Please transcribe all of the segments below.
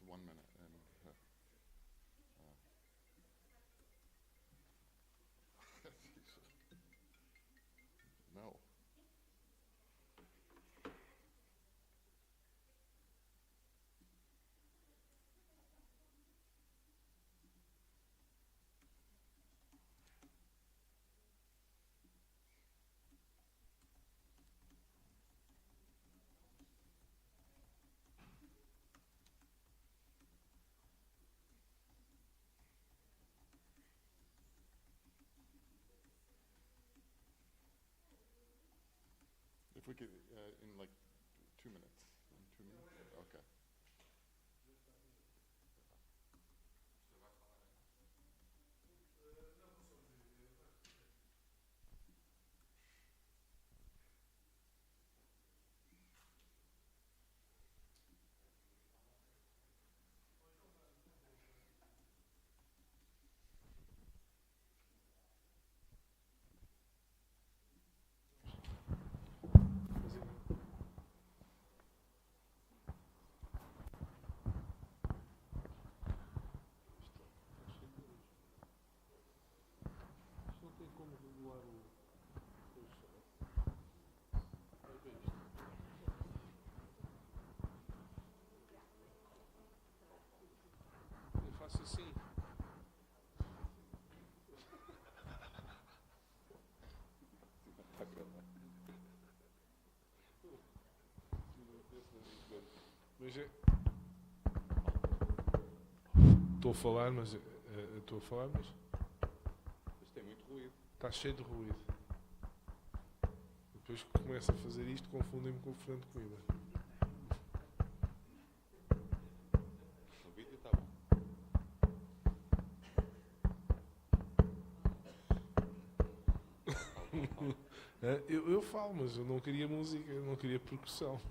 1 minute. And no. If we could, in like 2 minutes. In 2 minutes? Okay. Eu faço assim. Mas estou a falar, mas estou a falar, mas Tem muito ruído. está cheio de ruído. Depois que começo a fazer isto, confundem-me com o Fernando Coimbra. O vídeo está bom. Eu falo, mas eu não queria música, eu não queria percussão.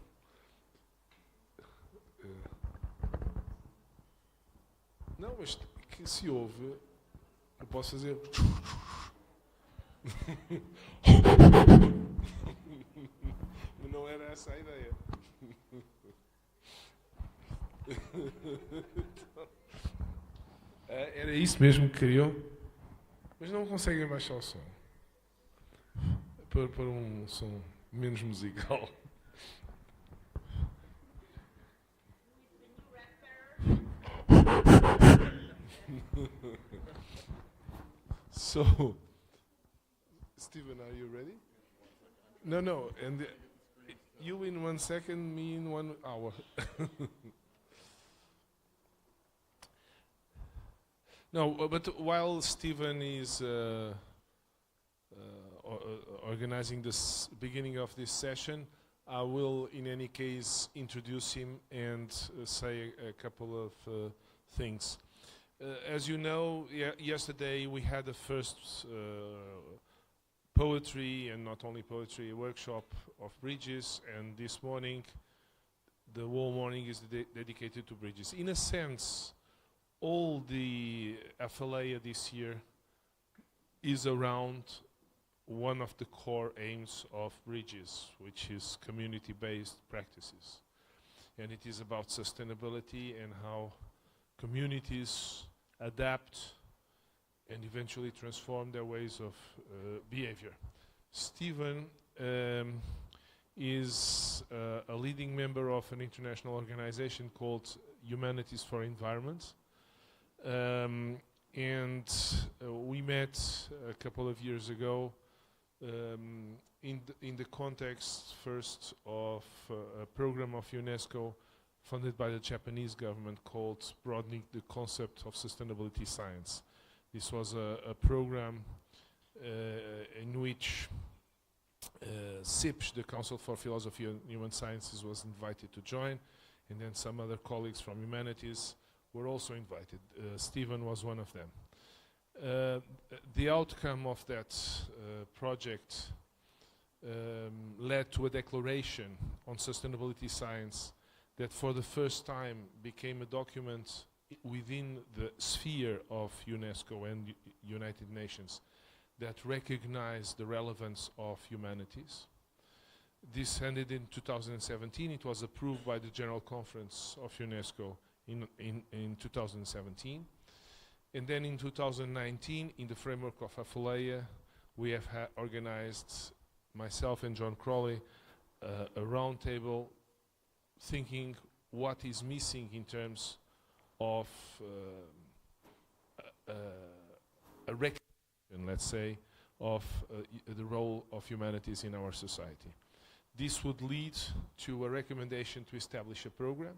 Não, mas que se ouve, eu posso fazer. Mas não era essa a ideia. Era isso mesmo que queriam, mas não conseguem baixar o som. Para um som menos musical. So, Stephen, are you ready? No, and you in 1 second, me in 1 hour. No, but while Stephen is organizing this beginning of this session, I will, in any case, introduce him and say a couple of things. As you know, yesterday we had the first poetry, and not only poetry, workshop of bridges, and this morning, the whole morning is dedicated to bridges. In a sense, all the Apheleia this year is around one of the core aims of bridges, which is community-based practices. And it is about sustainability and how communities adapt and eventually transform their ways of behavior. Stephen is a leading member of an international organization called Humanities-Driven. And we met a couple of years ago in the context first of a program of UNESCO funded by the Japanese government called Broadening the Concept of Sustainability Science. This was a program in which CIPS, the Council for Philosophy and Human Sciences, was invited to join, and then some other colleagues from humanities were also invited. Stephen was one of them. The outcome of that project led to a declaration on sustainability science that for the first time became a document within the sphere of UNESCO and United Nations that recognized the relevance of humanities. This ended in 2017. It was approved by the General Conference of UNESCO in 2017. And then in 2019, in the framework of Apheleia, we have organized, myself and John Crowley, a roundtable thinking what is missing in terms of a recognition, let's say, of the role of humanities in our society. This would lead to a recommendation to establish a program.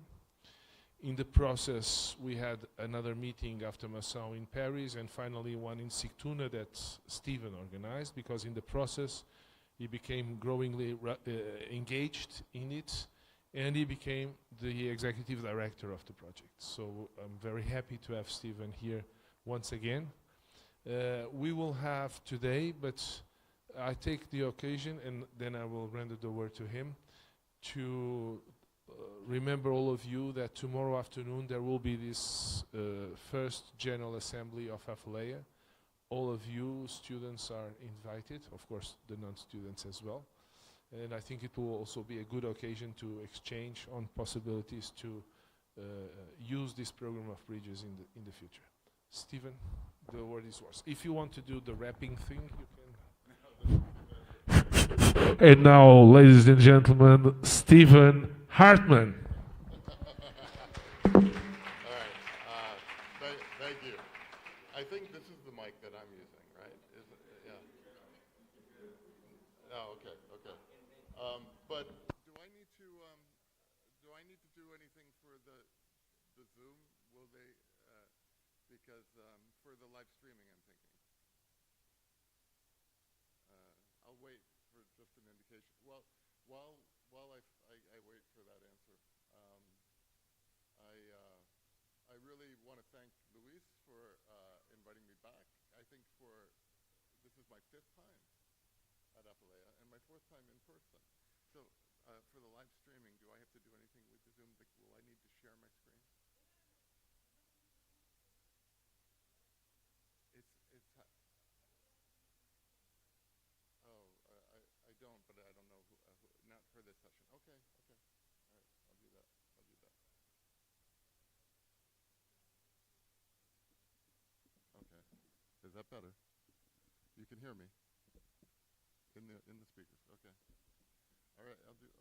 In the process, we had another meeting after Março in Paris, and finally one in Sigtuna that Stephen organized, because in the process he became growingly engaged in it, and he became the executive director of the project. So I'm very happy to have Stephen here once again. We will have today, but I take the occasion, and then I will render the word to him, to remember all of you that tomorrow afternoon there will be this first General Assembly of Apheleia. All of you students are invited, of course the non-students as well. And I think it will also be a good occasion to exchange on possibilities to use this program of bridges in the future. Stephen, the word is yours. If you want to do the wrapping thing, you can. And now, ladies and gentlemen, Stephen Hartman. All right. Thank you. I think this is the mic that I'm using, right? Is it, yeah. Oh, okay. But do I need to do anything for the Zoom? Will they? Because for the live streaming, I'm thinking. I'll wait for just an indication. Well, while I wait for that answer, I really want to thank Luis for inviting me back. I think this is my 5th time at Apheleia and my 4th time in person. So for the live streaming, do I have to do anything with the Zoom? Like, will I need to share my screen? I don't, but I don't know who not for this session. Okay. All right, I'll do that. Okay. Is that better? You can hear me in the speakers. Okay. All right, I'll just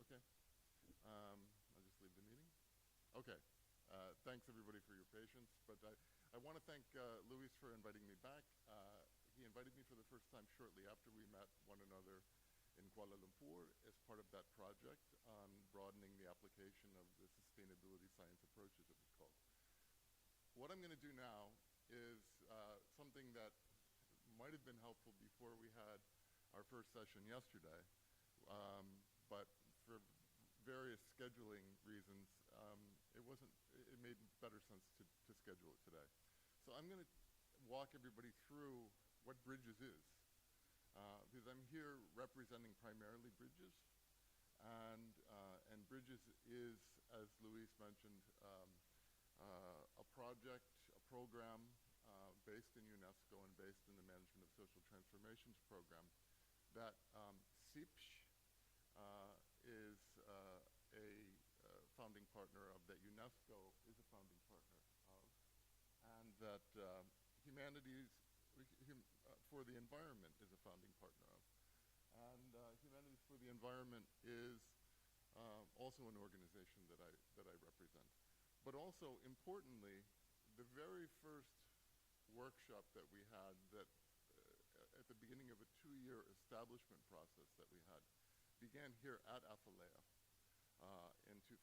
leave the meeting. Okay. Thanks everybody for your patience, but I want to thank Luis for inviting me back. He invited me for the first time shortly after we met one another in Kuala Lumpur as part of that project on broadening the application of the sustainability science approach, as it was called. What I'm going to do now is something that might have been helpful before we had our first session yesterday, but for various scheduling reasons, it made better sense to schedule it today. So I'm going to walk everybody through what Bridges is, because I'm here representing primarily Bridges, and Bridges is, as Luis mentioned, a project, a program based in UNESCO and based in the Management of Social Transformations program that CIPSH is a founding partner of, that UNESCO is a founding partner of, and that Humanities for the Environment is a founding partner of. And Humanities for the Environment is also an organization that I represent. But also, importantly, the very first workshop that we had that at the beginning of a 2-year establishment process that we had began here at Apheleia in 2019.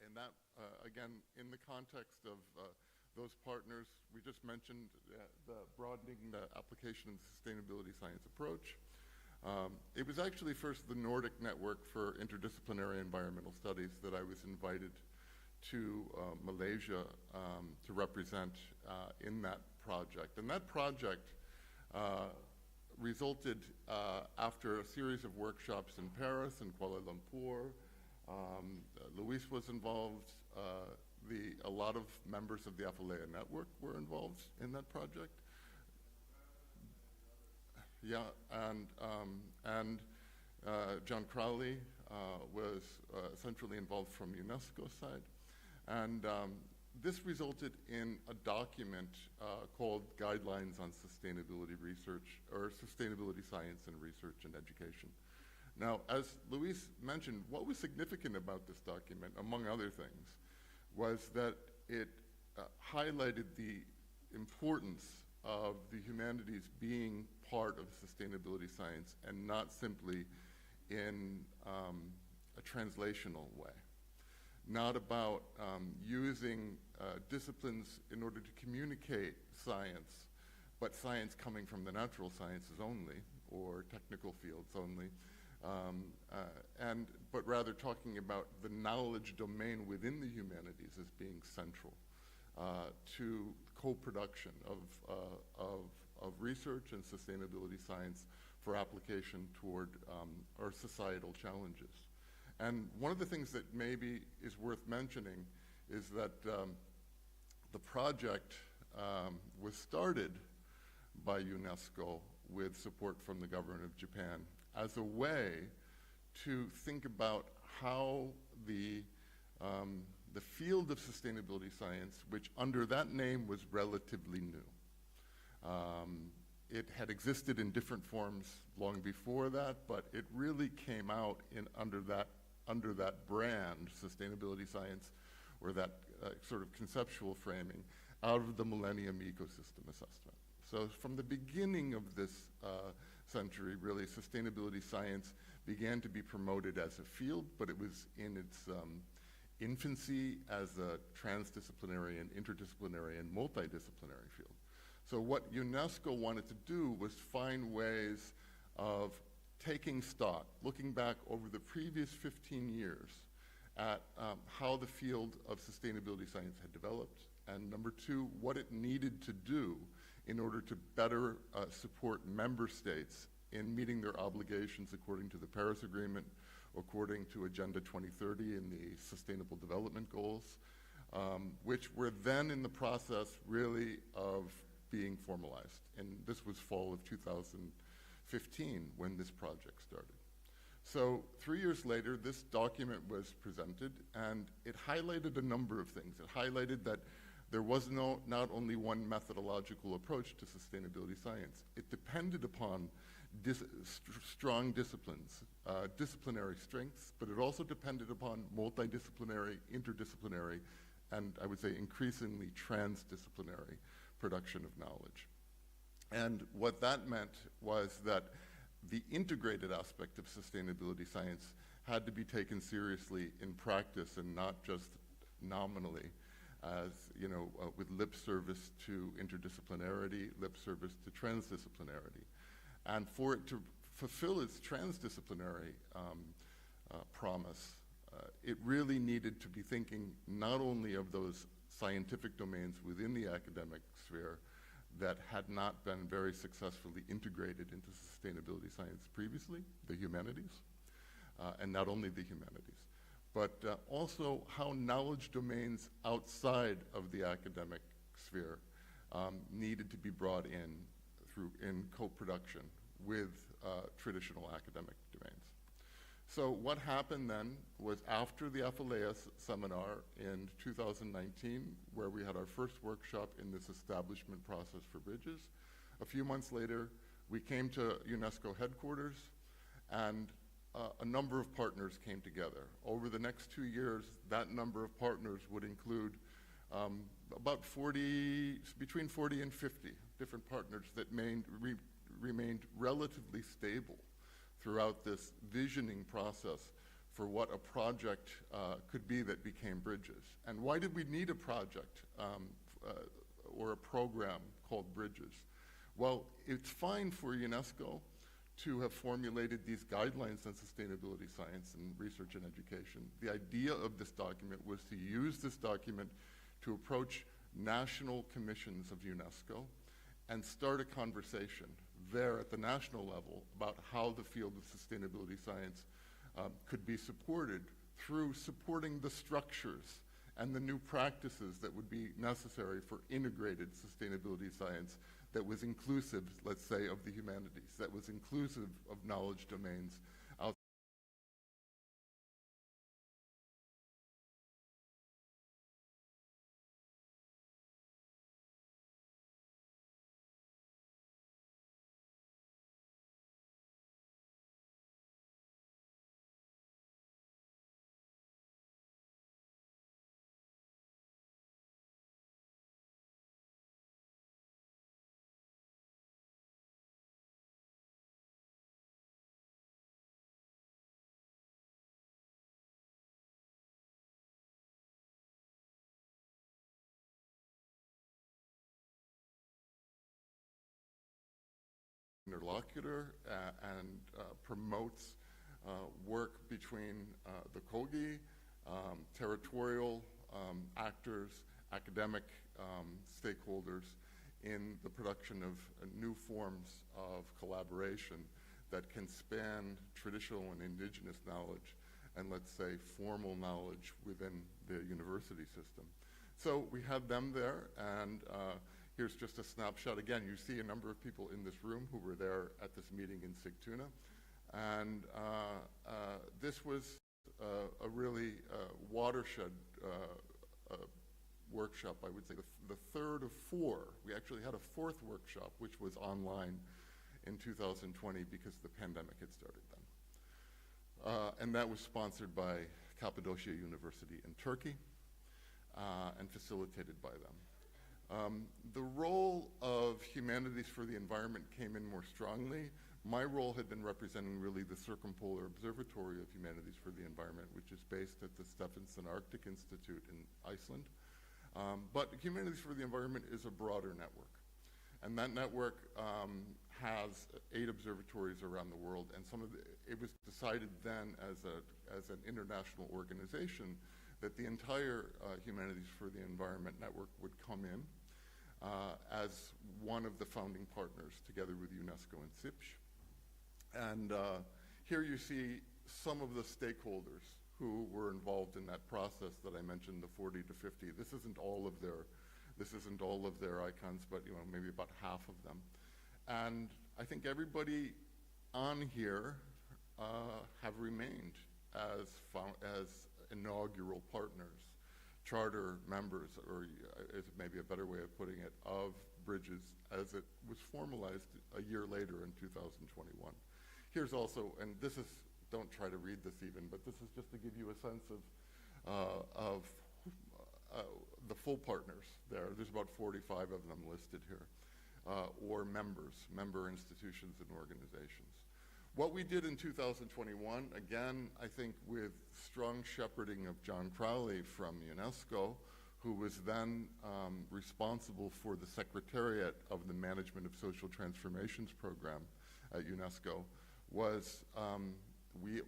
And that, again, in the context of those partners, we just mentioned the broadening the application of the sustainability science approach. It was actually first the Nordic Network for Interdisciplinary Environmental Studies that I was invited to Malaysia to represent in that project. And that project resulted after a series of workshops in Paris and Kuala Lumpur. Luis was involved. A lot of members of the Apheleia network were involved in that project. Yeah, and John Crowley was centrally involved from UNESCO side. And this resulted in a document called Guidelines on Sustainability Research, or Sustainability Science and Research and Education. Now, as Luis mentioned, what was significant about this document, among other things, was that it highlighted the importance of the humanities being part of sustainability science and not simply in a translational way. Not about using disciplines in order to communicate science, but science coming from the natural sciences only, or technical fields only, but rather talking about the knowledge domain within the humanities as being central to co-production of research and sustainability science for application toward our societal challenges. And one of the things that maybe is worth mentioning is that the project was started by UNESCO with support from the government of Japan as a way to think about how the field of sustainability science, which under that name was relatively new. It had existed in different forms long before that, but it really came out under that brand, sustainability science, or that sort of conceptual framing, out of the Millennium Ecosystem Assessment. So from the beginning of this century, really, sustainability science began to be promoted as a field, but it was in its infancy as a transdisciplinary and interdisciplinary and multidisciplinary field. So what UNESCO wanted to do was find ways of taking stock, looking back over the previous 15 years at how the field of sustainability science had developed, and number two, what it needed to do in order to better support member states in meeting their obligations according to the Paris Agreement, according to Agenda 2030 and the Sustainable Development Goals, which were then in the process really of being formalized. And this was fall of 2015 when this project started. So 3 years later, this document was presented, and it highlighted a number of things. It highlighted that there was not only one methodological approach to sustainability science. It depended upon strong disciplines, disciplinary strengths, but it also depended upon multidisciplinary, interdisciplinary, and I would say increasingly transdisciplinary production of knowledge. And what that meant was that the integrated aspect of sustainability science had to be taken seriously in practice and not just nominally, as with lip service to interdisciplinarity, lip service to transdisciplinarity. And for it to fulfill its transdisciplinary promise, it really needed to be thinking not only of those scientific domains within the academic sphere that had not been very successfully integrated into sustainability science previously, the humanities, and not only the humanities, but also how knowledge domains outside of the academic sphere needed to be brought in co-production with traditional academic domains. So what happened then was, after the Apheleia seminar in 2019, where we had our first workshop in this establishment process for bridges, a few months later, we came to UNESCO headquarters, and a number of partners came together. Over the next 2 years, that number of partners would include about between 40 and 50 different partners that remained relatively stable throughout this visioning process for what a project could be that became Bridges. And why did we need a project or a program called Bridges? Well, it's fine for UNESCO to have formulated these guidelines on sustainability science and research and education. The idea of this document was to use this document to approach national commissions of UNESCO and start a conversation there at the national level about how the field of sustainability science could be supported through supporting the structures and the new practices that would be necessary for integrated sustainability science that was inclusive, let's say, of the humanities, that was inclusive of knowledge domains interlocutor and promotes work between the Kogi, territorial actors, academic stakeholders in the production of new forms of collaboration that can span traditional and indigenous knowledge and, let's say, formal knowledge within the university system. So we have them there, and here's just a snapshot. Again, you see a number of people in this room who were there at this meeting in Sigtuna. And this was a really watershed workshop, I would say, the third of four. We actually had a fourth workshop, which was online in 2020 because the pandemic had started then. And that was sponsored by Cappadocia University in Turkey and facilitated by them. The role of Humanities for the Environment came in more strongly. My role had been representing really the Circumpolar Observatory of Humanities for the Environment, which is based at the Stephenson Arctic Institute in Iceland. But Humanities for the Environment is a broader network. And that network has 8 observatories around the world, and it was decided then as an international organization that the entire Humanities for the Environment network would come in as one of the founding partners together with UNESCO and CIPSH. And here you see some of the stakeholders who were involved in that process that I mentioned, the 40 to 50. This isn't all of their icons, but maybe about half of them. And I think everybody on here have remained as inaugural partners, charter members, or is maybe a better way of putting it, of Bridges as it was formalized a year later in 2021. Here's also, and this is, don't try to read this even, but this is just to give you a sense of the full partners there. There's about 45 of them listed here, or member institutions and organizations. What we did in 2021, again, I think with strong shepherding of John Crowley from UNESCO, who was then responsible for the Secretariat of the Management of Social Transformations program at UNESCO, was we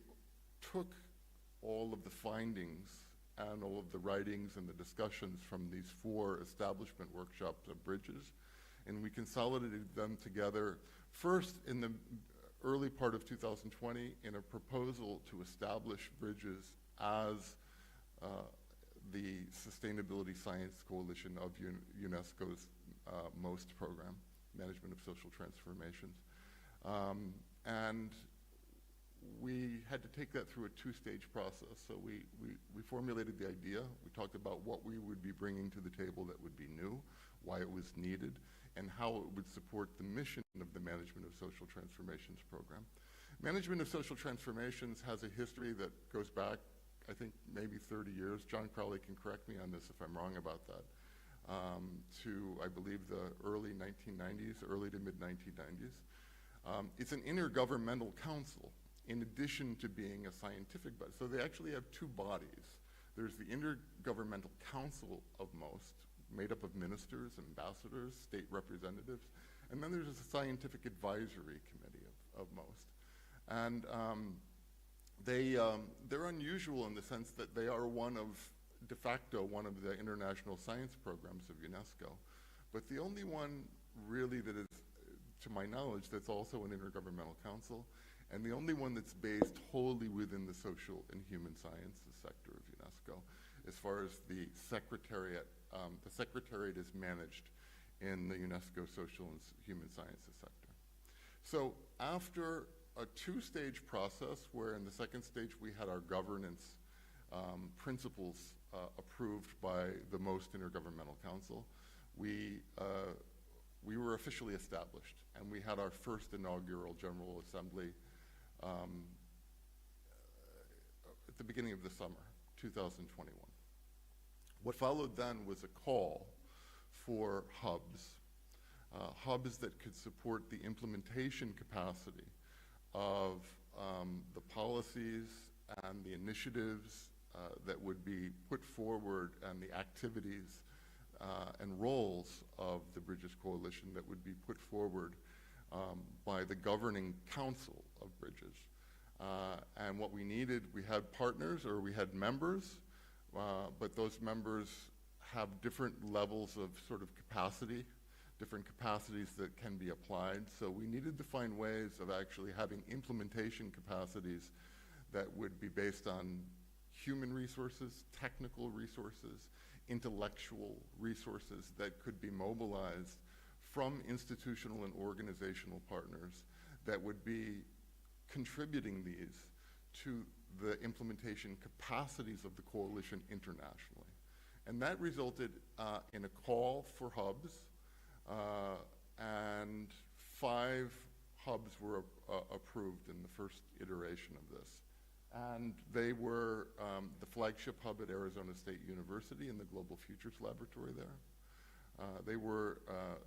took all of the findings and all of the writings and the discussions from these 4 establishment workshops of Bridges, and we consolidated them together first in the early part of 2020 in a proposal to establish Bridges as the Sustainability Science Coalition of UNESCO's MOST program, Management of Social Transformations. And we had to take that through a 2-stage process. So we formulated the idea. We talked about what we would be bringing to the table that would be new, why it was needed, and how it would support the mission of the Management of Social Transformations program. Management of Social Transformations has a history that goes back, I think, maybe 30 years. John Crowley can correct me on this if I'm wrong about that, to, I believe, the early 1990s, early to mid-1990s. It's an intergovernmental council in addition to being a scientific body. So they actually have 2 bodies. There's the Intergovernmental Council of MOST, made up of ministers, ambassadors, state representatives, and then there's a Scientific Advisory Committee of MOST. And they're unusual in the sense that they are de facto one of the international science programs of UNESCO, but the only one really that is, to my knowledge, that's also an intergovernmental council, and the only one that's based wholly within the social and human sciences sector of UNESCO, as far as the secretariat is managed in the UNESCO social and human sciences sector. So after a 2-stage process, where in the second stage we had our governance principles approved by the MOST Intergovernmental Council, we were officially established, and we had our first inaugural General Assembly at the beginning of the summer, 2021. What followed then was a call for hubs that could support the implementation capacity of the policies and the initiatives that would be put forward, and the activities and roles of the Bridges Coalition that would be put forward by the governing council of bridges. And what we needed, we had partners or we had members, but those members have different levels of sort of capacity, different capacities that can be applied. So we needed to find ways of actually having implementation capacities that would be based on human resources, technical resources, intellectual resources that could be mobilized from institutional and organizational partners that would be contributing these to the implementation capacities of the coalition internationally. And that resulted in a call for hubs, and 5 hubs were approved in the first iteration of this. And they were the flagship hub at Arizona State University in the Global Futures Laboratory there. They were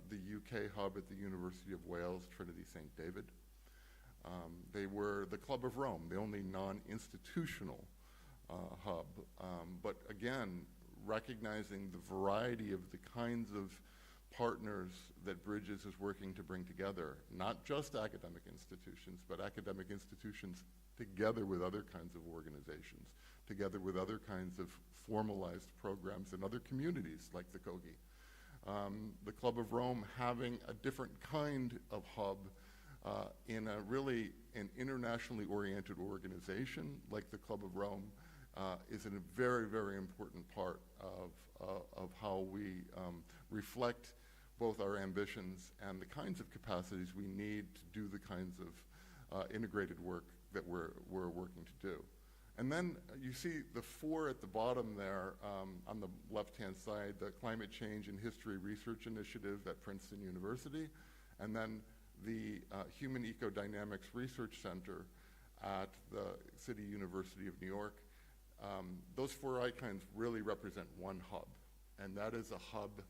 the UK hub at the University of Wales, Trinity St. David. They were the Club of Rome, the only non-institutional hub. But again, recognizing the variety of the kinds of partners that Bridges is working to bring together, not just academic institutions, but academic institutions together with other kinds of organizations, together with other kinds of formalized programs in other communities like the Kogi. The Club of Rome having a different kind of hub in a really an internationally oriented organization like the Club of Rome is a very, very important part of how we reflect both our ambitions and the kinds of capacities we need to do the kinds of integrated work that we're working to do. And then you see the 4 at the bottom there on the left-hand side, the Climate Change and History Research Initiative at Princeton University, and then the Human Ecodynamics Research Center at the City University of New York. Those 4 icons really represent one hub, and that is a hub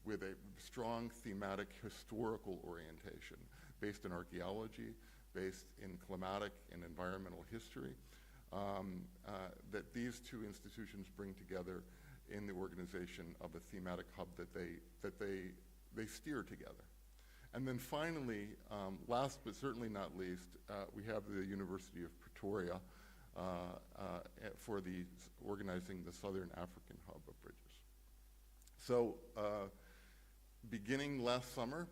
with a strong thematic historical orientation based in archaeology, based in climatic and environmental history, that these 2 institutions bring together in the organization of a thematic hub that they steer together. And then finally, last but certainly not least, we have the University of Pretoria for organizing the Southern African Hub of Bridges. So beginning last summer,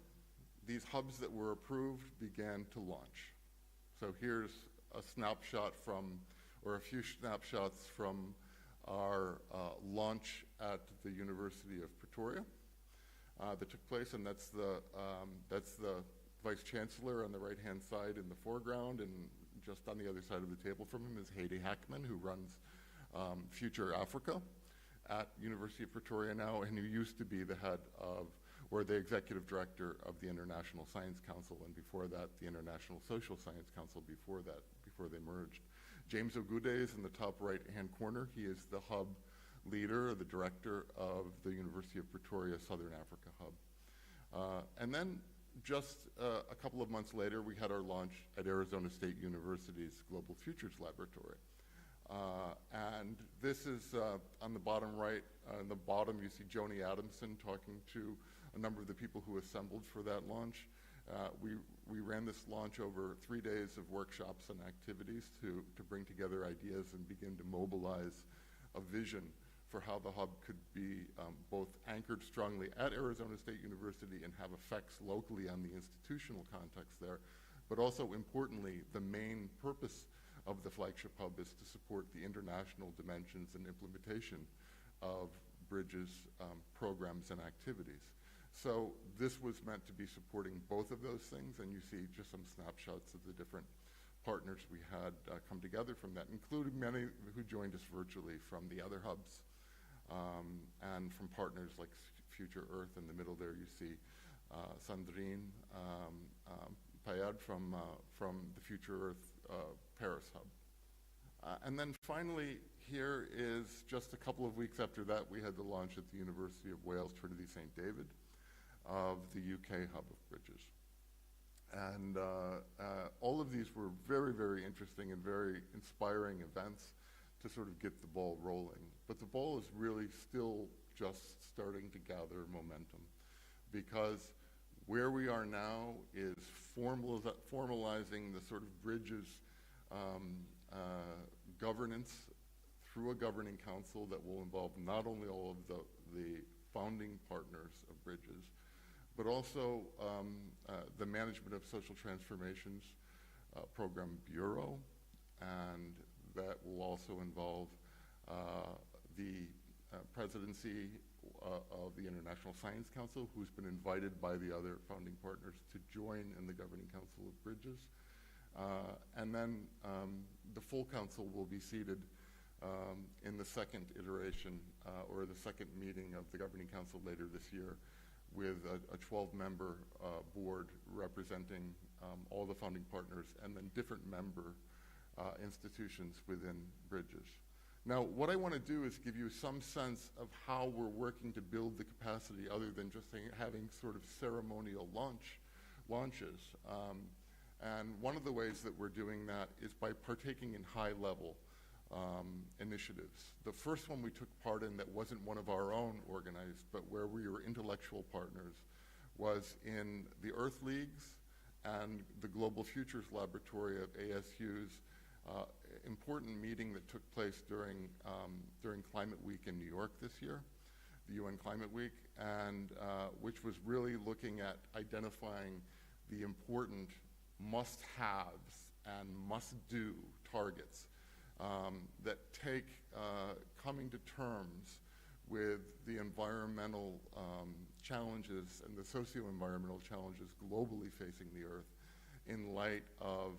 these hubs that were approved began to launch. So here's a snapshot from, or a few snapshots from our launch at the University of Pretoria that took place, and that's the Vice Chancellor on the right-hand side in the foreground, and just on the other side of the table from him is Hartman, who runs Future Africa at University of Pretoria now, and who used to be the head of, or the executive director of the International Science Council, and before that, the International Social Science Council before that, before they merged. James Ogude is in the top right-hand corner. He is the hub leader, the director of the University of Pretoria Southern Africa Hub. And then just a couple of months later, we had our launch at Arizona State University's Global Futures Laboratory. And this is on the bottom right. On the bottom, you see Joni Adamson talking to a number of the people who assembled for that launch. We ran this launch over 3 days of workshops and activities to bring together ideas and begin to mobilize a vision for how the hub could be both anchored strongly at Arizona State University and have effects locally on the institutional context there, but also importantly, the main purpose of the flagship hub is to support the international dimensions and implementation of Bridges programs and activities. So this was meant to be supporting both of those things, and you see just some snapshots of the different partners we had come together from that, including many who joined us virtually from the other hubs, and from partners like Future Earth. In the middle there you see Sandrine Payad from the Future Earth Paris hub. And then finally, here is just a couple of weeks after that, we had the launch at the University of Wales, Trinity St. David, of the UK hub of Bridges. And all of these were very, very interesting and very inspiring events to sort of get the ball rolling. But the ball is really still just starting to gather momentum, because Where we are now is formalizing the sort of bridges governance through a governing council that will involve not only all of the founding partners of Bridges, but also the Management of Social Transformations Program Bureau, and that will also involve the presidency of the International Science Council, who's been invited by the other founding partners to join in the Governing Council of Bridges. And then the full council will be seated in the second iteration or the second meeting of the Governing Council later this year, with a 12-member board representing all the founding partners and then different member institutions within Bridges. Now, what I want to do is give you some sense of how we're working to build the capacity other than just having sort of ceremonial launches. And one of the ways that we're doing that is by partaking in high-level initiatives. The first one we took part in that wasn't one of our own organized, but where we were intellectual partners, was in the Earth Leagues and the Global Futures Laboratory of ASU's important meeting that took place during Climate Week in New York this year, the UN Climate Week, and which was really looking at identifying the important must-haves and must-do targets that take coming to terms with the environmental challenges and the socio-environmental challenges globally facing the Earth in light of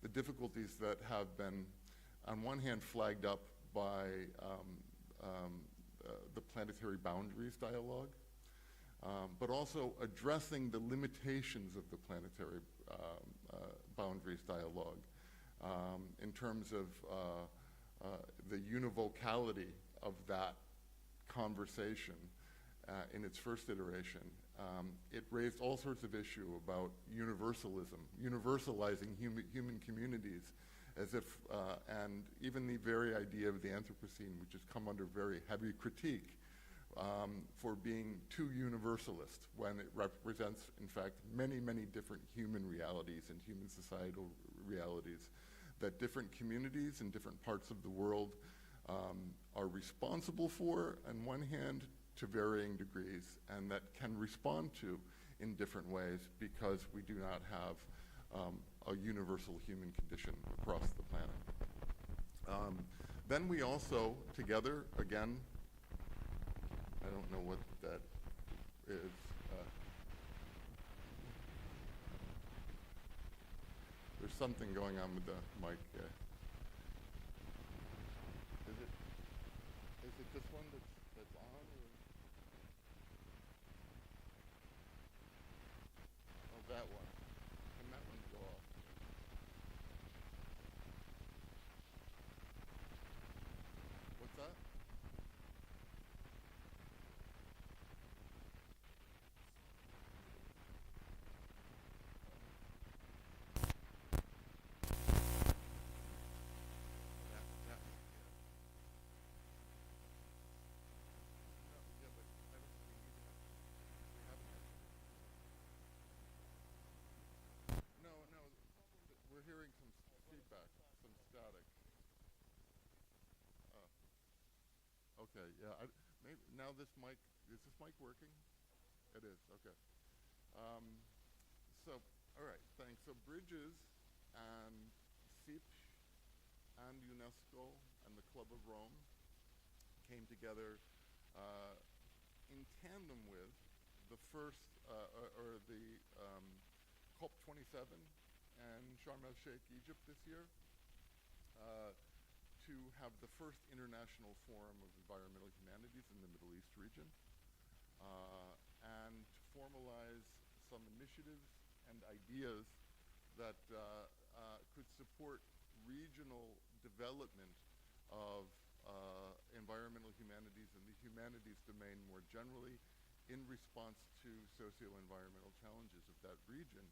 the difficulties that have been, on one hand, flagged up by the planetary boundaries dialogue, but also addressing the limitations of the planetary boundaries dialogue in terms of the univocality of that conversation in its first iteration. It raised all sorts of issue about universalism, universalizing human communities, as if, and even the very idea of the Anthropocene, which has come under very heavy critique for being too universalist, when it represents, in fact, many, many different human realities and human societal realities that different communities in different parts of the world are responsible for, on one hand, to varying degrees, and that can respond to in different ways because we do not have a universal human condition across the planet. Then we also, together, again, I don't know what that is. There's something going on with the mic. Is it this one that's on? Or? Oh, that one. Can that one go off? What's that? We're hearing some feedback, some static. Okay, yeah. Maybe now this mic, is this mic working? It is, okay. All right, thanks. So Bridges and CIPSH and UNESCO and the Club of Rome came together in tandem with the first, COP27 and Sharm el-Sheikh, Egypt this year, to have the first international forum of environmental humanities in the Middle East region, and to formalize some initiatives and ideas that could support regional development of environmental humanities and the humanities domain more generally in response to socio-environmental challenges of that region.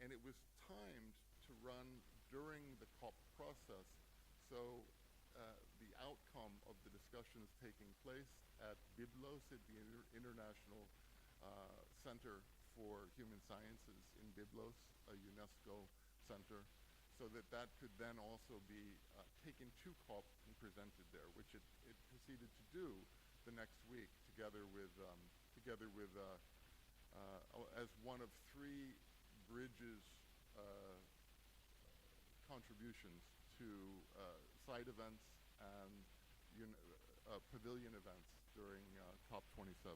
And it was timed to run during the COP process, so the outcome of the discussions taking place at Byblos, at the International Center for Human Sciences in Byblos, a UNESCO center, so that that could then also be taken to COP and presented there, which it proceeded to do the next week, together with as one of 3 bridges contributions to side events and pavilion events during COP27.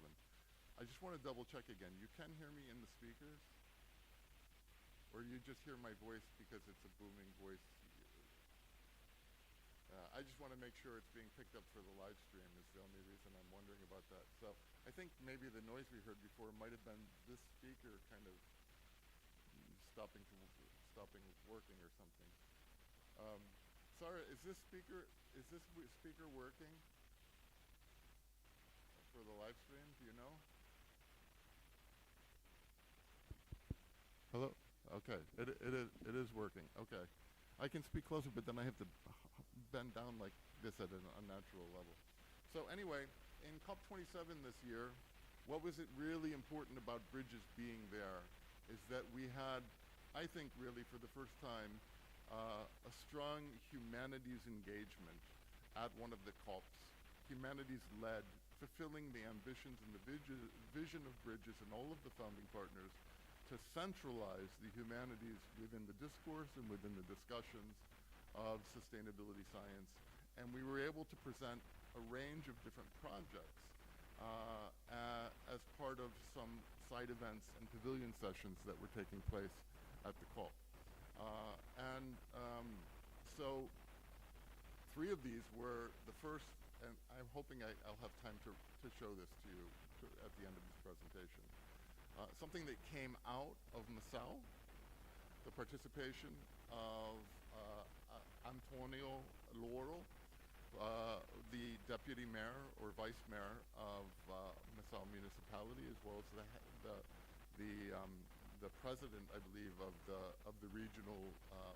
I just want to double check again. You can hear me in the speakers? Or you just hear my voice because it's a booming voice? I just want to make sure it's being picked up for the live stream is the only reason I'm wondering about that. So I think maybe the noise we heard before might have been this speaker kind of stopping working or something. Sarah, is this speaker working for the live stream? Do you know? Hello? Okay, it is working. Okay. I can speak closer, but then I have to bend down like this at an unnatural level. So anyway, in COP27 this year, what was it really important about bridges being there is that we had, I think really for the first time, a strong humanities engagement at one of the COPs. Humanities led, fulfilling the ambitions and the vision of bridges and all of the founding partners to centralize the humanities within the discourse and within the discussions of sustainability science. And we were able to present a range of different projects as part of some side events and pavilion sessions that were taking place at the COP. So 3 of these were the first, and I'm hoping I'll have time to show this to you at the end of this presentation. Something that came out of Março, the participation of Antonio Loro, the deputy mayor or vice mayor of Março municipality, as well as the president, I believe, of the regional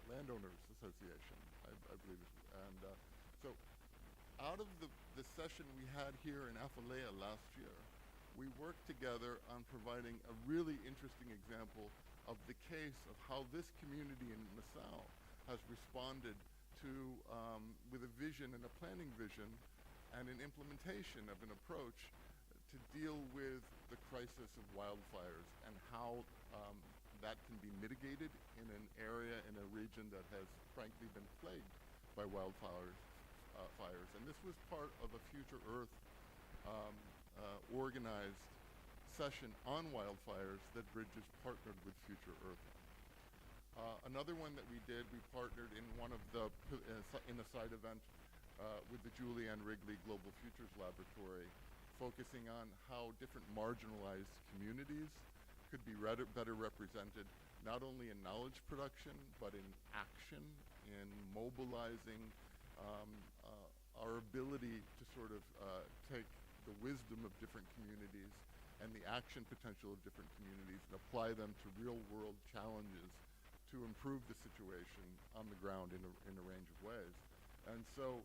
landowners association, I believe. And so out of the session we had here in Apheleia last year, we worked together on providing a really interesting example of the case of how this community in Março has responded to, with a vision and a planning vision and an implementation of an approach to deal with the crisis of wildfires and how that can be mitigated in an area, in a region that has frankly been plagued by wildfires. And this was part of a Future Earth organized session on wildfires that Bridges partnered with Future Earth. Another one that we did, we partnered in one of the, in a side event with the Julianne Wrigley Global Futures Laboratory, focusing on how different marginalized communities could be better represented, not only in knowledge production, but in action, in mobilizing our ability to sort of take the wisdom of different communities and the action potential of different communities and apply them to real-world challenges to improve the situation on the ground in a range of ways. And so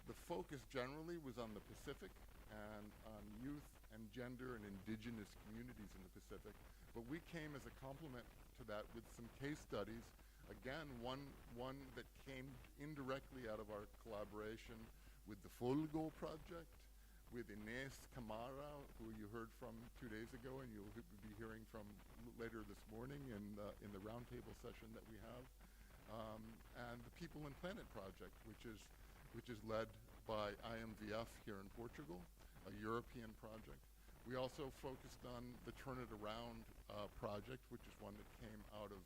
the focus generally was on the Pacific and on youth and gender and indigenous communities in the Pacific, but we came as a complement to that with some case studies. Again, one that came indirectly out of our collaboration with the Fulgo project, with Inés Camara, who you heard from 2 days ago and you'll be hearing from later this morning in the roundtable session that we have, and the People and Planet project, which is led by IMVF here in Portugal, a European project. We also focused on the Turn It Around project, which is one that came out of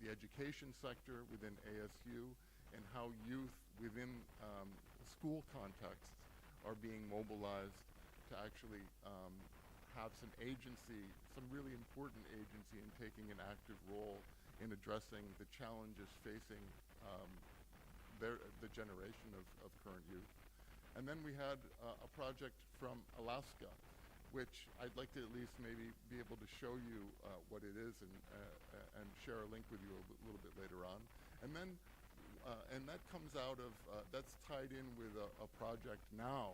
the education sector within ASU, and how youth within school contexts are being mobilized to actually have some agency, some really important agency in taking an active role in addressing the challenges facing the generation of current youth. And then we had a project from Alaska, which I'd like to at least maybe be able to show you what it is and share a link with you a little bit later on. And then, and that comes out of, that's tied in with a project now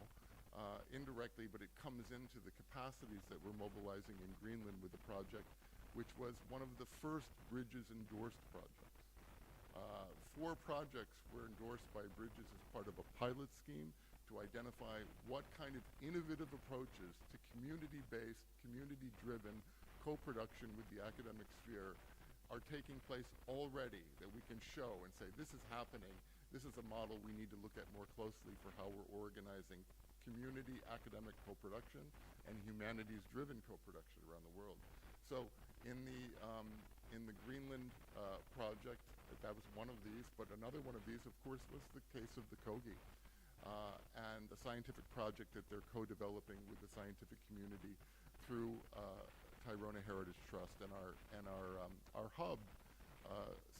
indirectly, but it comes into the capacities that we're mobilizing in Greenland with the project, which was one of the first Bridges endorsed projects. 4 projects were endorsed by Bridges as part of a pilot scheme to identify what kind of innovative approaches to community-based, community-driven co-production with the academic sphere are taking place already that we can show and say, this is happening, this is a model we need to look at more closely for how we're organizing community academic co-production and humanities-driven co-production around the world. So in the Greenland project, that was one of these, but another one of these, of course, was the case of the Kogi and the scientific project that they're co-developing with the scientific community through Tyrone Heritage Trust and our hub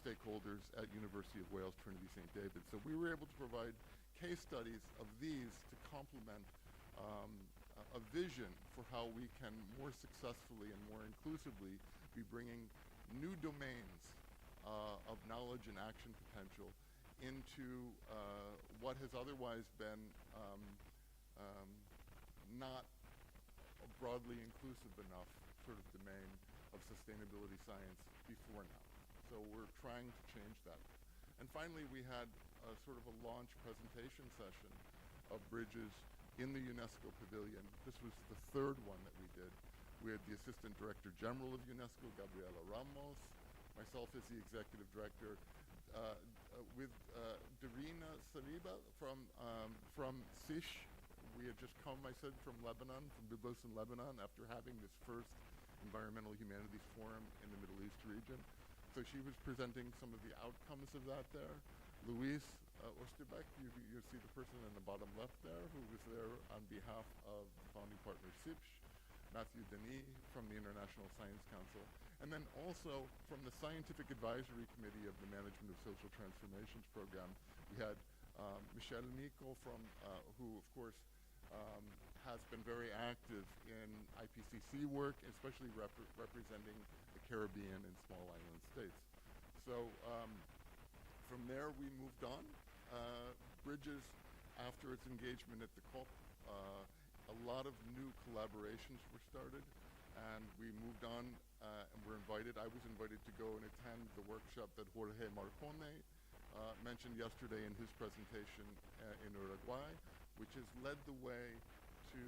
stakeholders at University of Wales, Trinity St. David. So we were able to provide case studies of these to complement a vision for how we can more successfully and more inclusively be bringing new domains of knowledge and action potential into what has otherwise been not a broadly inclusive enough sort of domain of sustainability science before now. So we're trying to change that. And finally, we had sort of a launch presentation session of Bridges in the UNESCO Pavilion. This was the 3rd one that we did. We had the Assistant Director General of UNESCO, Gabriela Ramos, myself as the Executive Director, with Darina Sariba from SISH. We had just come, I said, from Lebanon, from Byblos in Lebanon, after having this first Environmental Humanities Forum in the Middle East region. So she was presenting some of the outcomes of that there. Luis Osterbek, you see the person in the bottom left there, who was there on behalf of the founding partner SIPSH. Matthew Denis from the International Science Council. And then also from the Scientific Advisory Committee of the Management of Social Transformations Program, we had Michel Nico from, who of course has been very active in IPCC work, especially representing the Caribbean and small island states. So from there we moved on. Bridges, after its engagement at the COP, a lot of new collaborations were started, and we moved on and were invited. I was invited to go and attend the workshop that Jorge Marcone mentioned yesterday in his presentation in Uruguay, which has led the way to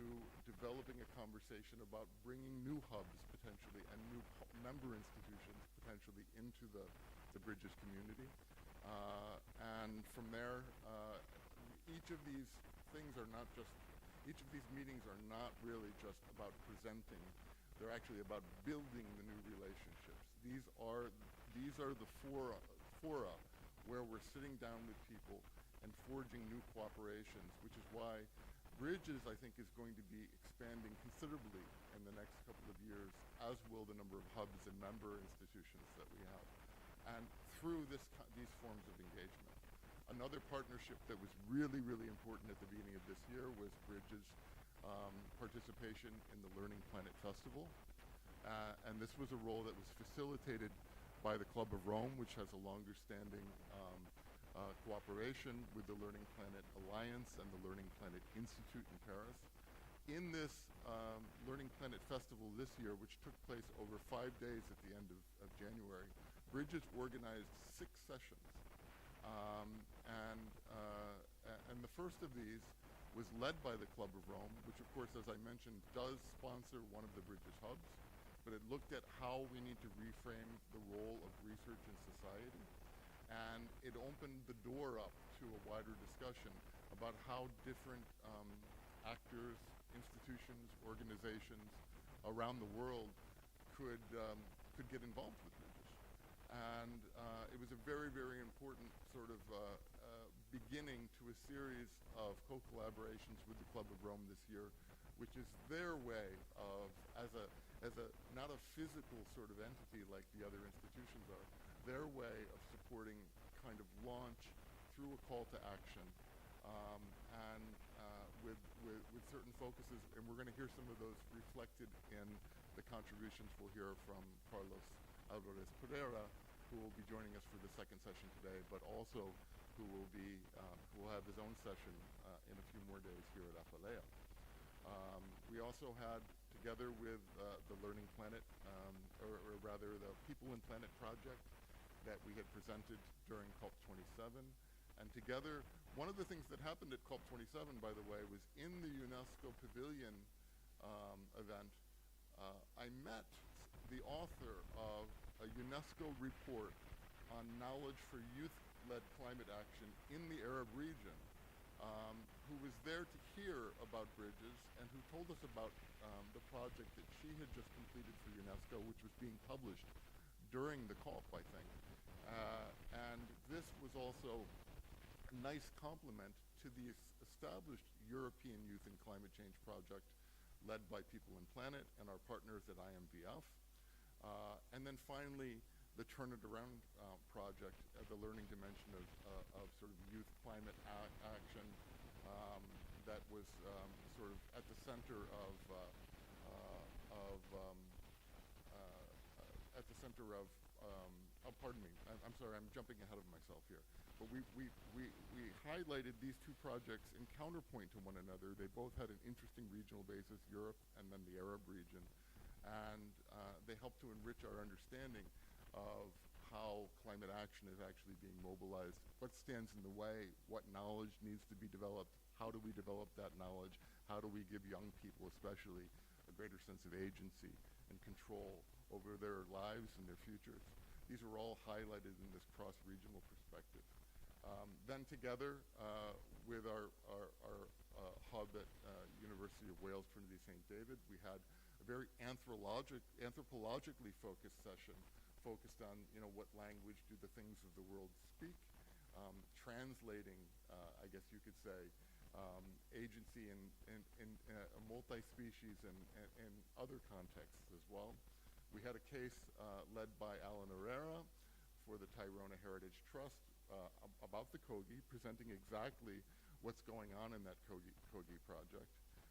developing a conversation about bringing new hubs potentially and new member institutions potentially into the Bridges community. And from there, each of these things are not just, each of these meetings are not really just about presenting. They're actually about building the new relationships. These are the fora where we're sitting down with people and forging new cooperations, which is why Bridges, I think, is going to be expanding considerably in the next couple of years, as will the number of hubs and member institutions that we have. And through these forms of engagement. Another partnership that was really, really important at the beginning of this year was Bridges' participation in the Learning Planet Festival. And this was a role that was facilitated by the Club of Rome, which has a longer standing cooperation with the Learning Planet Alliance and the Learning Planet Institute in Paris. In this Learning Planet Festival this year, which took place over 5 days at the end of January, Bridges organized 6 sessions. And the first of these was led by the Club of Rome, which of course, as I mentioned, does sponsor one of the Bridges hubs, but it looked at how we need to reframe the role of research in society. And it opened the door up to a wider discussion about how different actors, institutions, organizations around the world could get involved with Bridges. And it was a very, very important sort of beginning to a series of co-collaborations with the Club of Rome this year, which is their way of, as a not a physical sort of entity like the other institutions are, their way of supporting a kind of launch through a call to action, and with certain focuses, and we're going to hear some of those reflected in the contributions we'll hear from Carlos Alvarez Pereira, who will be joining us for the second session today, but also who will have his own session in a few more days here at Apheleia. We also had, together with the Learning Planet, or rather the People and Planet project that we had presented during COP27, and together, one of the things that happened at COP27, by the way, was in the UNESCO Pavilion event, I met the author of a UNESCO report on knowledge for youth-led climate action in the Arab region, who was there to hear about bridges and who told us about the project that she had just completed for UNESCO, which was being published during the COP, I think. And this was also a nice complement to the established European Youth and Climate Change project led by People and Planet and our partners at IMVF. And then finally, the Turn It Around project, the learning dimension of sort of youth climate action that was sort of at the center of pardon me, I'm sorry, I'm jumping ahead of myself here. But we highlighted these two projects in counterpoint to one another. They both had an interesting regional basis, Europe and then the Arab region. And they helped to enrich our understanding of how climate action is actually being mobilized, what stands in the way, what knowledge needs to be developed, how do we develop that knowledge, how do we give young people especially a greater sense of agency and control over their lives and their futures. These are all highlighted in this cross-regional perspective. Then together with our hub at University of Wales, Trinity St. David, we had a very anthropologically focused session focused on, what language do the things of the world speak, translating, I guess you could say, agency in a multi-species and other contexts as well. We had a case led by Alan Herrera for the Tayrona Heritage Trust about the Kogi, presenting exactly what's going on in that Kogi project.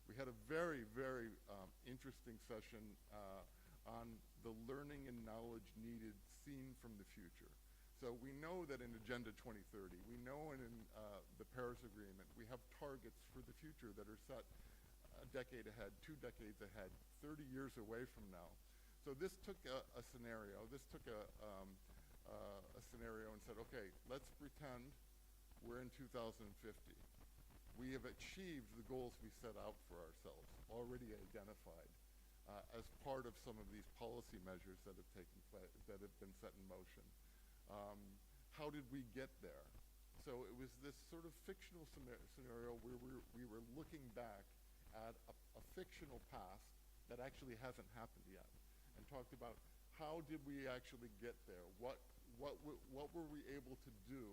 We had a very, very interesting session on the learning and knowledge needed seen from the future. So we know that in Agenda 2030, we know in the Paris Agreement, we have targets for the future that are set a decade ahead, 2 decades ahead, 30 years away from now. So this took a scenario, and said, okay, let's pretend we're in 2050. We have achieved the goals we set out for ourselves, already identified as part of some of these policy measures that have taken place, that have been set in motion. How did we get there? So it was this sort of fictional scenario where we were looking back at a fictional past that actually hasn't happened yet, and talked about how did we actually get there? What were we able to do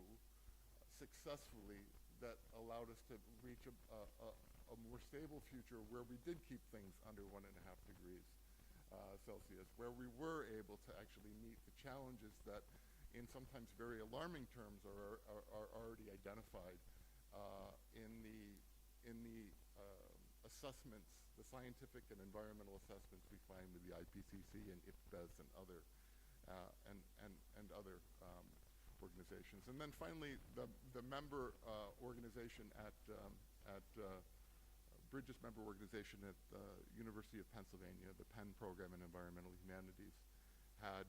successfully that allowed us to reach a more stable future where we did keep things under 1.5 degrees Celsius, where we were able to actually meet the challenges that in sometimes very alarming terms are already identified in the assessments, the scientific and environmental assessments we find with the IPCC and IPBES and other organizations. And then finally, the member organization at Bridges member organization at the University of Pennsylvania, the Penn Program in Environmental Humanities, had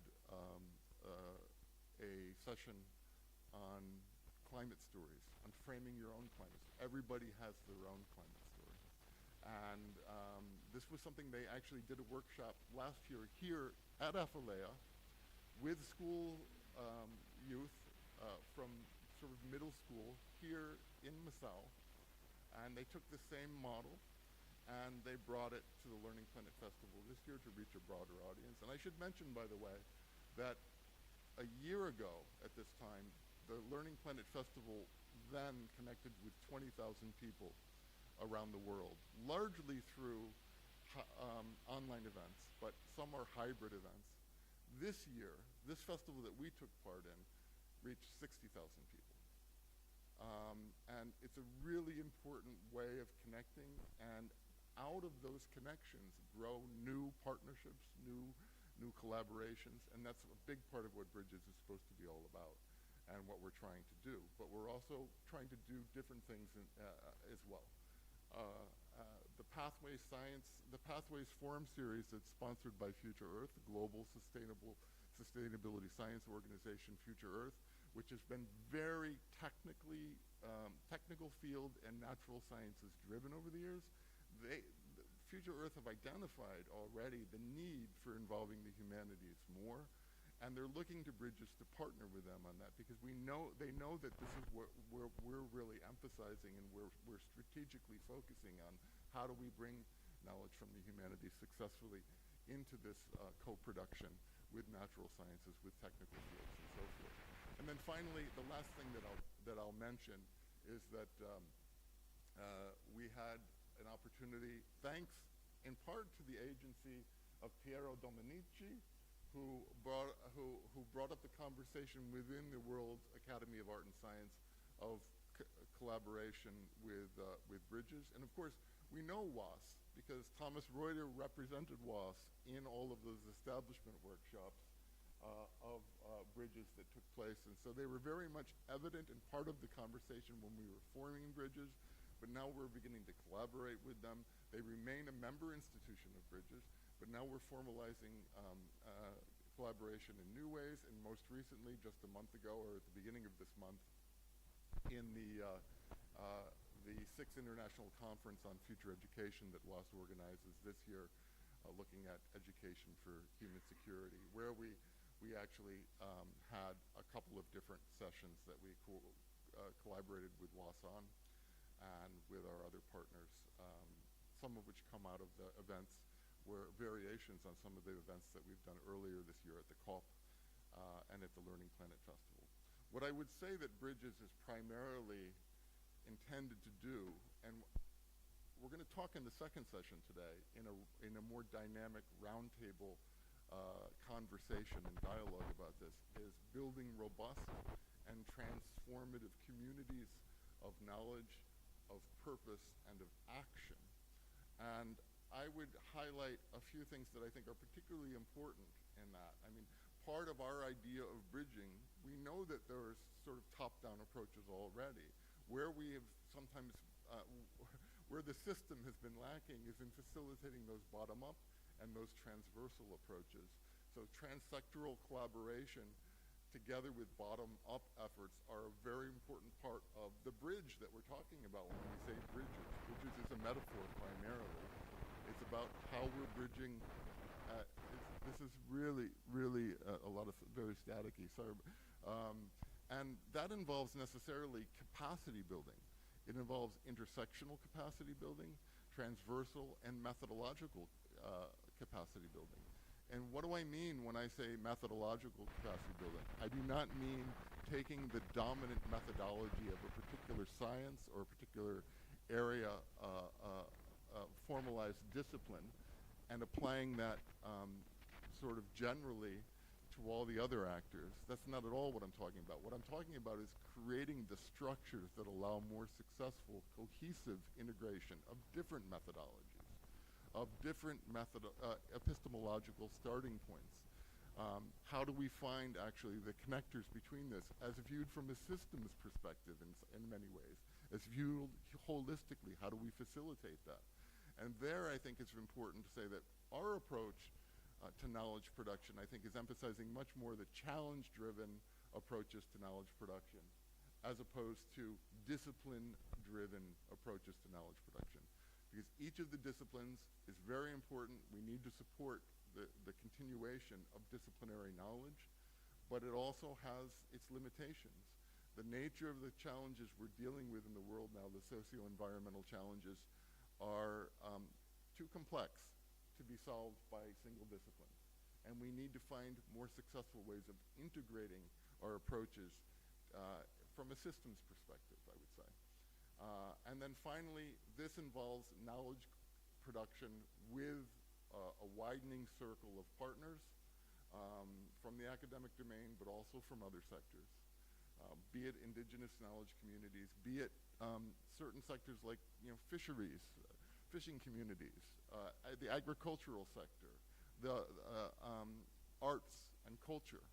a session on climate stories, on framing your own climate story. Everybody has their own climate story. And this was something they actually did a workshop last year here at Apheleia with school youth from sort of middle school here in Março. And they took the same model and they brought it to the Learning Planet Festival this year to reach a broader audience. And I should mention, by the way, that a year ago at this time, the Learning Planet Festival then connected with 20,000 people around the world, largely through online events, but some are hybrid events. This year, this festival that we took part in reached 60,000 people. And it's a really important way of connecting, and out of those connections grow new partnerships, new collaborations, and that's a big part of what Bridges is supposed to be all about and what we're trying to do. But we're also trying to do different things as well. The Pathways Forum series that's sponsored by Future Earth, the global sustainability science organization, Future Earth, which has been very technical field and natural sciences driven over the years. Future Earth have identified already the need for involving the humanities more, and they're looking to Bridges to partner with them on that, because they know that this is what we're really emphasizing, and we're strategically focusing on how do we bring knowledge from the humanities successfully into this co-production with natural sciences, with technical fields, and so forth. And then finally, the last thing that I'll mention is that we had an opportunity, thanks in part to the agency of Piero Dominici, who brought up the conversation within the World Academy of Art and Science of collaboration with Bridges. And of course, we know WAS, because Thomas Reuter represented WAS in all of those establishment workshops of Bridges that took place. And so they were very much evident and part of the conversation when we were forming Bridges, but now we're beginning to collaborate with them. They remain a member institution of Bridges, but now we're formalizing collaboration in new ways, and most recently, just a month ago, or at the beginning of this month, in the 6th International Conference on Future Education that WAS organizes this year, looking at education for human security, where we actually had a couple of different sessions that we collaborated with WAS on, and with our other partners, some of which come out of the events were variations on some of the events that we've done earlier this year at the COP and at the Learning Planet Festival. What I would say that Bridges is primarily intended to do, and we're going to talk in the second session today in a more dynamic roundtable conversation and dialogue about this, is building robust and transformative communities of knowledge, of purpose, and of action. And I would highlight a few things that I think are particularly important in that. I mean, part of our idea of bridging, we know that there's sort of top-down approaches already. Where we have sometimes, where the system has been lacking is in facilitating those bottom-up and those transversal approaches. So transsectoral collaboration together with bottom-up efforts are a very important part of the bridge that we're talking about when we say Bridges. Bridges is a metaphor primarily. It's about how we're bridging. This is really a lot of very staticky. Sorry. And that involves necessarily capacity building. It involves intersectional capacity building, transversal and methodological capacity building. And what do I mean when I say methodological capacity building? I do not mean taking the dominant methodology of a particular science or a particular area, formalized discipline, and applying that sort of generally to all the other actors. That's not at all what I'm talking about. What I'm talking about is creating the structures that allow more successful, cohesive integration of different methodologies, of different epistemological starting points. How do we find actually the connectors between this as viewed from a systems perspective in many ways, as viewed holistically? How do we facilitate that? And there I think it's important to say that our approach to knowledge production, I think, is emphasizing much more the challenge-driven approaches to knowledge production, as opposed to discipline-driven approaches to knowledge production. Because each of the disciplines is very important. We need to support the continuation of disciplinary knowledge, but it also has its limitations. The nature of the challenges we're dealing with in the world now, the socio-environmental challenges, are too complex to be solved by single disciplines. And we need to find more successful ways of integrating our approaches from a systems perspective, I would say. And then finally, this involves knowledge production with a widening circle of partners from the academic domain, but also from other sectors. Be it indigenous knowledge communities, be it certain sectors like fisheries, fishing communities, the agricultural sector, the arts and culture,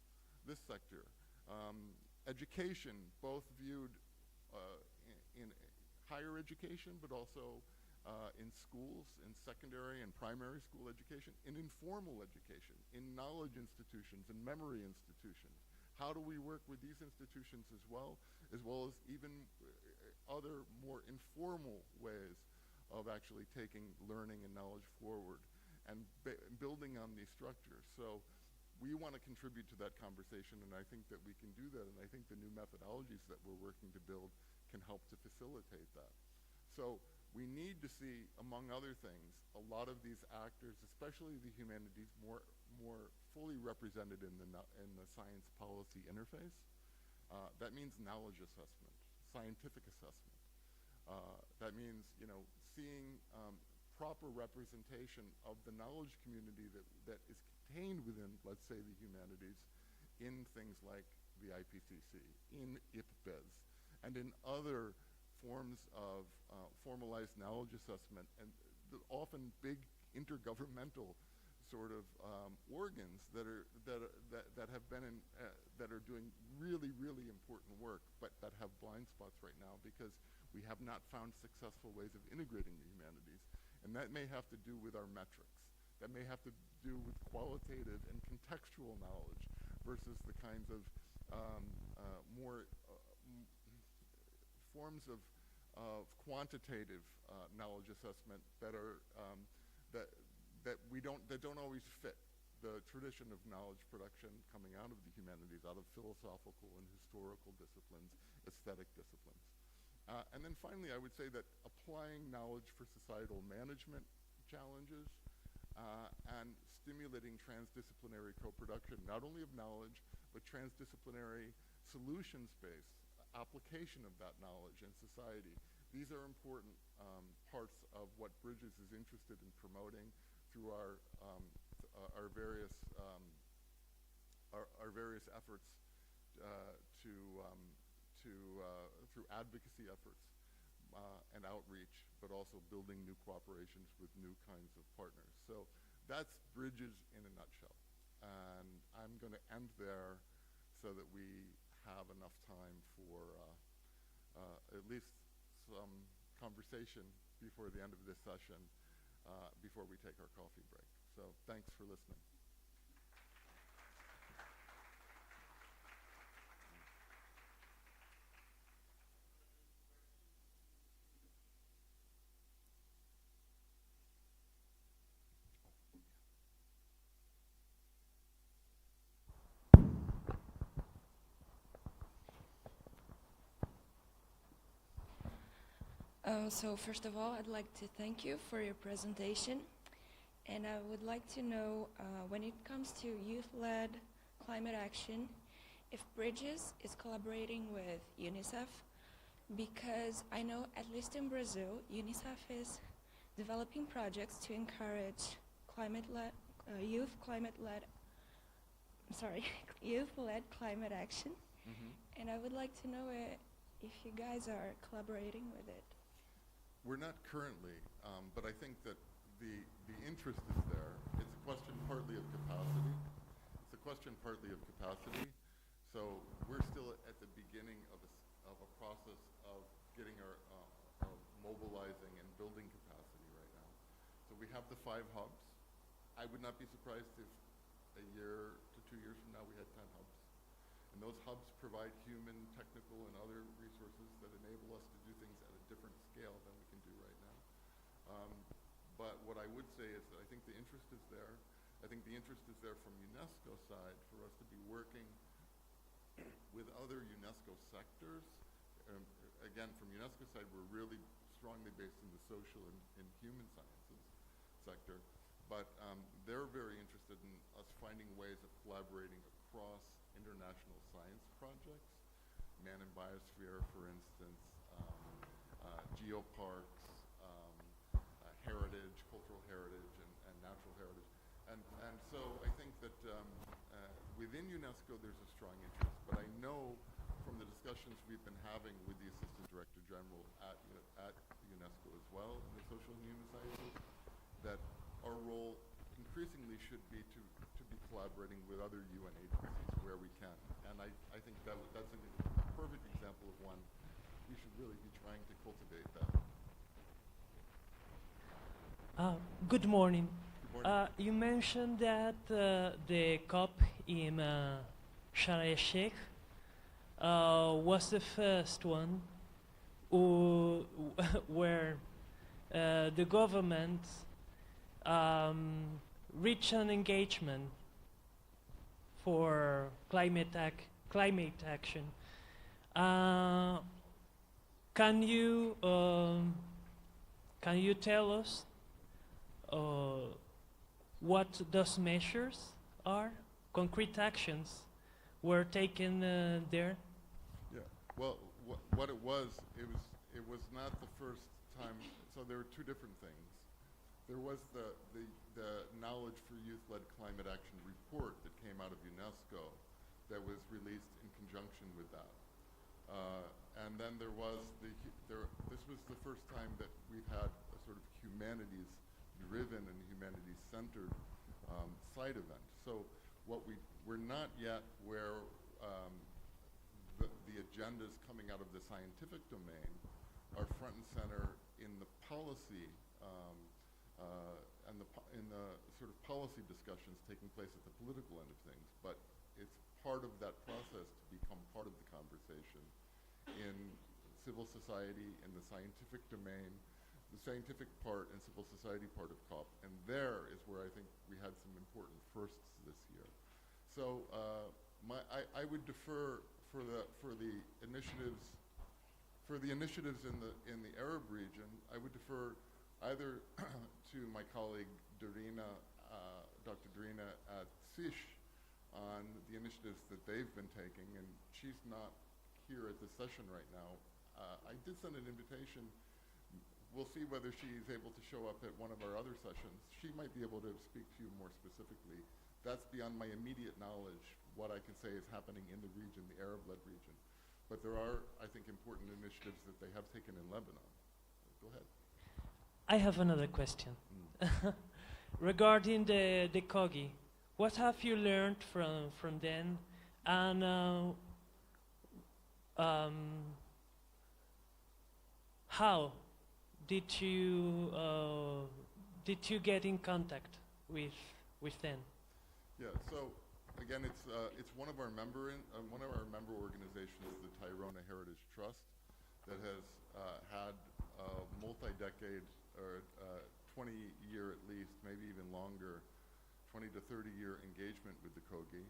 this sector, education, both viewed in higher education, but also in schools, in secondary and primary school education, in informal education, in knowledge institutions and memory institutions. How do we work with these institutions as well as even other more informal ways of actually taking learning and knowledge forward and building on these structures. So we want to contribute to that conversation, and I think that we can do that, and I think the new methodologies that we're working to build can help to facilitate that. So we need to see, among other things, a lot of these actors, especially the humanities, more fully represented in the science policy interface. That means knowledge assessment, scientific assessment. That means, seeing proper representation of the knowledge community that is contained within, let's say, the humanities in things like the IPCC, in IPBES, and in other forms of formalized knowledge assessment, and often big intergovernmental sort of organs that have been in that are doing really, really important work, but that have blind spots right now because we have not found successful ways of integrating the humanities. And that may have to do with our metrics. That may have to do with qualitative and contextual knowledge versus the kinds of more forms of quantitative knowledge assessment that are that don't always fit the tradition of knowledge production coming out of the humanities, out of philosophical and historical disciplines, aesthetic disciplines. And then finally, I would say that applying knowledge for societal management challenges and stimulating transdisciplinary co-production, not only of knowledge, but transdisciplinary solutions-based application of that knowledge in society. These are important parts of what Bridges is interested in promoting through our various efforts through advocacy efforts and outreach, but also building new cooperations with new kinds of partners. So that's Bridges in a nutshell. And I'm going to end there so that we have enough time for at least some conversation before the end of this session, before we take our coffee break. So thanks for listening. So first of all, I'd like to thank you for your presentation. And I would like to know, when it comes to youth-led climate action, if Bridges is collaborating with UNICEF, because I know, at least in Brazil, UNICEF is developing projects to encourage youth-led climate action. Mm-hmm. And I would like to know if you guys are collaborating with it. We're not currently, but I think that the interest is there. It's a question partly of capacity. So we're still at the beginning of a process of getting of mobilizing and building capacity right now. So we have the 5 hubs. I would not be surprised if a year to 2 years from now we had 10 hubs. And those hubs provide human, technical, and other resources that enable us to do things at a different scale than we can do right now. But what I would say is that I think the interest is there. I think the interest is there from UNESCO side for us to be working with other UNESCO sectors. Again, from UNESCO side, we're really strongly based in the social and human sciences sector. But they're very interested in us finding ways of collaborating across international science projects, Man and Biosphere, for instance, geoparks, heritage, cultural heritage, and natural heritage. And so I think that within UNESCO there's a strong interest, but I know from the discussions we've been having with the Assistant Director General at UNESCO as well in the social and human sciences, that our role increasingly should be to be collaborating with other UN agencies where we can. And I think that's a perfect example of one. We should really be trying to cultivate that. Good morning. Good morning. You mentioned that the COP in Sharm el-Sheikh was the first one where the government reached an engagement for climate action. Can you tell us what those measures are? Concrete actions were taken there? Yeah. Well, what it was not the first time. So there were two different things. There was the Knowledge for Youth-Led Climate Action report that came out of UNESCO that was released in conjunction with that. And then there was this was the first time that we've had a sort of humanities-driven and humanities-centered side event. So we're not yet where the agendas coming out of the scientific domain are front and center in the policy and in the sort of policy discussions taking place at the political end of things. But it's part of that process to become part of the conversation in civil society, in the scientific domain, the scientific part and civil society part of COP. And there is where I think we had some important firsts this year. So I would defer for the initiatives in the Arab region. I would defer either to my colleague Dorina, Dr. Dorina at SISH, on the initiatives that they've been taking, and she's not here at this session right now. I did send an invitation. We'll see whether she's able to show up at one of our other sessions. She might be able to speak to you more specifically. That's beyond my immediate knowledge, what I can say is happening in the region, the Arab-led region. But there are, I think, important initiatives that they have taken in Lebanon. Go ahead. I have another question. Regarding the COGI, what have you learned from them? And how did you get in contact with them? Yeah. So again, it's one of our member organizations, the Tayrona Heritage Trust, that has had a multi-decade or 20-year at least, maybe even longer, 20 to 30-year engagement with the COGI.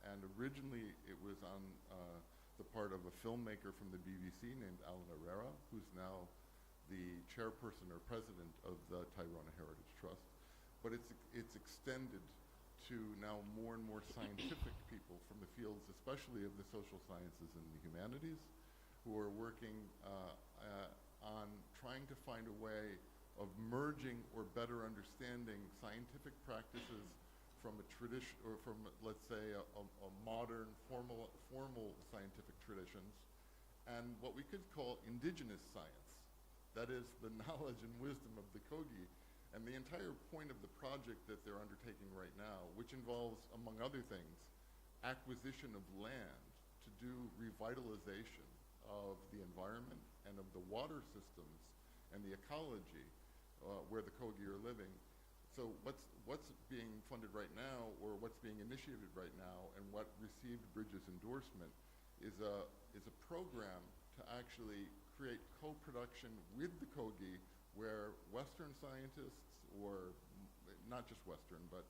And originally it was on the part of a filmmaker from the BBC named Alan Herrera, who's now the chairperson or president of the Tayrona Heritage Trust. But it's extended to now more and more scientific people from the fields, especially of the social sciences and the humanities, who are working on trying to find a way of merging or better understanding scientific practices from a tradition, or from, let's say, a modern formal scientific traditions, and what we could call indigenous science. That is the knowledge and wisdom of the COGI. And the entire point of the project that they're undertaking right now, which involves, among other things, acquisition of land to do revitalization of the environment and of the water systems and the ecology where the COGI are living. So what's being funded right now, or what's being initiated right now, and what received Bridges endorsement is a program to actually create co-production with the COGI, where Western scientists, or not just Western, but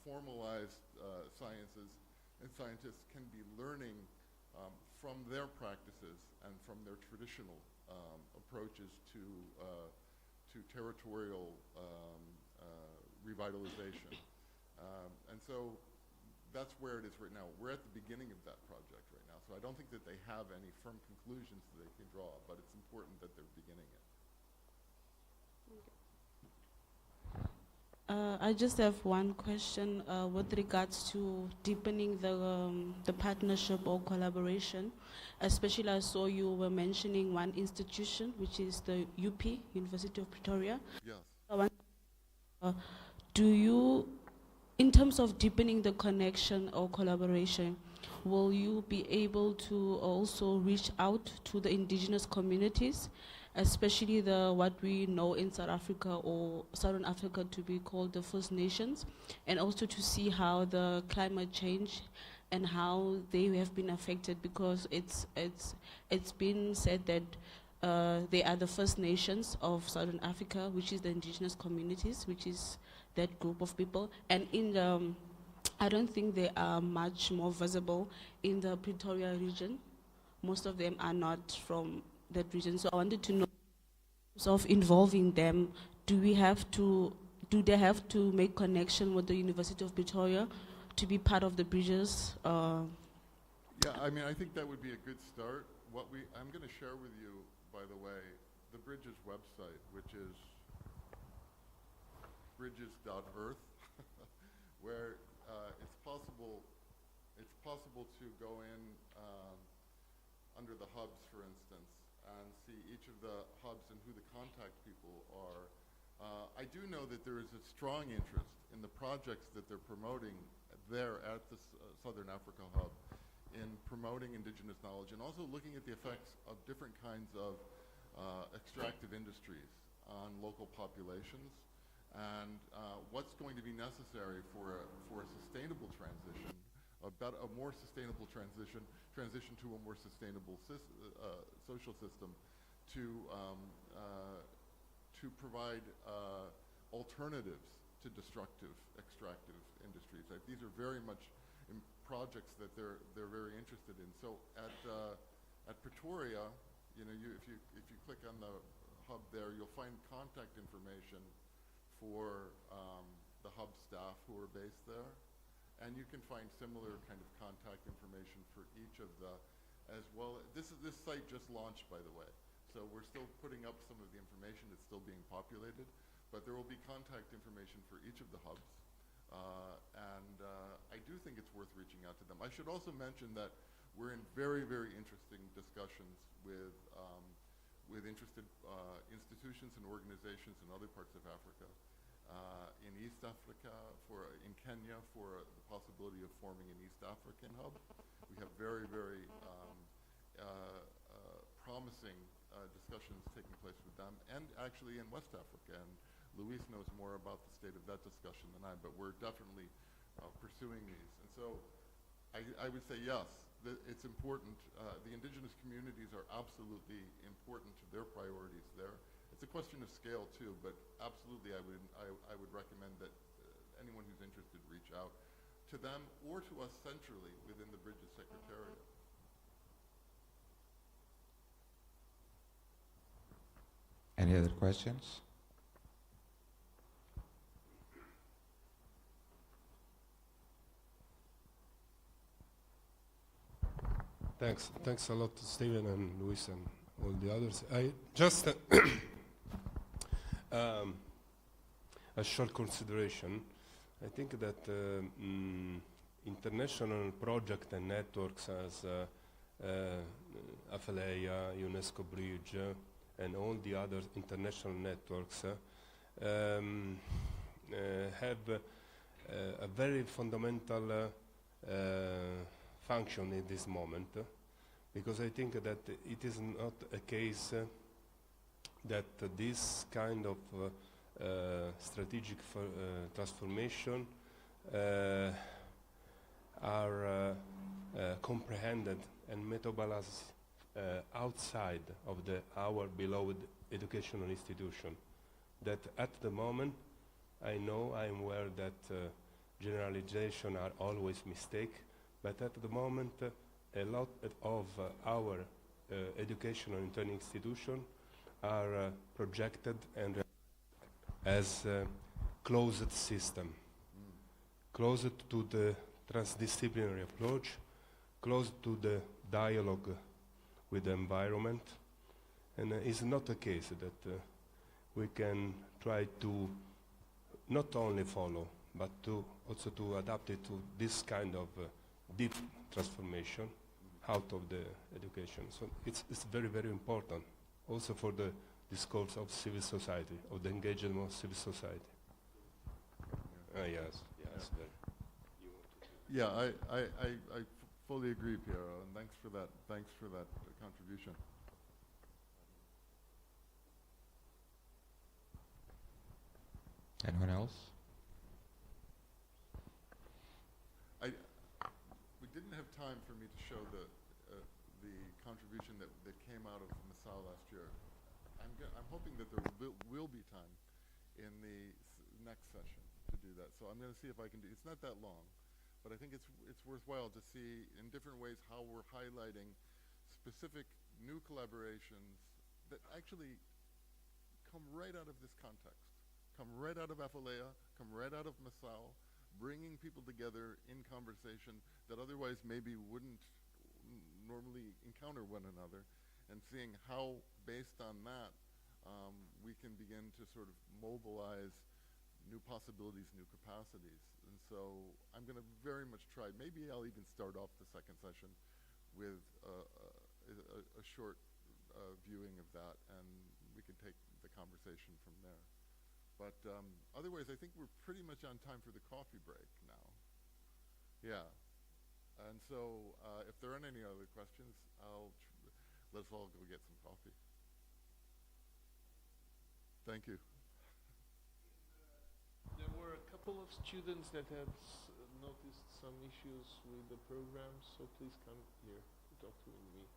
formalized sciences and scientists can be learning from their practices and from their traditional approaches to territorial revitalization. And so that's where it is right now. We're at the beginning of that project right now, so I don't think that they have any firm conclusions that they can draw, but it's important that they're beginning it. I just have one question with regards to deepening the partnership or collaboration. Especially, I saw you were mentioning one institution, which is the UP, University of Pretoria. Yes. Do you, in terms of deepening the connection or collaboration, will you be able to also reach out to the indigenous communities especially the what we know in South Africa or Southern Africa to be called the First Nations, and also to see how the climate change and how they have been affected, because it's been said that they are the First Nations of Southern Africa, which is the indigenous communities, which is that group of people, and in the I don't think they are much more visible in the Pretoria region. Most of them are not from that region. So I wanted to know, of involving them, do they have to make connection with the University of Pretoria to be part of the bridges? Yeah, I mean, I think that would be a good start. I'm going to share with you, by the way, the Bridges website, which is bridges.earth, where it's possible to go in under the hubs, for instance, and see each of the hubs and who the contact people are. I do know that there is a strong interest in the projects that they're promoting there at the Southern Africa Hub in promoting indigenous knowledge and also looking at the effects of different kinds of extractive industries on local populations, and what's going to be necessary for a sustainable transition, a more sustainable transition to a more sustainable social system, to provide alternatives to destructive extractive industries. These are very much projects that they're very interested in. So at Pretoria, you know, if you click on the hub there, you'll find contact information for the hub staff who are based there, and you can find similar kind of contact information for each of the, as well. This site just launched, by the way, so we're still putting up some of the information. It's still being populated, but there will be contact information for each of the hubs, and I do think it's worth reaching out to them. I should also mention that we're in very, very interesting discussions with interested institutions and organizations in other parts of Africa, in East Africa, in Kenya, for the possibility of forming an East African hub. We have very, very promising discussions taking place with them, and actually in West Africa. And Luis knows more about the state of that discussion than I, but we're definitely pursuing these. And so I would say yes, it's important. The indigenous communities are absolutely important to their priorities there. It's a question of scale too, but absolutely I would recommend that anyone who's interested reach out to them or to us centrally within the Bridges Secretariat. Any other questions? Thanks a lot to Steven and Luis and all the others. I just a short consideration. I think that international project and networks as Apheleia, UNESCO Bridge, and all the other international networks have a very fundamental function in this moment, because I think that it is not a case that this kind of strategic transformation are comprehended and metabolized outside of our beloved educational institution. That at the moment, I know, I am aware that generalization are always mistake, but at the moment, a lot of our educational and training institutions are projected and as a closed system, closed to the transdisciplinary approach, closed to the dialogue with the environment, and it's not a case that we can try to not only follow, but to also to adapt it to this kind of deep transformation out of the education. So it's very, very important also for the discourse of civil society, of the engagement of civil society. Yes. Yeah, I fully agree, Piero, and thanks for that contribution. Anyone else? We didn't have time for me to show the contribution that came out of Masao last year. I'm hoping that there will be time in the next session to do that. So I'm going to see if I can do. It's not that long, but I think it's worthwhile to see in different ways how we're highlighting specific new collaborations that actually come right out of this context, come right out of Apheleia, come right out of Masao, bringing people together in conversation that otherwise maybe wouldn't normally encounter one another, and seeing how, based on that, we can begin to sort of mobilize new possibilities, new capacities. And so I'm going to very much try. Maybe I'll even start off the second session with a short viewing of that, and we can take the conversation from there. But otherwise, I think we're pretty much on time for the coffee break now. Yeah. And so if there aren't any other questions, let's all go get some coffee. Thank you. There were a couple of students that had noticed some issues with the program, so please come here to talk to me,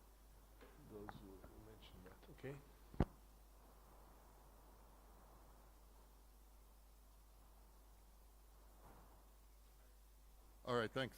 those who mentioned that, okay? All right, thanks.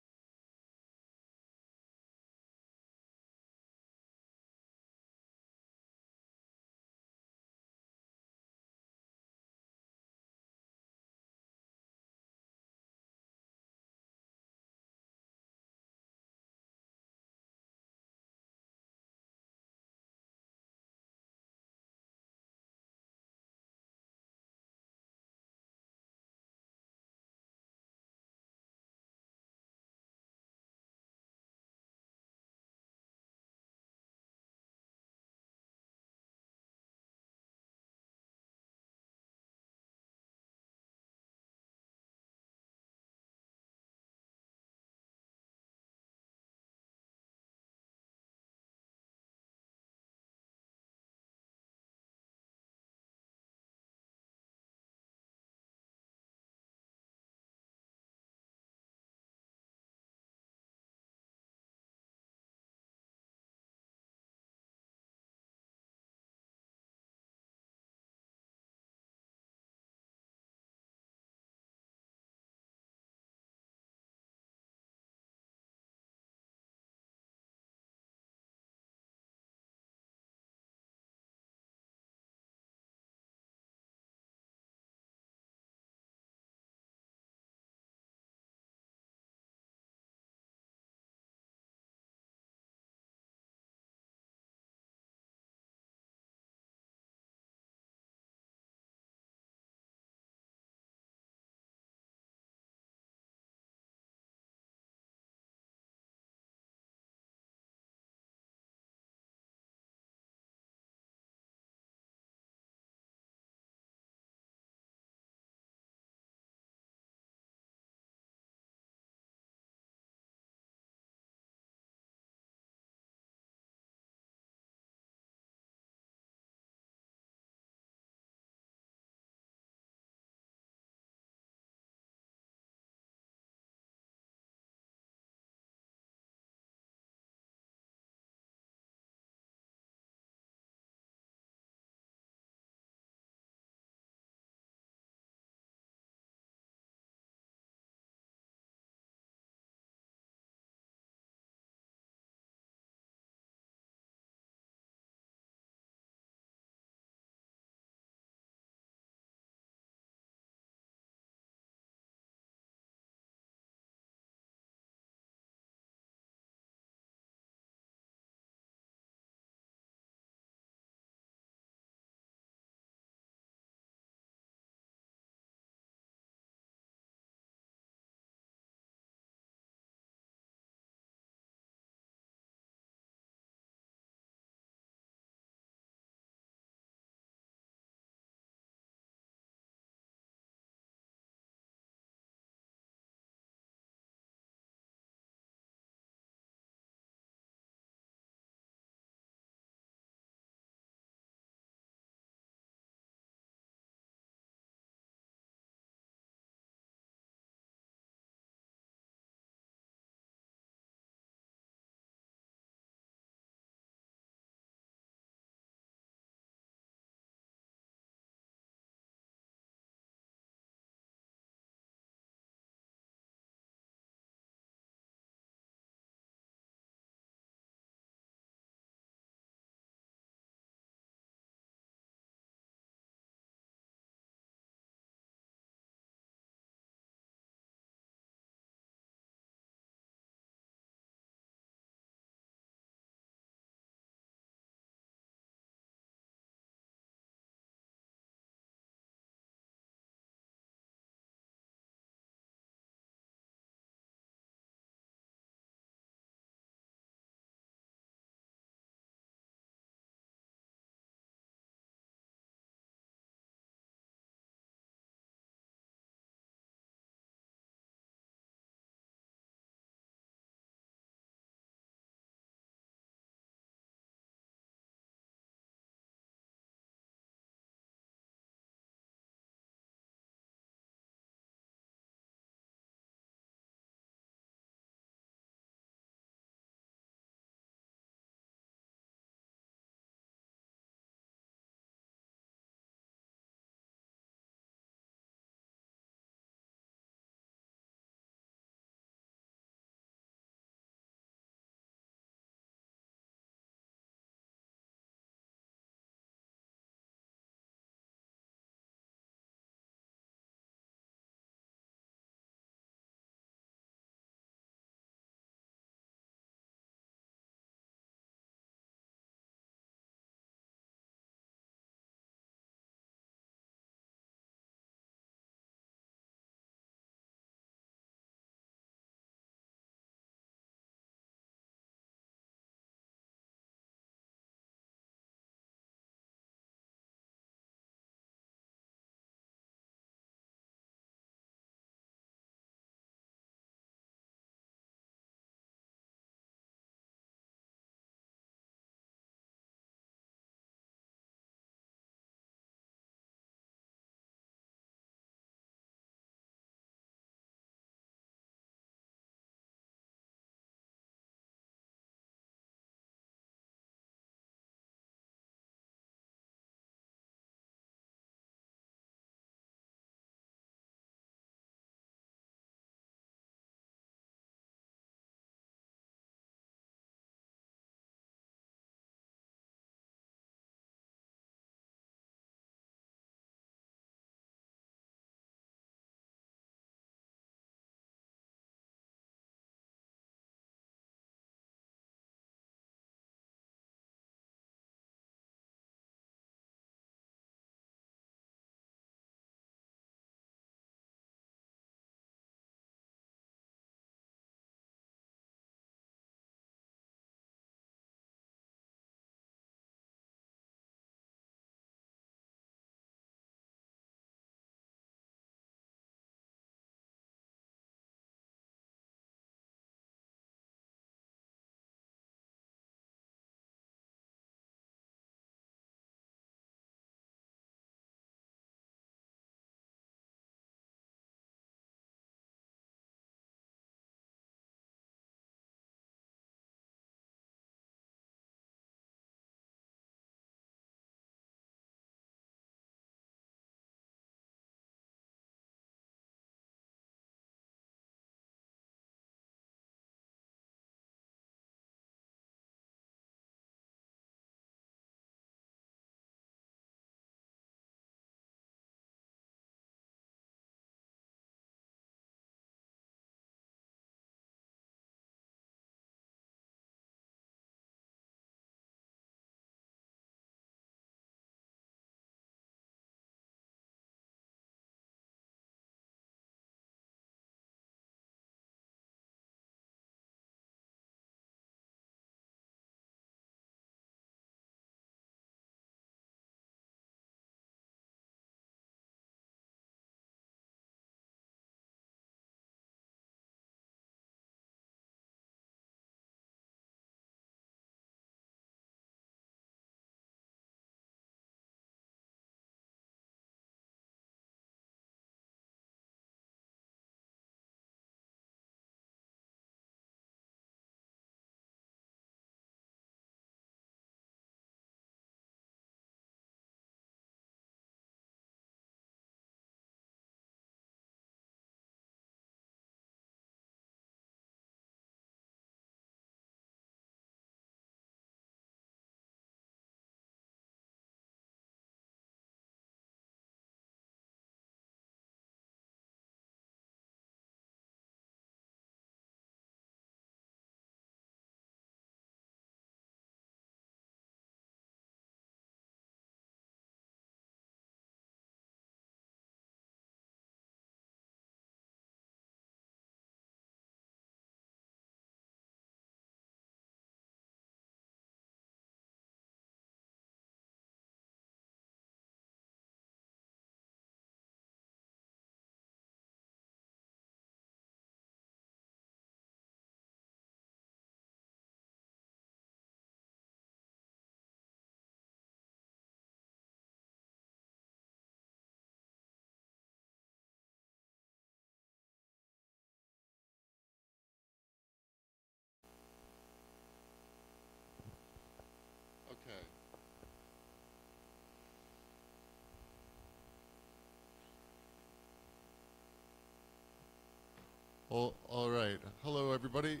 All right. Hello, everybody.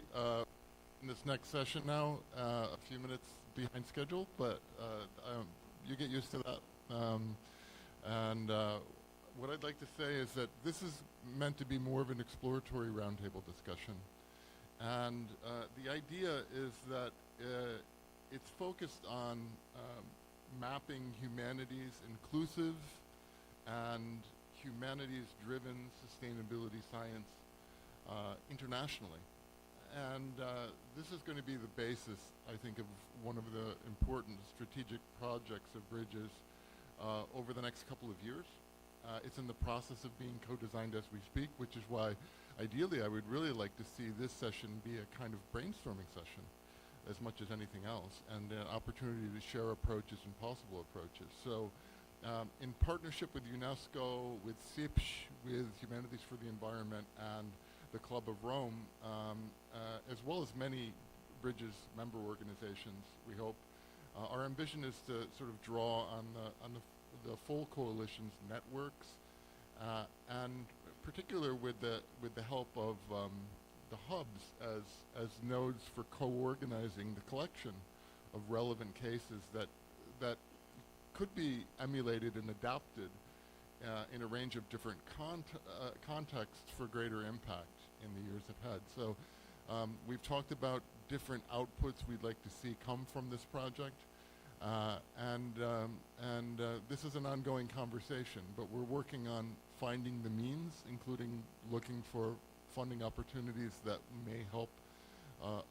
In this next session now, a few minutes behind schedule, but you get used to that. What I'd like to say is that this is meant to be more of an exploratory roundtable discussion. And the idea is that it's focused on mapping humanities inclusive and humanities-driven sustainability science internationally. And this is going to be the basis, I think, of one of the important strategic projects of Bridges over the next couple of years. It's in the process of being co-designed as we speak, which is why, ideally, I would really like to see this session be a kind of brainstorming session as much as anything else, and an opportunity to share approaches and possible approaches. So in partnership with UNESCO, with CIPSH, with Humanities for the Environment, and the Club of Rome, as well as many Bridges member organizations, we hope, our ambition is to sort of draw on the full coalition's networks, and particular with the help of the hubs as nodes for co-organizing the collection of relevant cases that could be emulated and adapted in a range of different contexts for greater impact in the years ahead. So we've talked about different outputs we'd like to see come from this project. This is an ongoing conversation, but we're working on finding the means, including looking for funding opportunities that may help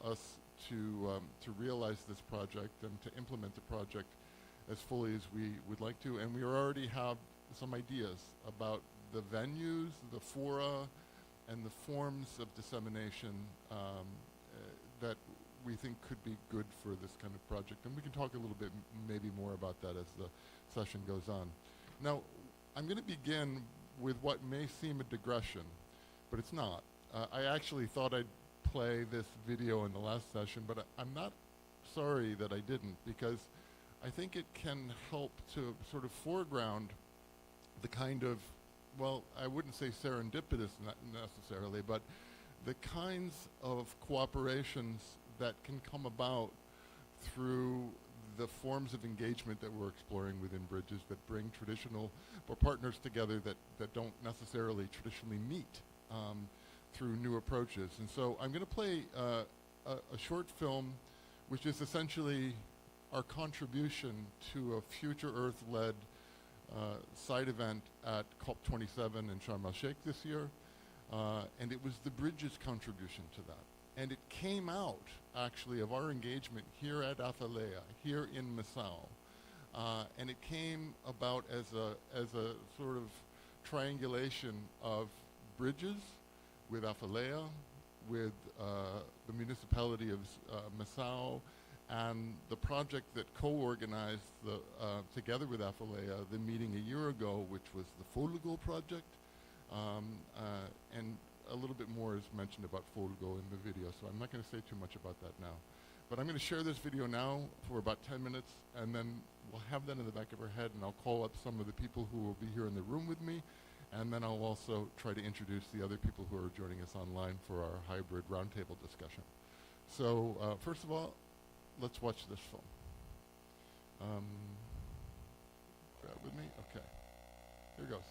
us to realize this project and to implement the project as fully as we would like to. And we already have some ideas about the venues, the fora, and the forms of dissemination that we think could be good for this kind of project. And we can talk a little bit maybe more about that as the session goes on. Now, I'm going to begin with what may seem a digression, but it's not. I actually thought I'd play this video in the last session, but I'm not sorry that I didn't, because I think it can help to sort of foreground the kind of, well, I wouldn't say serendipitous necessarily, but the kinds of cooperations that can come about through the forms of engagement that we're exploring within Bridges that bring traditional or partners together that don't necessarily traditionally meet through new approaches. And so I'm going to play a short film which is essentially our contribution to a Future Earth-led side event at COP27 in Sharm el-Sheikh this year. And it was the Bridges contribution to that. And it came out, actually, of our engagement here at Apheleia, here in Março. And it came about as a sort of triangulation of Bridges with Apheleia, with the municipality of Março, and the project that co-organized together with Apheleia the meeting a year ago, which was the Folgo project. And a little bit more is mentioned about Folgo in the video, so I'm not going to say too much about that now. But I'm going to share this video now for about 10 minutes, and then we'll have that in the back of our head, and I'll call up some of the people who will be here in the room with me, and then I'll also try to introduce the other people who are joining us online for our hybrid roundtable discussion. So first of all, let's watch this film. Bear with me? Okay. Here goes.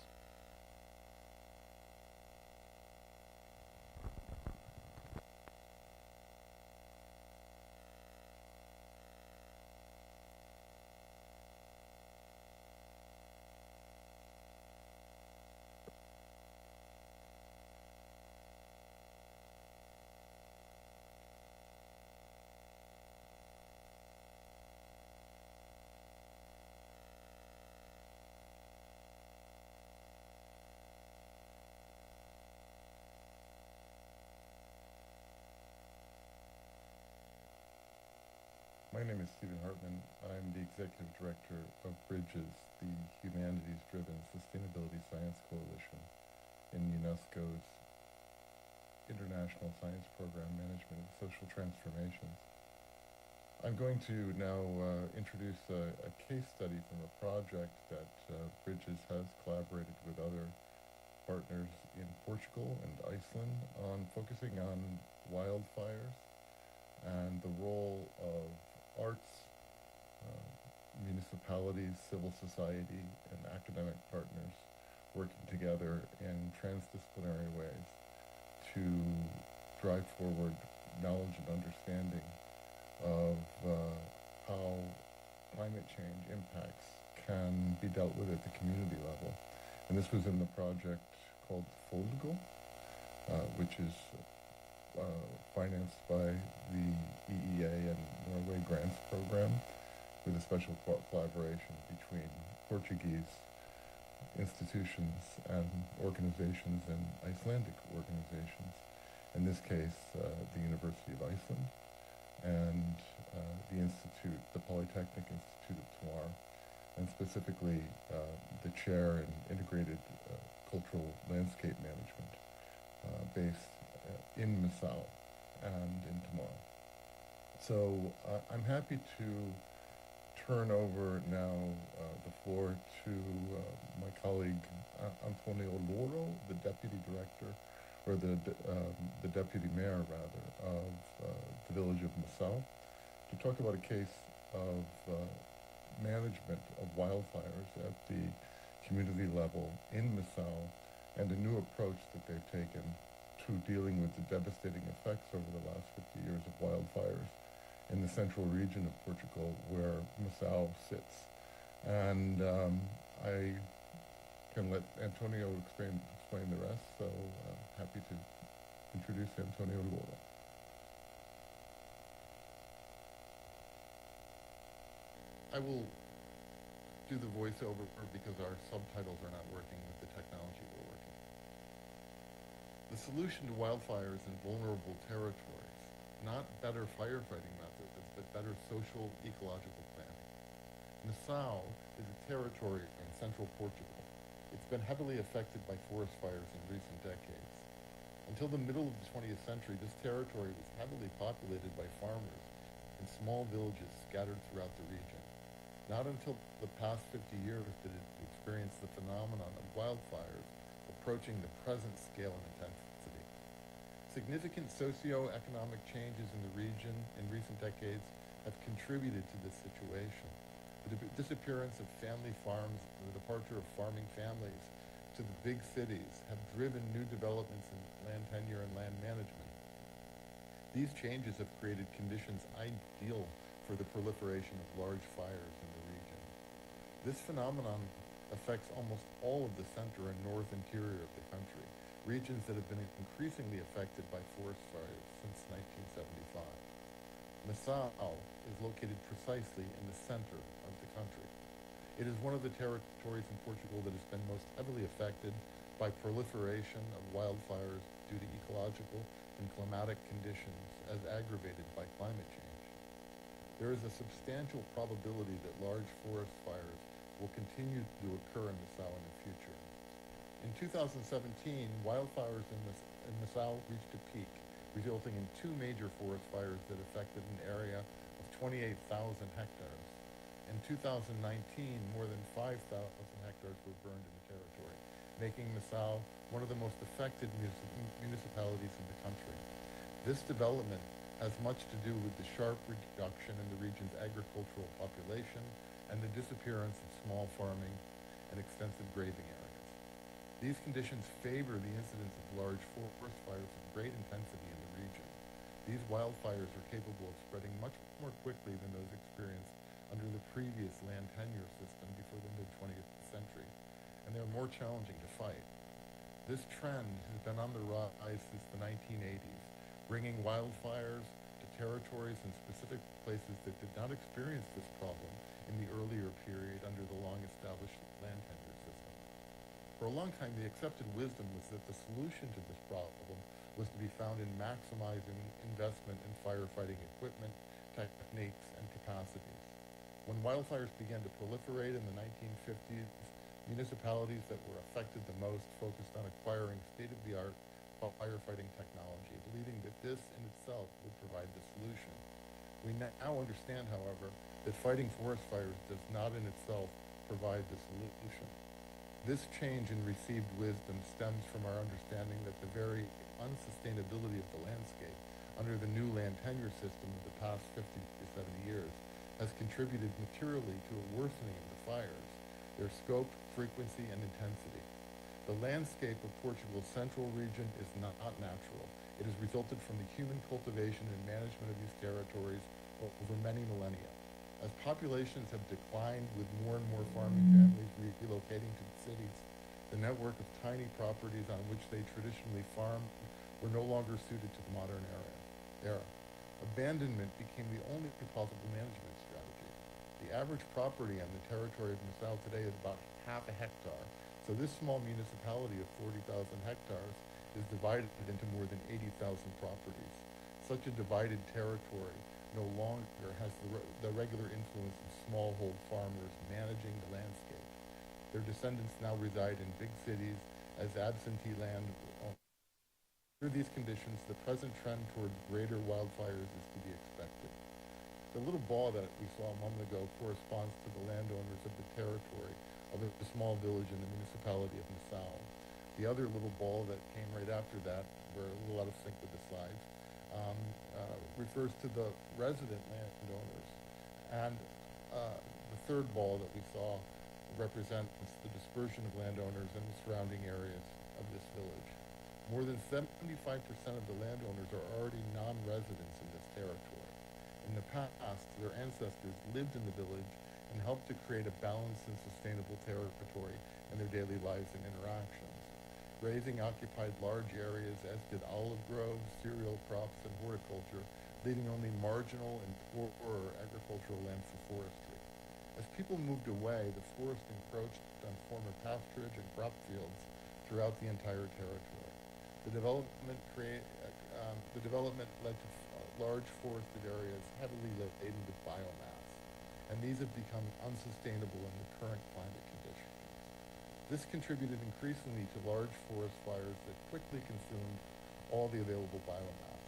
My name is Stephen Hartman. I'm the Executive Director of Bridges, the Humanities-Driven Sustainability Science Coalition in UNESCO's International Science Program Management of Social Transformations. I'm going to now introduce a case study from a project that Bridges has collaborated with other partners in Portugal and Iceland on focusing on wildfires and the role of arts, municipalities, civil society, and academic partners working together in transdisciplinary ways to drive forward knowledge and understanding of how climate change impacts can be dealt with at the community level. And this was in the project called Folgo, which is financed by the EEA and Norway Grants Program, with a special collaboration between Portuguese institutions and organizations and Icelandic organizations. In this case, the University of Iceland and the Institute, the Polytechnic Institute of Tomorrow, and specifically the chair in integrated cultural landscape management based in Missau and in Tomorrow. So I'm happy to turn over now the floor to my colleague Antonio Loro, the Deputy Director, or the Deputy Mayor, rather, of the village of Missau, to talk about a case of management of wildfires at the community level in Missau and a new approach that they've taken to dealing with the devastating effects over the last 50 years of wildfires in the central region of Portugal where Missau sits. And I can let Antonio explain the rest, so I'm happy to introduce Antonio Loro. I will do the voiceover because our subtitles are not working with the technology we're working. The solution to wildfires in vulnerable territories, not better firefighting methods, but better social ecological planning. Missau is a territory in central Portugal. It's been heavily affected by forest fires in recent decades. Until the middle of the 20th century, this territory was heavily populated by farmers in small villages scattered throughout the region. Not until the past 50 years did it experience the phenomenon of wildfires approaching the present scale and intensity. Significant socio-economic changes in the region in recent decades have contributed to this situation. The disappearance of family farms and the departure of farming families to the big cities have driven new developments in land tenure and land management. These changes have created conditions ideal for the proliferation of large fires in the region. This phenomenon affects almost all of the center and north interior of the country, regions that have been increasingly affected by forest fires since 1975. Missau is located precisely in the center of the country. It is one of the territories in Portugal that has been most heavily affected by proliferation of wildfires due to ecological and climatic conditions as aggravated by climate change. There is a substantial probability that large forest fires will continue to occur in Missau in the future. In 2017, wildfires in Missau reached a peak, resulting in 2 major forest fires that affected an area of 28,000 hectares. In 2019, more than 5,000 hectares were burned in the territory, making Missau one of the most affected municipalities in the country. This development has much to do with the sharp reduction in the region's agricultural population and the disappearance of small farming and extensive grazing areas. These conditions favor the incidence of large forest fires of great intensity in the region. These wildfires are capable of spreading much more quickly than those experienced under the previous land tenure system before the mid-20th century, and they're more challenging to fight. This trend has been on the rise since the 1980s, bringing wildfires to territories and specific places that did not experience this problem in the earlier period under the long-established land tenure system. For a long time, the accepted wisdom was that the solution to this problem was to be found in maximizing investment in firefighting equipment, techniques, and capacities. When wildfires began to proliferate in the 1950s, municipalities that were affected the most focused on acquiring state-of-the-art firefighting technology, believing that this in itself would provide the solution. We now understand, however, that fighting forest fires does not in itself provide the solution. This change in received wisdom stems from our understanding that the very unsustainability of the landscape under the new land tenure system of the past 50 to 70 years has contributed materially to a worsening of the fires, their scope, frequency, and intensity. The landscape of Portugal's central region is not natural. It has resulted from the human cultivation and management of these territories over many millennia. As populations have declined with more and more farming families relocating to the cities, the network of tiny properties on which they traditionally farmed were no longer suited to the modern era. Abandonment became the only possible management strategy. The average property on the territory of Nassau today is about half a hectare, so this small municipality of 40,000 hectares is divided into more than 80,000 properties. Such a divided territory no longer has the regular influence of smallhold farmers managing the landscape. Their descendants now reside in big cities as absentee land owners. Under these conditions, the present trend towards greater wildfires is to be expected. The little ball that we saw a moment ago corresponds to the landowners of the territory of a small village in the municipality of Nassau. The other little ball that came right after that, we're a little out of sync with the slides, refers to the resident landowners. And the third ball that we saw represents the dispersion of landowners in the surrounding areas of this village. More than 75% of the landowners are already non-residents in this territory. In the past, their ancestors lived in the village and helped to create a balanced and sustainable territory in their daily lives and interactions. Grazing occupied large areas, as did olive groves, cereal crops, and horticulture, leaving only marginal and poorer agricultural land for forestry. As people moved away, the forest encroached on former pasturage and crop fields throughout the entire territory. The development led to large forested areas heavily laden with biomass, and these have become unsustainable in the current climate conditions. This contributed increasingly to large forest fires that quickly consumed all the available biomass.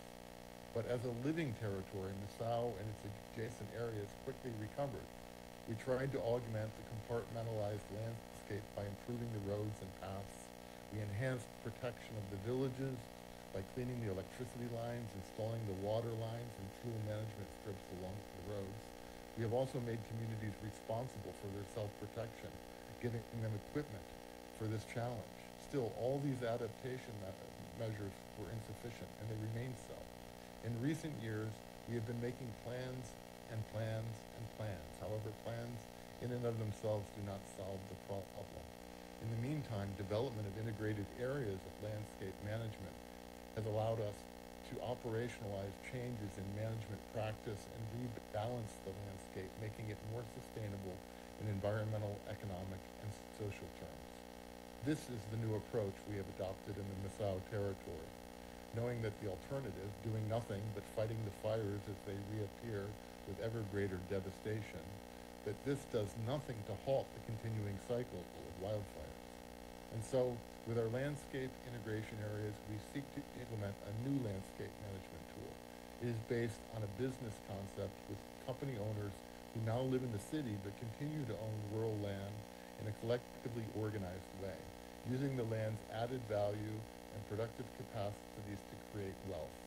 But as a living territory, Nassau and its adjacent areas quickly recovered. We tried to augment the compartmentalized landscape by improving the roads and paths. We enhanced protection of the villages by cleaning the electricity lines, installing the water lines and fuel management strips along the roads. We have also made communities responsible for their self-protection, giving them equipment for this challenge. Still, all these adaptation measures were insufficient, and they remain so. In recent years, we have been making plans and plans and plans. However, plans in and of themselves do not solve the problem. In the meantime, development of integrated areas of landscape management has allowed us to operationalize changes in management practice and rebalance the landscape, making it more sustainable in environmental, economic, and social terms. This is the new approach we have adopted in the Nassau territory, knowing that the alternative, doing nothing but fighting the fires as they reappear with ever greater devastation, that this does nothing to halt the continuing cycle of wildfires. And so, with our landscape integration areas, we seek to implement a new landscape management tool. It is based on a business concept with company owners who now live in the city but continue to own rural land in a collectively organized way, using the land's added value and productive capacities to create wealth.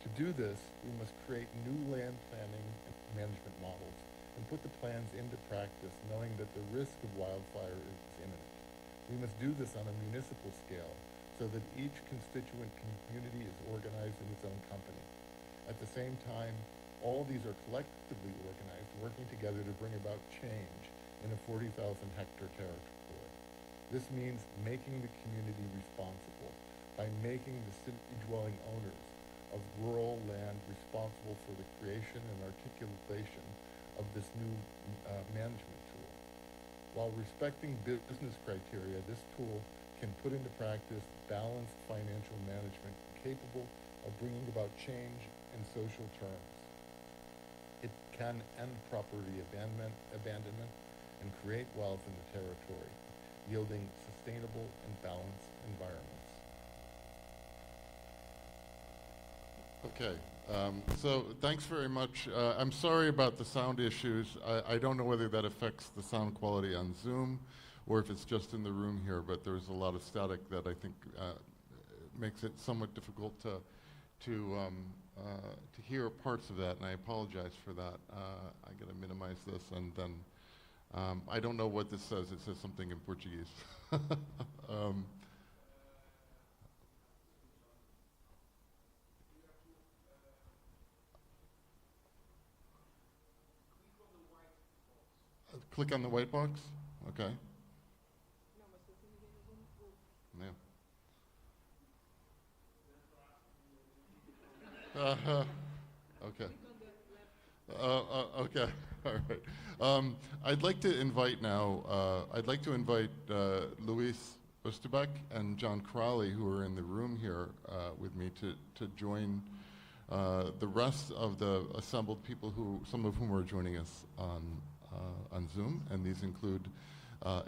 To do this, we must create new land planning and management models and put the plans into practice, knowing that the risk of wildfire is imminent. We must do this on a municipal scale so that each constituent community is organized in its own company. At the same time, all these are collectively organized, working together to bring about change in a 40,000 hectare territory. This means making the community responsible by making the city-dwelling owners of rural land responsible for the creation and articulation of this new management tool. While respecting business criteria, this tool can put into practice balanced financial management capable of bringing about change in social terms. It can end property abandonment and create wealth in the territory, yielding sustainable and balanced environments. Okay, so thanks very much. I'm sorry about the sound issues. I don't know whether that affects the sound quality on Zoom or if it's just in the room here, but there's a lot of static that I think makes it somewhat difficult to hear parts of that, and I apologize for that. I gotta minimize this, and then I don't know what this says. It says something in Portuguese. Click on the white box? Okay. Yeah. Okay. Okay. All right. I'd like to invite now, Luis Osterbeck and John Crowley, who are in the room here with me, to join the rest of the assembled people, some of whom are joining us on Zoom, and these include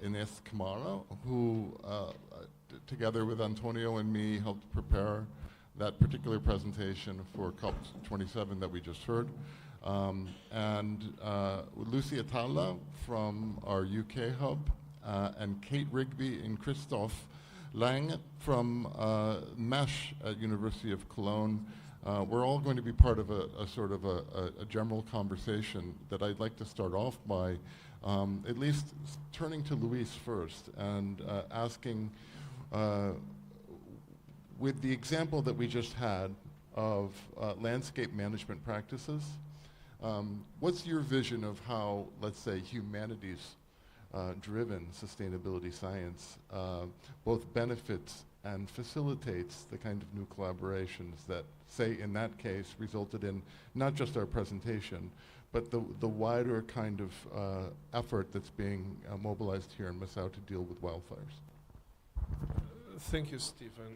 Ines Camara, who together with Antonio and me helped prepare that particular presentation for COP27 that we just heard, and Lucy Atala from our UK hub, and Kate Rigby and Christoph Lang from MESH at University of Cologne. We're all going to be part of a sort of a general conversation that I'd like to start off by at least turning to Luis first and asking, with the example that we just had of landscape management practices, what's your vision of how, let's say, humanities-driven sustainability science both benefits and facilitates the kind of new collaborations that, say, in that case, resulted in not just our presentation, but the wider kind of effort that's being mobilized here in Março to deal with wildfires? Thank you, Stephen.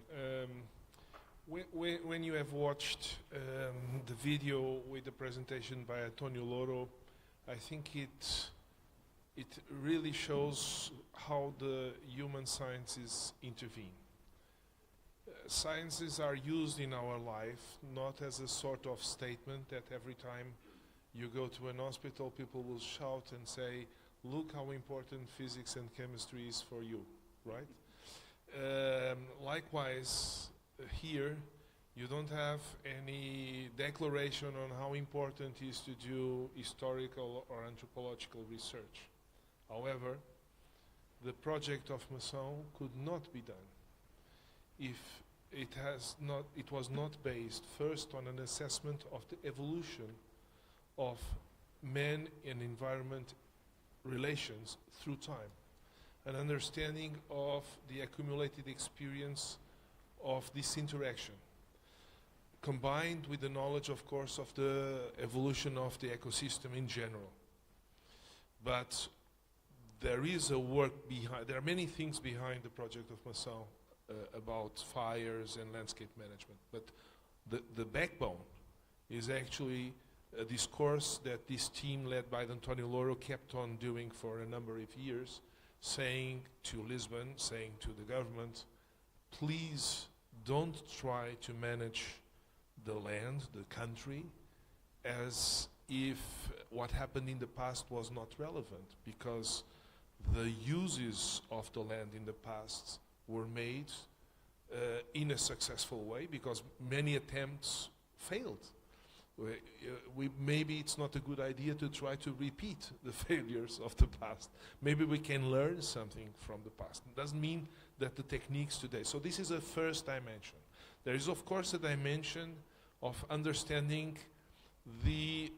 When you have watched the video with the presentation by Antonio Loro, I think it really shows how the human sciences intervene. Sciences are used in our life not as a sort of statement that every time you go to an hospital people will shout and say, look how important physics and chemistry is for you, right? Likewise, here you don't have any declaration on how important it is to do historical or anthropological research. However, the project of Março could not be done if it was not based first on an assessment of the evolution of man and environment relations through time, an understanding of the accumulated experience of this interaction, combined with the knowledge, of course, of the evolution of the ecosystem in general. But there is a work behind, there are many things behind the project of Março about fires and landscape management, but the backbone is actually a discourse that this team led by Antonio Loro kept on doing for a number of years, saying to Lisbon, saying to the government, please don't try to manage the land, the country, as if what happened in the past was not relevant, because the uses of the land in the past were made in a successful way, because many attempts failed. Maybe it's not a good idea to try to repeat the failures of the past. Maybe we can learn something from the past. It doesn't mean that the techniques today. So this is a first dimension. There is, of course, a dimension of understanding the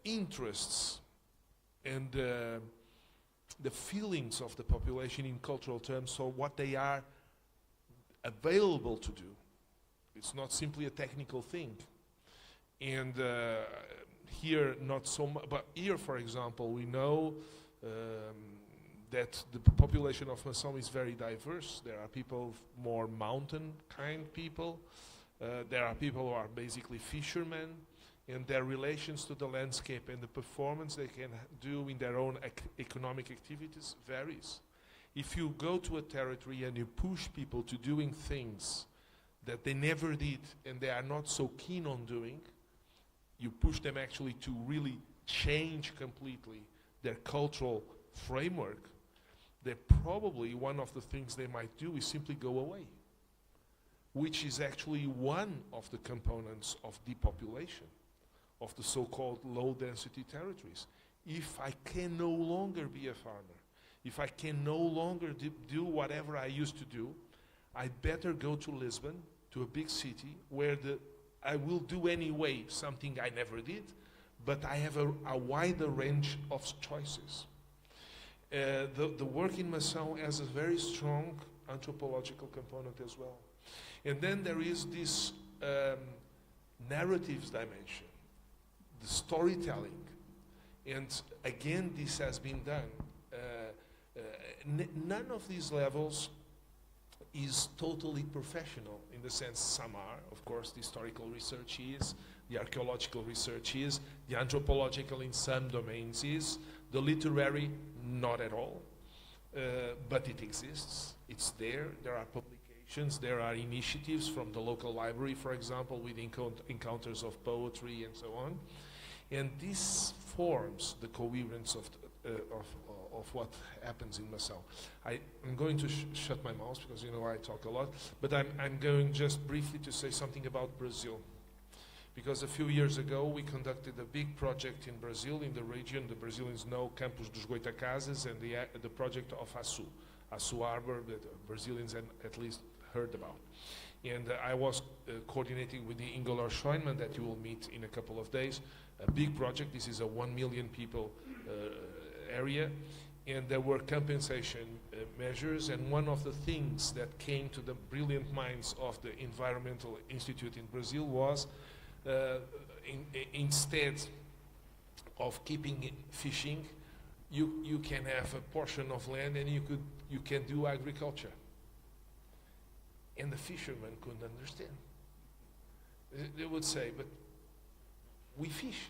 interests and the feelings of the population in cultural terms, so what they are available to do. It's not simply a technical thing. And here, not so much, but here, for example, we know that the population of Março is very diverse. There are people, more mountain kind people. There are people who are basically fishermen, and their relations to the landscape and the performance they can do in their own economic activities varies. If you go to a territory and you push people to doing things that they never did and they are not so keen on doing, you push them actually to really change completely their cultural framework, that probably one of the things they might do is simply go away, which is actually one of the components of depopulation, of the so-called low-density territories. If I can no longer be a farmer, if I can no longer do whatever I used to do, I'd better go to Lisbon, to a big city, where I will do anyway something I never did, but I have a wider range of choices. The work in Março has a very strong anthropological component as well. And then there is this narratives dimension, the storytelling. And again, this has been done. None of these levels is totally professional, in the sense some are. Of course, the historical research is, the archaeological research is, the anthropological in some domains is, the literary, not at all. But it exists, it's there. There are publications, there are initiatives from the local library, for example, with encounters of poetry and so on. And this forms the coherence of what happens in Março. I'm going to shut my mouth because you know I talk a lot, but I'm going just briefly to say something about Brazil. Because a few years ago we conducted a big project in Brazil, in the region. The Brazilians know Campos dos Goitacazes and the project of Açu Harbor, that Brazilians at least heard about. And I was coordinating with the Ingolor Schoenman that you will meet in a couple of days. A big project. This is a 1 million people area, and there were compensation measures, and one of the things that came to the brilliant minds of the Environmental Institute in Brazil was instead of keeping fishing, you can have a portion of land and you can do agriculture. And the fishermen couldn't understand. They would say, but we fish.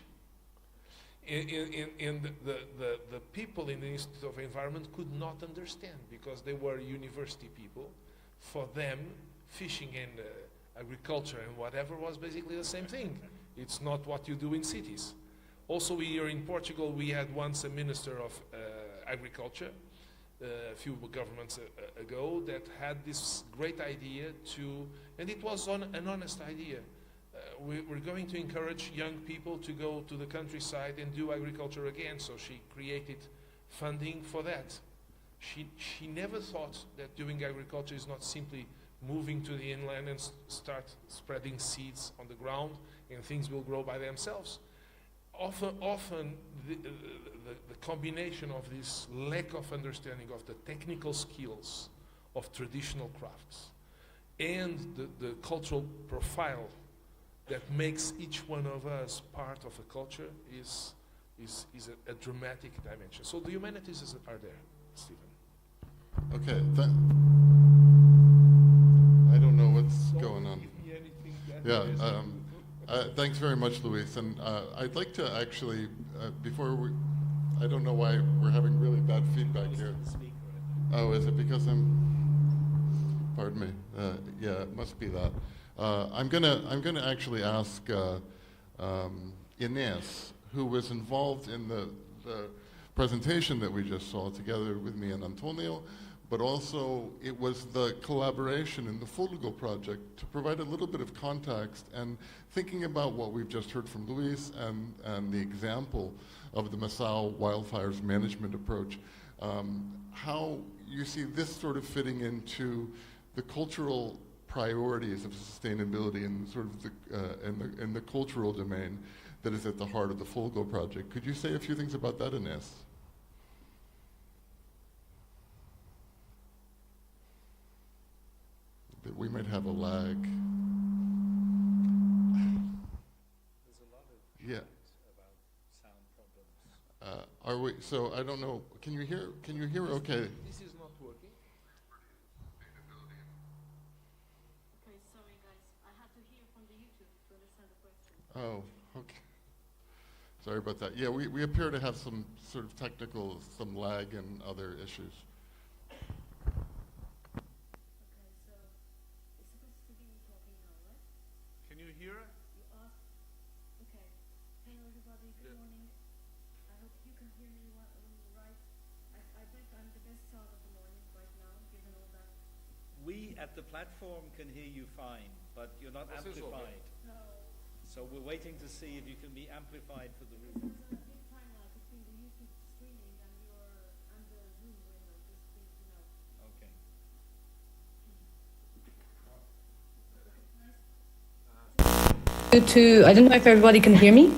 And the people in the Institute of Environment could not understand because they were university people. For them, fishing and agriculture and whatever was basically the same thing. It's not what you do in cities. Also here in Portugal, we had once a minister of agriculture, a few governments ago, that had this great idea and it was an honest idea. We're going to encourage young people to go to the countryside and do agriculture again, so she created funding for that. She never thought that doing agriculture is not simply moving to the inland and start spreading seeds on the ground and things will grow by themselves. Often the combination of this lack of understanding of the technical skills of traditional crafts and the cultural profile that makes each one of us part of a culture is a dramatic dimension. So the humanities are there, Stephen. Okay, I don't know what's going on. Yeah, thanks very much, Luis. And I'd like to actually, I don't know why we're having really bad feedback here. Oh, is it because pardon me. Yeah, it must be that. I'm gonna actually ask Ines, who was involved in the presentation that we just saw together with me and Antonio, but also it was the collaboration in the Fulgo project to provide a little bit of context and thinking about what we've just heard from Luis and the example of the Março wildfires management approach, how you see this sort of fitting into the cultural priorities of sustainability and sort of in the cultural domain that is at the heart of the Fulgo project. Could you say a few things about that, Ines? That we might have a lag. There's a lot of yeah. about sound problems. Are we? So I don't know. Can you hear? Can you hear? Okay. This is not working. Okay, sorry guys. I had to hear from the YouTube to understand the question. Oh, okay. Sorry about that. Yeah, we appear to have some sort of technical, some lag and other issues. Okay, so it's supposed to be talking now, right? Can you hear? You asked. Okay. Hello everybody. Good morning. I hope you can hear me right. I think I'm the best sound of the morning right now, given all that. We at the platform can hear you fine, but you're not amplified. No. So we're waiting to see if you can be amplified for the room. There's a big time lag between the YouTube streaming and the Zoom window, just so you know. Okay. I don't know if everybody can hear me.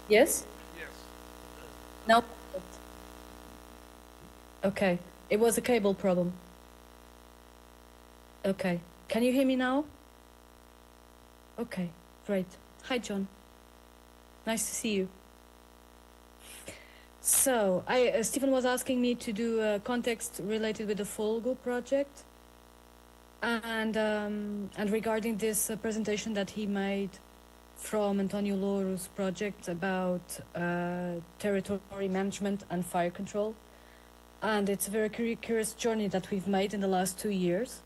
Yes? Yes. No? Okay. It was a cable problem. Okay. Can you hear me now? Okay, great. Hi, John. Nice to see you. So, Stephen was asking me to do a context related with the Folgo project. And regarding this presentation that he made from Antonio Louro's project about territory management and fire control. And it's a very curious journey that we've made in the last 2 years,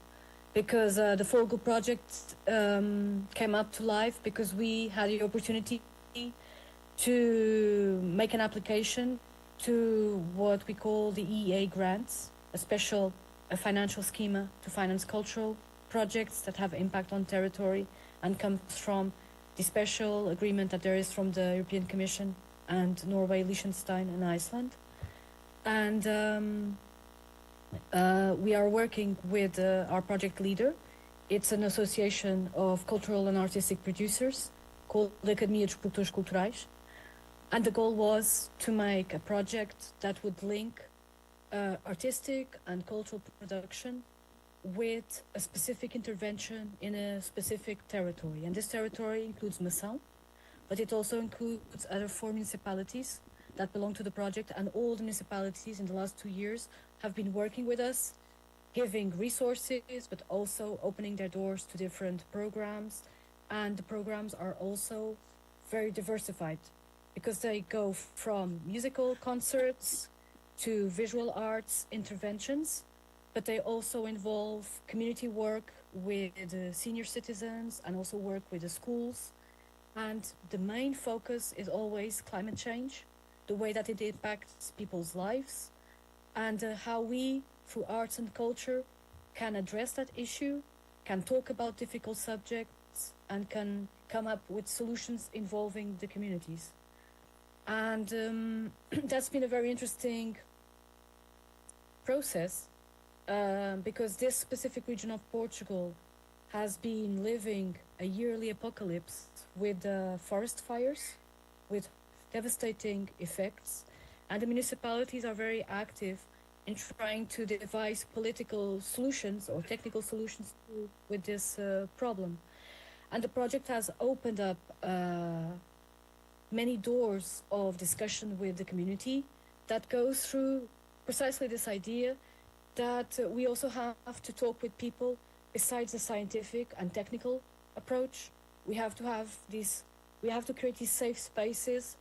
because the Folgo project came up to life because we had the opportunity to make an application to what we call the EEA grants, a financial schema to finance cultural projects that have impact on territory and comes from the special agreement that there is from the European Commission and Norway, Liechtenstein and Iceland. And we are working with our project leader. It's an association of cultural and artistic producers called the Academia dos Produtores Culturais. And the goal was to make a project that would link artistic and cultural production with a specific intervention in a specific territory. And this territory includes Março, but it also includes other 4 municipalities that belong to the project, and all the municipalities in the last 2 years have been working with us, giving resources, but also opening their doors to different programs. And the programs are also very diversified because they go from musical concerts to visual arts interventions, but they also involve community work with senior citizens and also work with the schools. And the main focus is always climate change, the way that it impacts people's lives, and how we, through arts and culture, can address that issue, can talk about difficult subjects, and can come up with solutions involving the communities. And that's been a very interesting process, because this specific region of Portugal has been living a yearly apocalypse with forest fires, with devastating effects, and the municipalities are very active in trying to devise political solutions or technical solutions with this problem. And the project has opened up many doors of discussion with the community that goes through precisely this idea that we also have to talk with people besides the scientific and technical approach. We have to create these safe spaces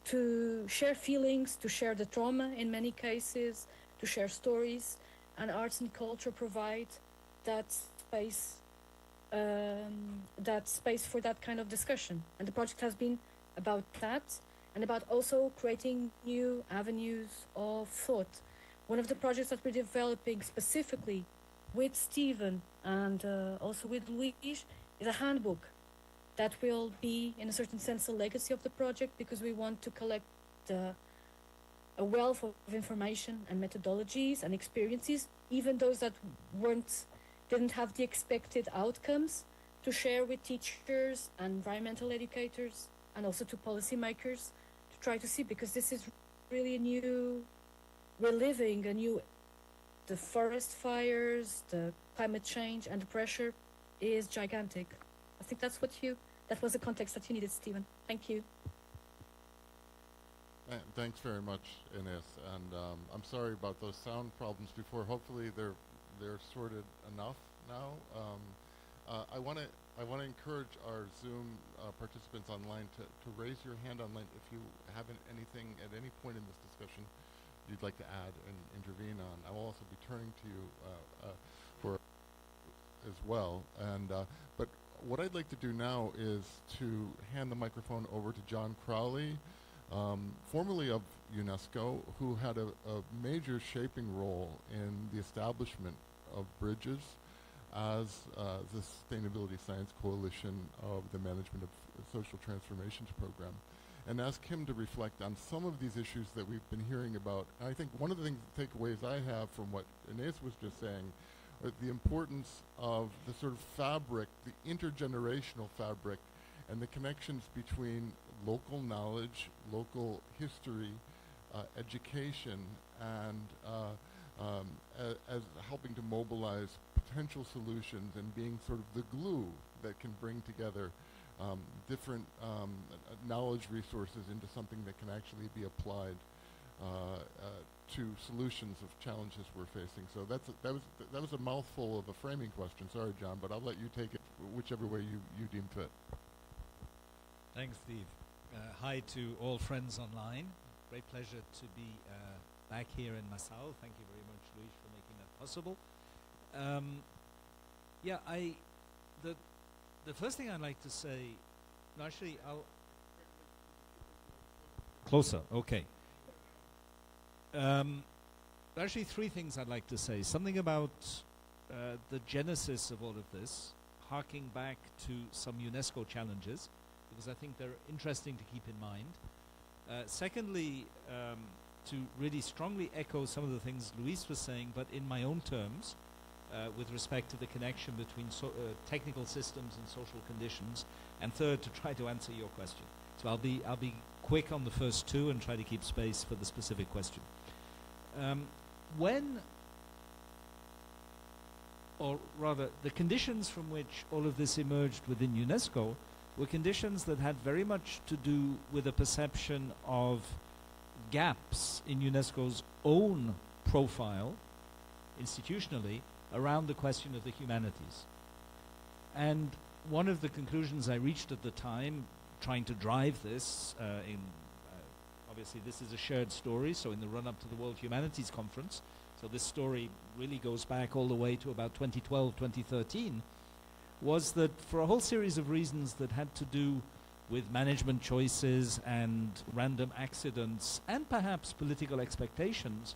to share feelings, to share the trauma in many cases, to share stories, and arts and culture provide that space for that kind of discussion. And the project has been about that, and about also creating new avenues of thought. One of the projects that we're developing specifically with Stephen and also with Luis is a handbook that will be, in a certain sense, a legacy of the project, because we want to collect a wealth of information and methodologies and experiences, even those that didn't have the expected outcomes, to share with teachers and environmental educators and also to policymakers to try to see, because this is really we're living the forest fires, the climate change, and the pressure is gigantic. I think that was the context that you needed, Stephen. Thank you. Thanks very much, Ines. And I'm sorry about those sound problems before. Hopefully they're sorted enough now. I want to encourage our Zoom participants online to raise your hand online if you have anything at any point in this discussion you'd like to add and intervene on. I will also be turning to you for as well. And but what I'd like to do now is to hand the microphone over to John Crowley, formerly of UNESCO, who had a major shaping role in the establishment of Bridges as the Sustainability Science Coalition of the Management of Social Transformations Program, and ask him to reflect on some of these issues that we've been hearing about. And I think one of the takeaways I have from what Inés was just saying are the importance of the sort of fabric, the intergenerational fabric, and the connections between local knowledge, local history, education, and as helping to mobilize potential solutions and being sort of the glue that can bring together different knowledge resources into something that can actually be applied to solutions of challenges we're facing. So that was a mouthful of a framing question. Sorry, John, but I'll let you take it whichever way you deem fit. Thanks, Steve. Hi to all friends online. Great pleasure to be back here in Março. Thank you very much, Luis, for making that possible. The first thing I'd like to say, no, actually, I'll closer. Okay. Actually, three things I'd like to say. Something about the genesis of all of this, harking back to some UNESCO challenges, because I think they're interesting to keep in mind. Secondly, to really strongly echo some of the things Luis was saying, but in my own terms, with respect to the connection between technical systems and social conditions. And third, to try to answer your question. So I'll be quick on the first two and try to keep space for the specific question. Or rather, the conditions from which all of this emerged within UNESCO were conditions that had very much to do with a perception of gaps in UNESCO's own profile, institutionally, around the question of the humanities. And one of the conclusions I reached at the time, trying to drive this, obviously this is a shared story, so in the run-up to the World Humanities Conference, so this story really goes back all the way to about 2012, 2013, was that for a whole series of reasons that had to do with management choices and random accidents and perhaps political expectations,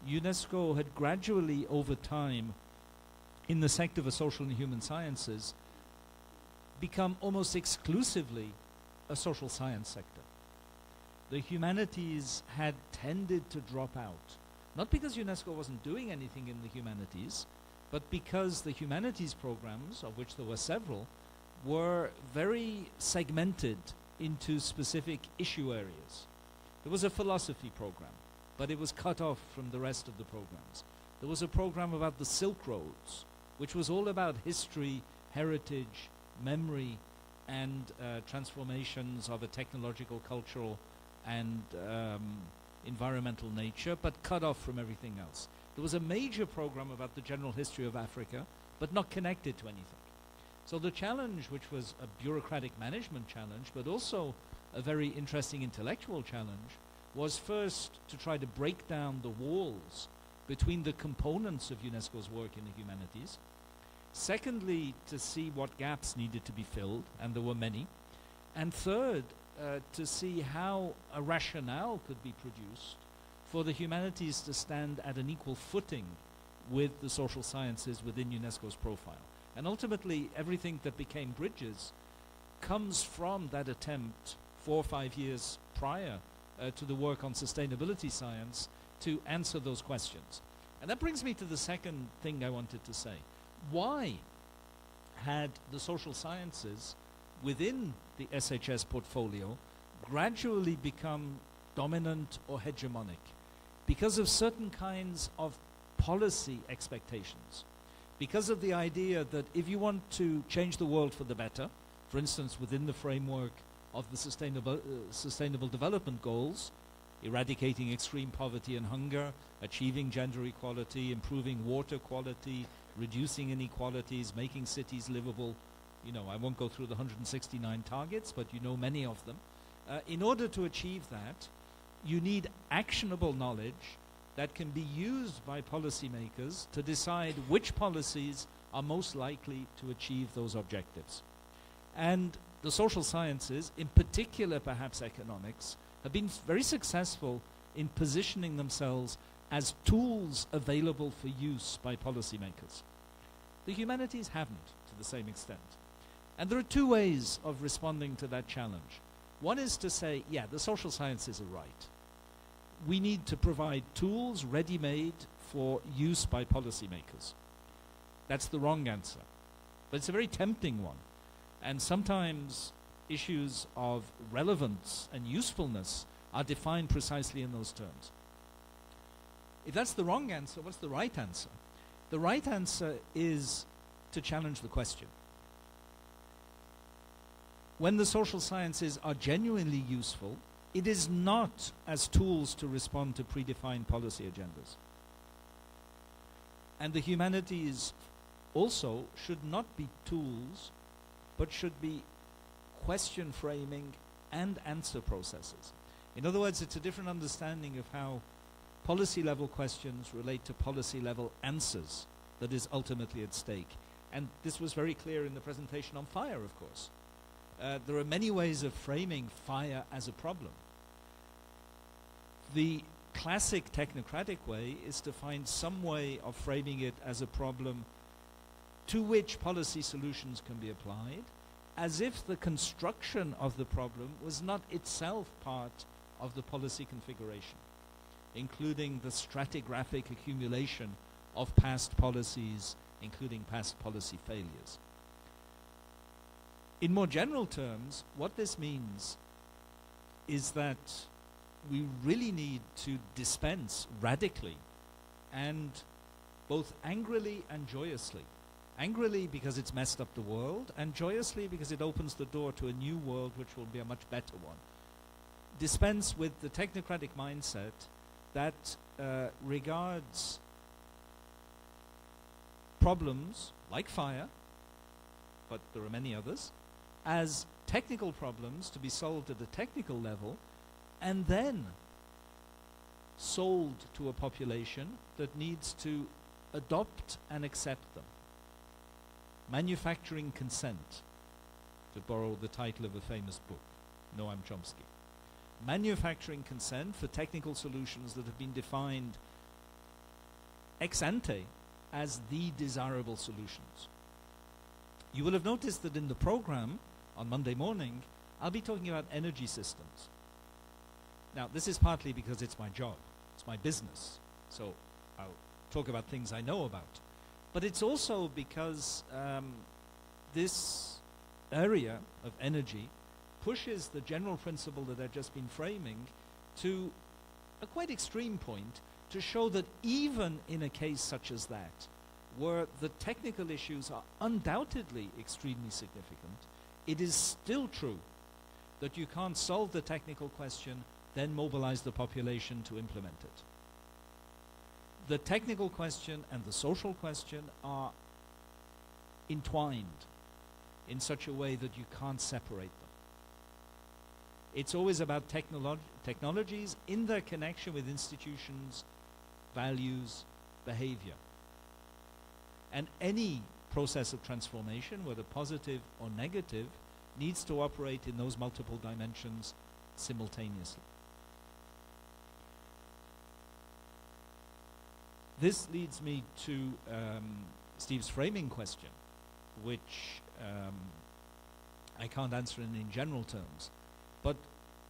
UNESCO had gradually over time in the sector of social and human sciences become almost exclusively a social science sector. The humanities had tended to drop out, not because UNESCO wasn't doing anything in the humanities, but because the humanities programs, of which there were several, were very segmented into specific issue areas. There was a philosophy program, but it was cut off from the rest of the programs. There was a program about the Silk Roads, which was all about history, heritage, memory, and transformations of a technological, cultural, and environmental nature, but cut off from everything else. There was a major program about the general history of Africa, but not connected to anything. So the challenge, which was a bureaucratic management challenge, but also a very interesting intellectual challenge, was first to try to break down the walls between the components of UNESCO's work in the humanities. Secondly, to see what gaps needed to be filled, and there were many. And third, to see how a rationale could be produced for the humanities to stand at an equal footing with the social sciences within UNESCO's profile. And ultimately, everything that became Bridges comes from that attempt 4 or 5 years prior to the work on sustainability science to answer those questions. And that brings me to the second thing I wanted to say. Why had the social sciences within the SHS portfolio gradually become dominant or hegemonic? Because of certain kinds of policy expectations. Because of the idea that if you want to change the world for the better, for instance, within the framework of the sustainable development goals, eradicating extreme poverty and hunger, achieving gender equality, improving water quality, reducing inequalities, making cities livable. You know, I won't go through the 169 targets, but you know many of them. In order to achieve that, you need actionable knowledge that can be used by policymakers to decide which policies are most likely to achieve those objectives. And the social sciences, in particular perhaps economics, have been very successful in positioning themselves as tools available for use by policymakers. The humanities haven't to the same extent. And there are two ways of responding to that challenge. One is to say, yeah, the social sciences are right. We need to provide tools ready-made for use by policymakers. That's the wrong answer. But it's a very tempting one. And sometimes issues of relevance and usefulness are defined precisely in those terms. If that's the wrong answer, what's the right answer? The right answer is to challenge the question. When the social sciences are genuinely useful, it is not as tools to respond to predefined policy agendas. And the humanities also should not be tools, but should be question framing and answer processes. In other words, it's a different understanding of how policy level questions relate to policy level answers that is ultimately at stake. And this was very clear in the presentation on fire, of course. There are many ways of framing fire as a problem. The classic technocratic way is to find some way of framing it as a problem to which policy solutions can be applied, as if the construction of the problem was not itself part of the policy configuration, including the stratigraphic accumulation of past policies, including past policy failures. In more general terms, what this means is that we really need to dispense radically, and both angrily and joyously. Angrily because it's messed up the world, and joyously because it opens the door to a new world which will be a much better one. Dispense with the technocratic mindset that regards problems like fire, but there are many others, as technical problems to be solved at a technical level, and then sold to a population that needs to adopt and accept them. Manufacturing consent, to borrow the title of a famous book, Noam Chomsky. Manufacturing consent for technical solutions that have been defined ex ante as the desirable solutions. You will have noticed that in the program on Monday morning, I'll be talking about energy systems. Now, this is partly because it's my job, it's my business, so I'll talk about things I know about. But it's also because this area of energy pushes the general principle that I've just been framing to a quite extreme point, to show that even in a case such as that, where the technical issues are undoubtedly extremely significant, it is still true that you can't solve the technical question, then mobilize the population to implement it. The technical question and the social question are entwined in such a way that you can't separate them. It's always about technologies in their connection with institutions, values, behavior. And any process of transformation, whether positive or negative, needs to operate in those multiple dimensions simultaneously. This leads me to Steve's framing question, which I can't answer in general terms. But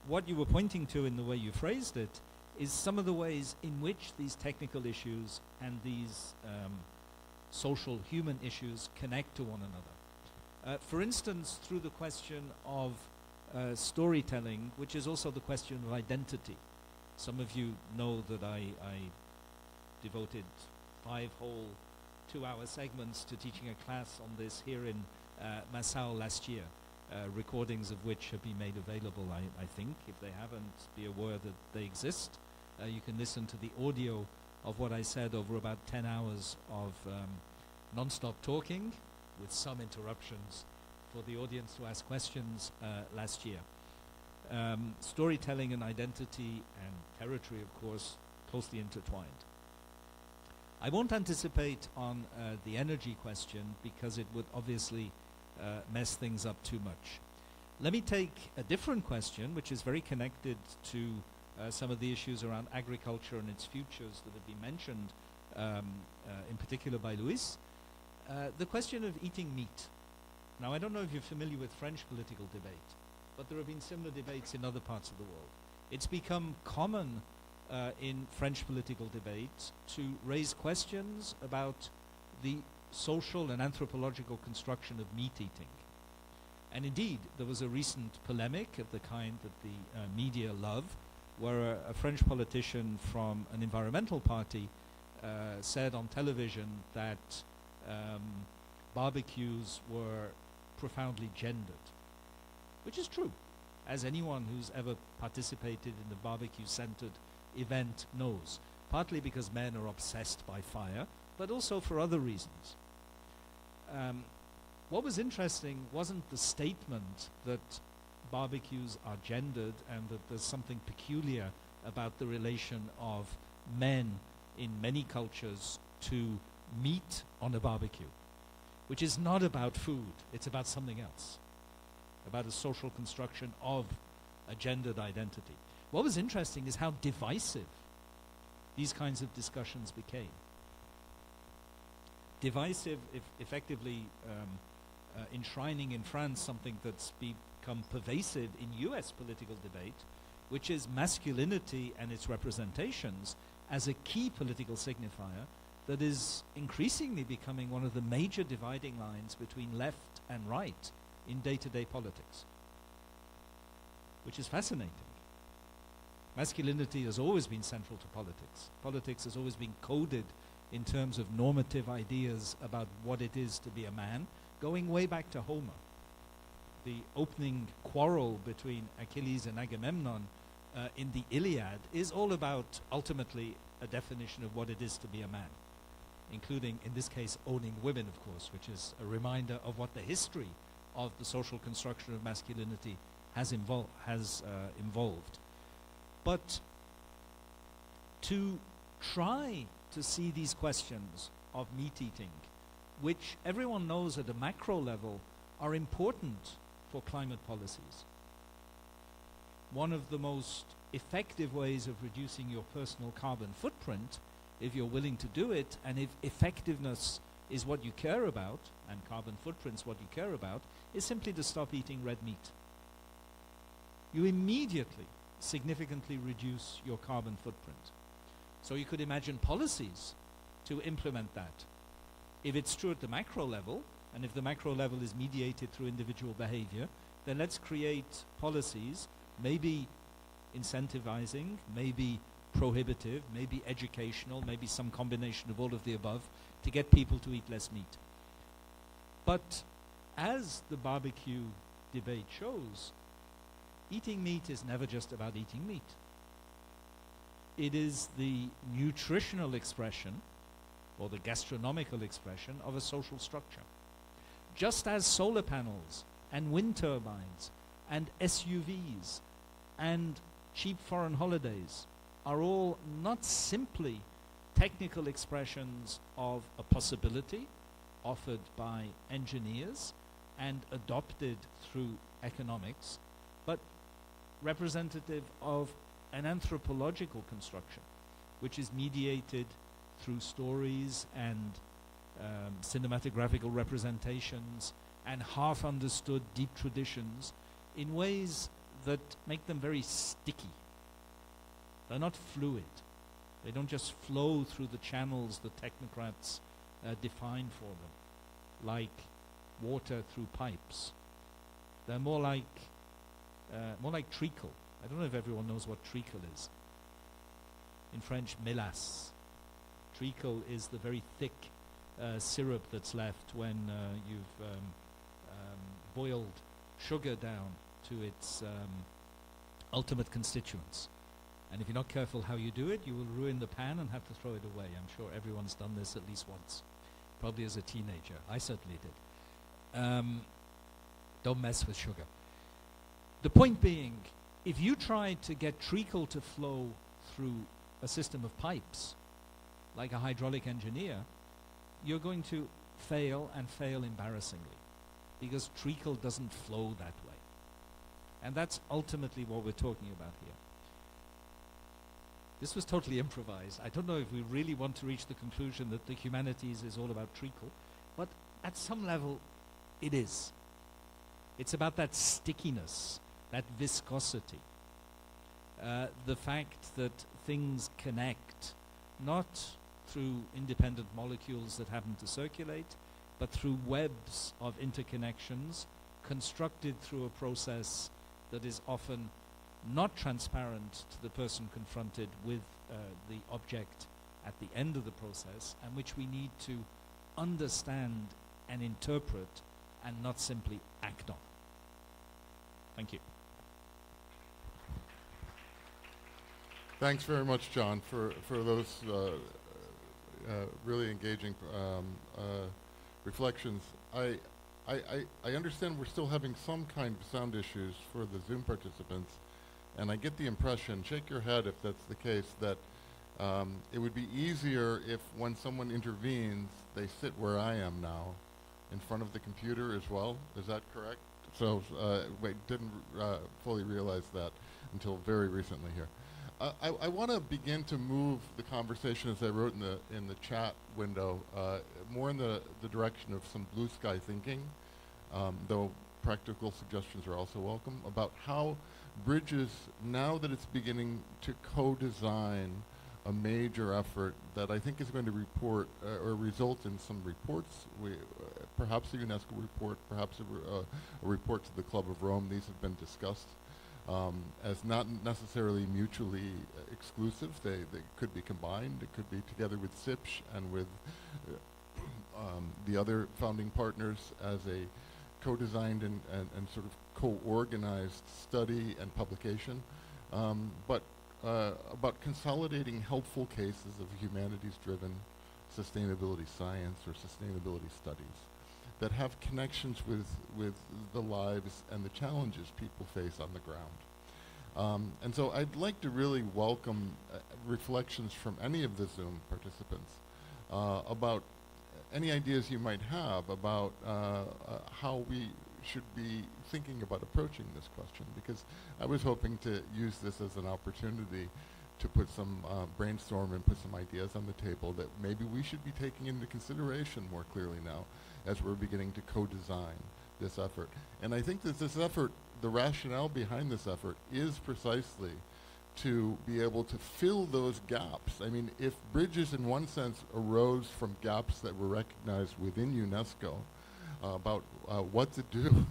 what you were pointing to in the way you phrased it is some of the ways in which these technical issues and these social human issues connect to one another. For instance, through the question of storytelling, which is also the question of identity. Some of you know that I devoted 5 whole 2-hour segments to teaching a class on this here in Março last year, recordings of which have been made available, I think. If they haven't, be aware that they exist. You can listen to the audio of what I said over about 10 hours of non-stop talking, with some interruptions for the audience to ask questions last year. Storytelling and identity and territory, of course, closely intertwined. I won't anticipate on the energy question because it would obviously mess things up too much. Let me take a different question, which is very connected to some of the issues around agriculture and its futures that have been mentioned, in particular by Luis. The question of eating meat. Now, I don't know if you're familiar with French political debate, but there have been similar debates in other parts of the world. It's become common in French political debate to raise questions about the social and anthropological construction of meat eating. And indeed, there was a recent polemic of the kind that the media love, where a French politician from an environmental party said on television that barbecues were profoundly gendered, which is true, as anyone who's ever participated in a barbecue-centered event knows, partly because men are obsessed by fire, but also for other reasons. What was interesting wasn't the statement that barbecues are gendered and that there's something peculiar about the relation of men in many cultures to meat on a barbecue, which is not about food, it's about something else, about a social construction of a gendered identity. What was interesting is how divisive these kinds of discussions became. Divisive, effectively enshrining in France something that's become pervasive in US political debate, which is masculinity and its representations as a key political signifier that is increasingly becoming one of the major dividing lines between left and right in day-to-day politics, which is fascinating. Masculinity has always been central to politics. Politics has always been coded in terms of normative ideas about what it is to be a man, going way back to Homer. The opening quarrel between Achilles and Agamemnon in the Iliad is all about, ultimately, a definition of what it is to be a man, including, in this case, owning women, of course, which is a reminder of what the history of the social construction of masculinity has involved. But to try to see these questions of meat eating, which everyone knows at a macro level are important for climate policies. One of the most effective ways of reducing your personal carbon footprint, if you're willing to do it, and if effectiveness is what you care about, and carbon footprint's what you care about, is simply to stop eating red meat. You immediately significantly reduce your carbon footprint. So you could imagine policies to implement that. If it's true at the macro level, and if the macro level is mediated through individual behavior, then let's create policies, maybe incentivizing, maybe prohibitive, maybe educational, maybe some combination of all of the above, to get people to eat less meat. But as the barbecue debate shows, eating meat is never just about eating meat. It is the nutritional expression, or the gastronomical expression, of a social structure. Just as solar panels and wind turbines and SUVs and cheap foreign holidays are all not simply technical expressions of a possibility offered by engineers and adopted through economics, but representative of an anthropological construction, which is mediated through stories and cinematographical representations and half-understood deep traditions in ways that make them very sticky. They're not fluid. They don't just flow through the channels that technocrats define for them, like water through pipes. They're more like treacle. I don't know if everyone knows what treacle is. In French, mélasse. Treacle is the very thick syrup that's left when you've boiled sugar down to its ultimate constituents. And if you're not careful how you do it, you will ruin the pan and have to throw it away. I'm sure everyone's done this at least once, probably as a teenager. I certainly did. Don't mess with sugar. The point being, if you try to get treacle to flow through a system of pipes, like a hydraulic engineer, you're going to fail and fail embarrassingly. because treacle doesn't flow that way. And that's ultimately what we're talking about here. This was totally improvised. I don't know if we really want to reach the conclusion that the humanities is all about treacle, but at some level it is. It's about that stickiness, that viscosity, the fact that things connect, not through independent molecules that happen to circulate, but through webs of interconnections constructed through a process that is often not transparent to the person confronted with the object at the end of the process, and which we need to understand and interpret and not simply act on. Thank you. Thanks very much, John, for those really engaging reflections. I understand we're still having some kind of sound issues for the Zoom participants, and I get the impression, shake your head if that's the case, that it would be easier if when someone intervenes, they sit where I am now, in front of the computer as well. Is that correct? So, wait, didn't fully realize that until very recently here. I want to begin to move the conversation, as I wrote in the chat window, more in the direction of some blue sky thinking, though practical suggestions are also welcome, about how Bridges, now that it's beginning to co-design a major effort that I think is going to report or result in some reports, perhaps a UNESCO report, perhaps a report to the Club of Rome. These have been discussed as not necessarily mutually exclusive. They could be combined. It could be together with SIPSH and with the other founding partners as a co-designed and sort of co-organized study and publication, but about consolidating helpful cases of humanities-driven sustainability science or sustainability studies that have connections with the lives and the challenges people face on the ground. And so I'd like to really welcome reflections from any of the Zoom participants about any ideas you might have about how we should be thinking about approaching this question, because I was hoping to use this as an opportunity to put some brainstorm and put some ideas on the table that maybe we should be taking into consideration more clearly now as we're beginning to co-design this effort. And I think that this effort, the rationale behind this effort is precisely to be able to fill those gaps. I mean, if Bridges in one sense arose from gaps that were recognized within UNESCO about what to do,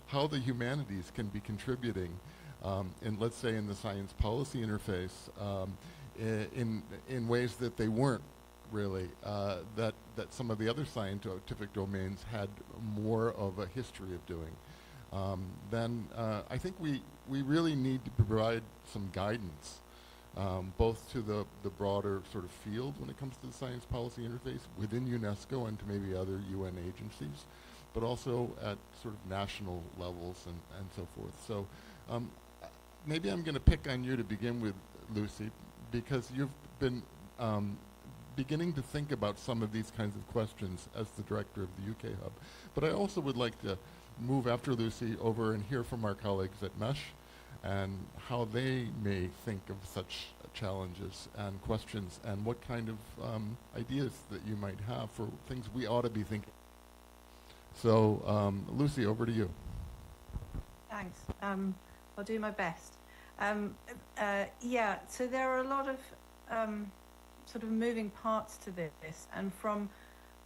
how the humanities can be contributing in, let's say, in the science policy interface in ways that they weren't really, that some of the other scientific domains had more of a history of doing, then I think we really need to provide some guidance, both to the broader sort of field when it comes to the science policy interface within UNESCO and to maybe other UN agencies, but also at sort of national levels and so forth. So maybe I'm going to pick on you to begin with, Lucy, because you've been beginning to think about some of these kinds of questions as the director of the UK Hub. But I also would like to move after Lucy over and hear from our colleagues at MESH and how they may think of such challenges and questions and what kind of ideas that you might have for things we ought to be thinking. So Lucy, over to you. Thanks. I'll do my best. Yeah, so there are a lot of sort of moving parts to this, and from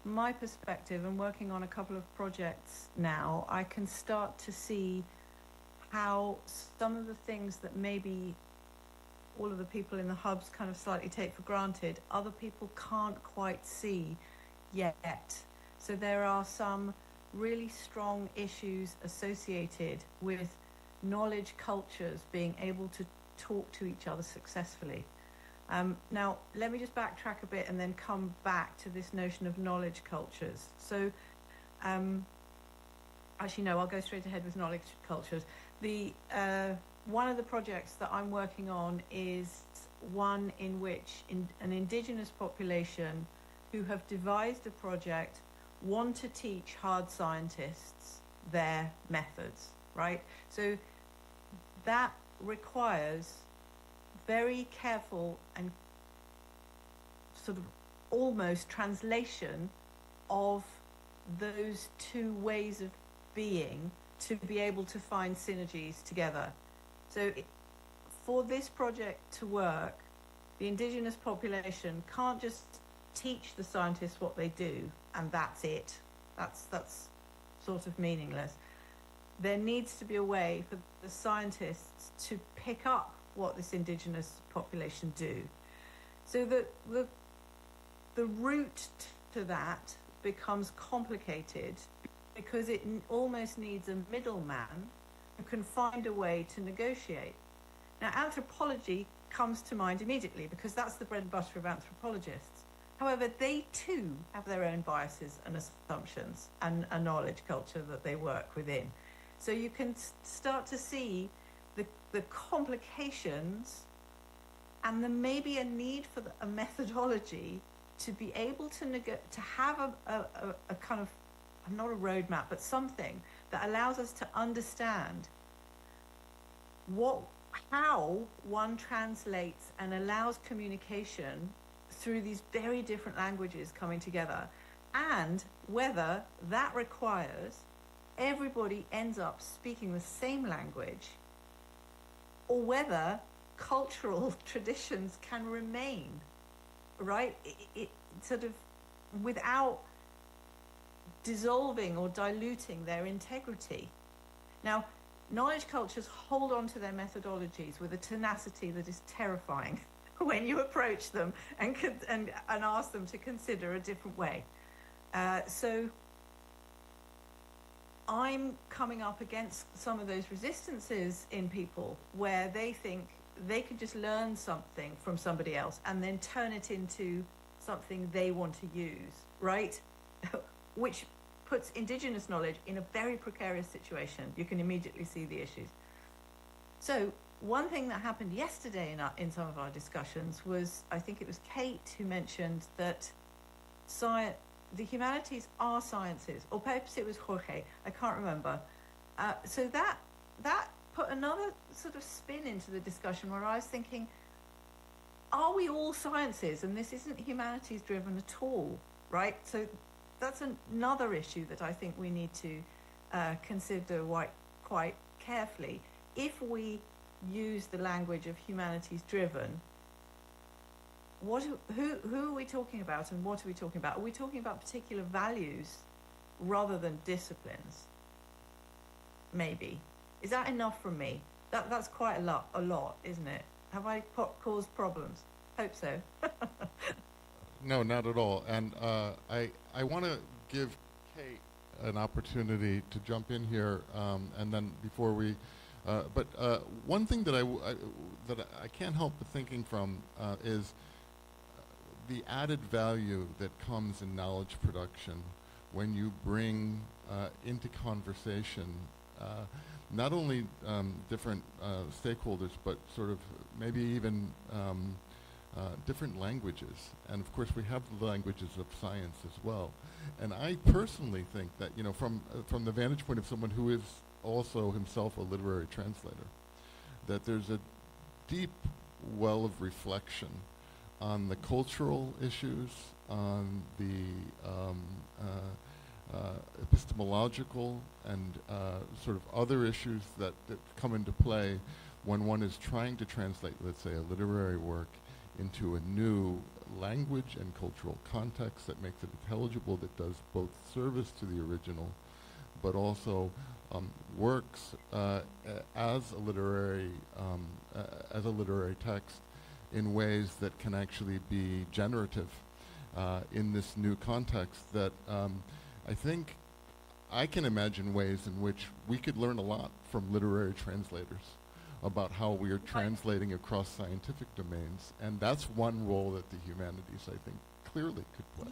my perspective and working on a couple of projects now, I can start to see how some of the things that maybe all of the people in the hubs kind of slightly take for granted, other people can't quite see yet. So there are some really strong issues associated with knowledge cultures being able to talk to each other successfully. Now, let me just backtrack a bit and then come back to this notion of knowledge cultures. So, actually, no, I'll go straight ahead with knowledge cultures. One of the projects that I'm working on is one in which an indigenous population who have devised a project want to teach hard scientists their methods, right? So that requires very careful and sort of almost translation of those two ways of being to be able to find synergies together. So for this project to work, the indigenous population can't just teach the scientists what they do and that's it. That's sort of meaningless. There needs to be a way for the scientists to pick up what this indigenous population do. So that the route to that becomes complicated because it almost needs a middleman who can find a way to negotiate. Now, anthropology comes to mind immediately because that's the bread and butter of anthropologists. However, they too have their own biases and assumptions and a knowledge culture that they work within. So you can start to see the complications, and there may be a need for a methodology to be able to have a kind of, not a roadmap, but something that allows us to understand how one translates and allows communication through these very different languages coming together, and whether that requires everybody ends up speaking the same language, or whether cultural traditions can remain, right? It sort of without dissolving or diluting their integrity. Now, knowledge cultures hold on to their methodologies with a tenacity that is terrifying when you approach them and ask them to consider a different way. So I'm coming up against some of those resistances in people where they think they could just learn something from somebody else and then turn it into something they want to use, right? Which puts indigenous knowledge in a very precarious situation. You can immediately see the issues. So one thing that happened yesterday in some of our discussions was, I think it was Kate who mentioned that the humanities are sciences, or perhaps it was Jorge, I can't remember. So that put another sort of spin into the discussion where I was thinking, are we all sciences? And this isn't humanities driven at all, right? So that's another issue that I think we need to consider quite carefully. If we use the language of humanities driven, who are we talking about and what are we talking about? Are we talking about particular values rather than disciplines? Maybe. Is that enough from me? That's quite a lot, isn't it? Have I caused problems? Hope so. No, not at all. And I want to give Kate an opportunity to jump in here, and then before we, but one thing that I can't help but thinking from is the added value that comes in knowledge production when you bring into conversation not only different stakeholders, but sort of maybe even different languages. And of course we have the languages of science as well. And I personally think that, you know, from the vantage point of someone who is also himself a literary translator, that there's a deep well of reflection on the cultural issues, on the epistemological and sort of other issues that come into play when one is trying to translate, let's say, a literary work into a new language and cultural context that makes it intelligible, that does both service to the original, but also works as a literary text in ways that can actually be generative in this new context. That I think I can imagine ways in which we could learn a lot from literary translators about how we are translating across scientific domains, and that's one role that the humanities, I think, clearly could play.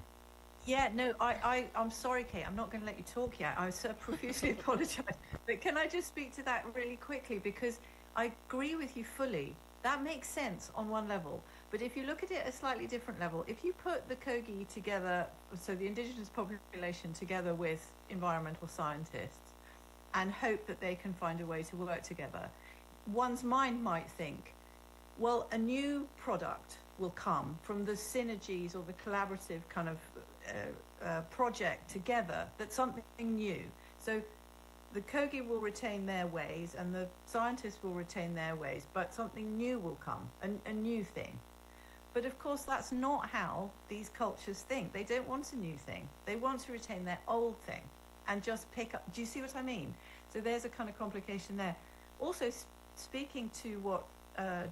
Yeah, no, I'm sorry, Kate, I'm not going to let you talk yet. I so profusely apologize. But can I just speak to that really quickly? Because I agree with you fully. That makes sense on one level. But if you look at it at a slightly different level, if you put the Kogi together, so the indigenous population together with environmental scientists, and hope that they can find a way to work together. One's mind might think, well, a new product will come from the synergies or the collaborative kind of project together, that's something new. So the Kogi will retain their ways and the scientists will retain their ways, but something new will come, a new thing. But of course, that's not how these cultures think. They don't want a new thing. They want to retain their old thing and just pick up. Do you see what I mean? So there's a kind of complication there. Also, speaking to what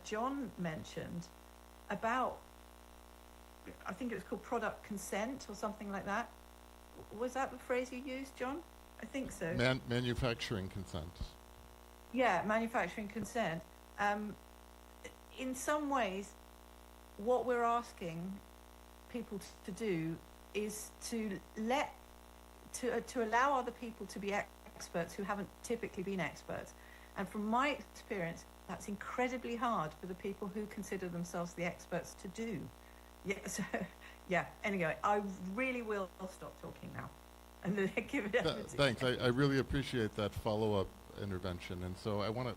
John mentioned about, I think it was called product consent or something like that. Was that the phrase you used, John? I think so. Manufacturing consent. Yeah, manufacturing consent. In some ways, what we're asking people to do is to allow other people to be experts who haven't typically been experts. And from my experience, that's incredibly hard for the people who consider themselves the experts to do. Yeah, so, yeah, anyway, I really will stop talking now and give it over to you. Thanks. I really appreciate that follow-up intervention. And so I want to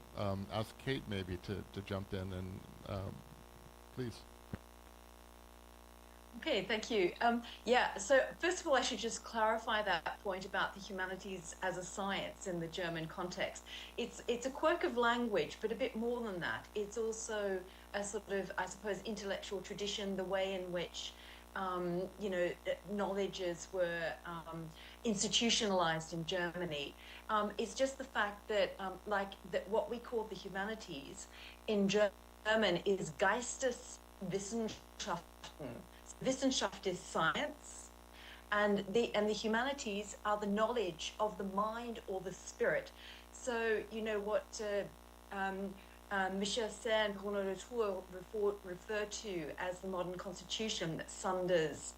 ask Kate maybe to jump in and please. Okay, thank you. Yeah, so first of all, I should just clarify that point about the humanities as a science in the German context. It's a quirk of language, but a bit more than that. It's also a sort of, I suppose, intellectual tradition, the way in which, you know, knowledges were institutionalized in Germany. It's just the fact that, that what we call the humanities in German is Geisteswissenschaften. Wissenschaft is science, and the humanities are the knowledge of the mind or the spirit. So, you know, what Michel Serre and Bruno Latour refer to as the modern constitution that sunders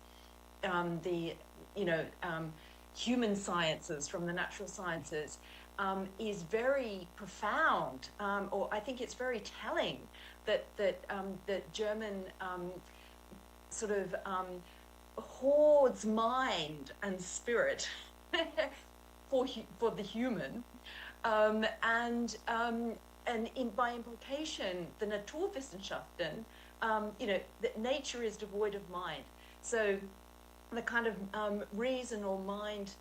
the, you know, human sciences from the natural sciences is very profound, or I think it's very telling that German sort of hoards mind and spirit for the human, and by implication, the Naturwissenschaften, you know, that nature is devoid of mind. So the kind of reason or mind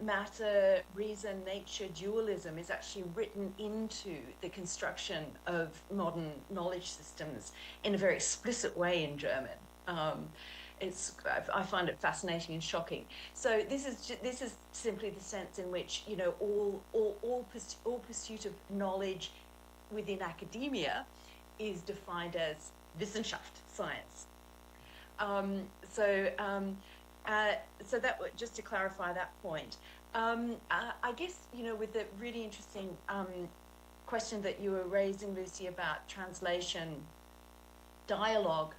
matter, reason, nature dualism is actually written into the construction of modern knowledge systems in a very explicit way in German. I find it fascinating and shocking. So this is simply the sense in which, you know, all pursuit of knowledge within academia is defined as Wissenschaft, science. So that, just to clarify that point, I guess, you know, with the really interesting question that you were raising, Lucy, about translation dialogue,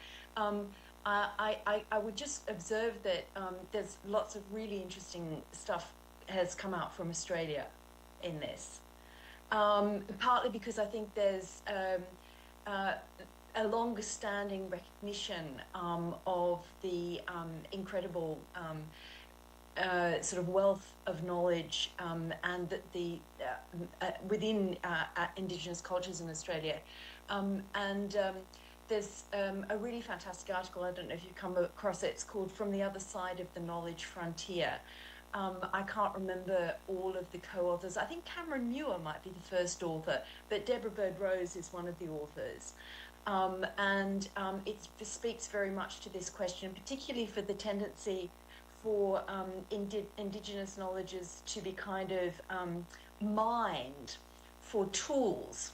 I would just observe that there's lots of really interesting stuff has come out from Australia in this, partly because I think there's a longer standing recognition of the incredible sort of wealth of knowledge and that the within Indigenous cultures in Australia, and there's a really fantastic article, I don't know if you've come across it, it's called From the Other Side of the Knowledge Frontier. I can't remember all of the co-authors. I think Cameron Muir might be the first author, but Deborah Bird-Rose is one of the authors. It speaks very much to this question, particularly for the tendency for Indigenous knowledges to be kind of mined for tools,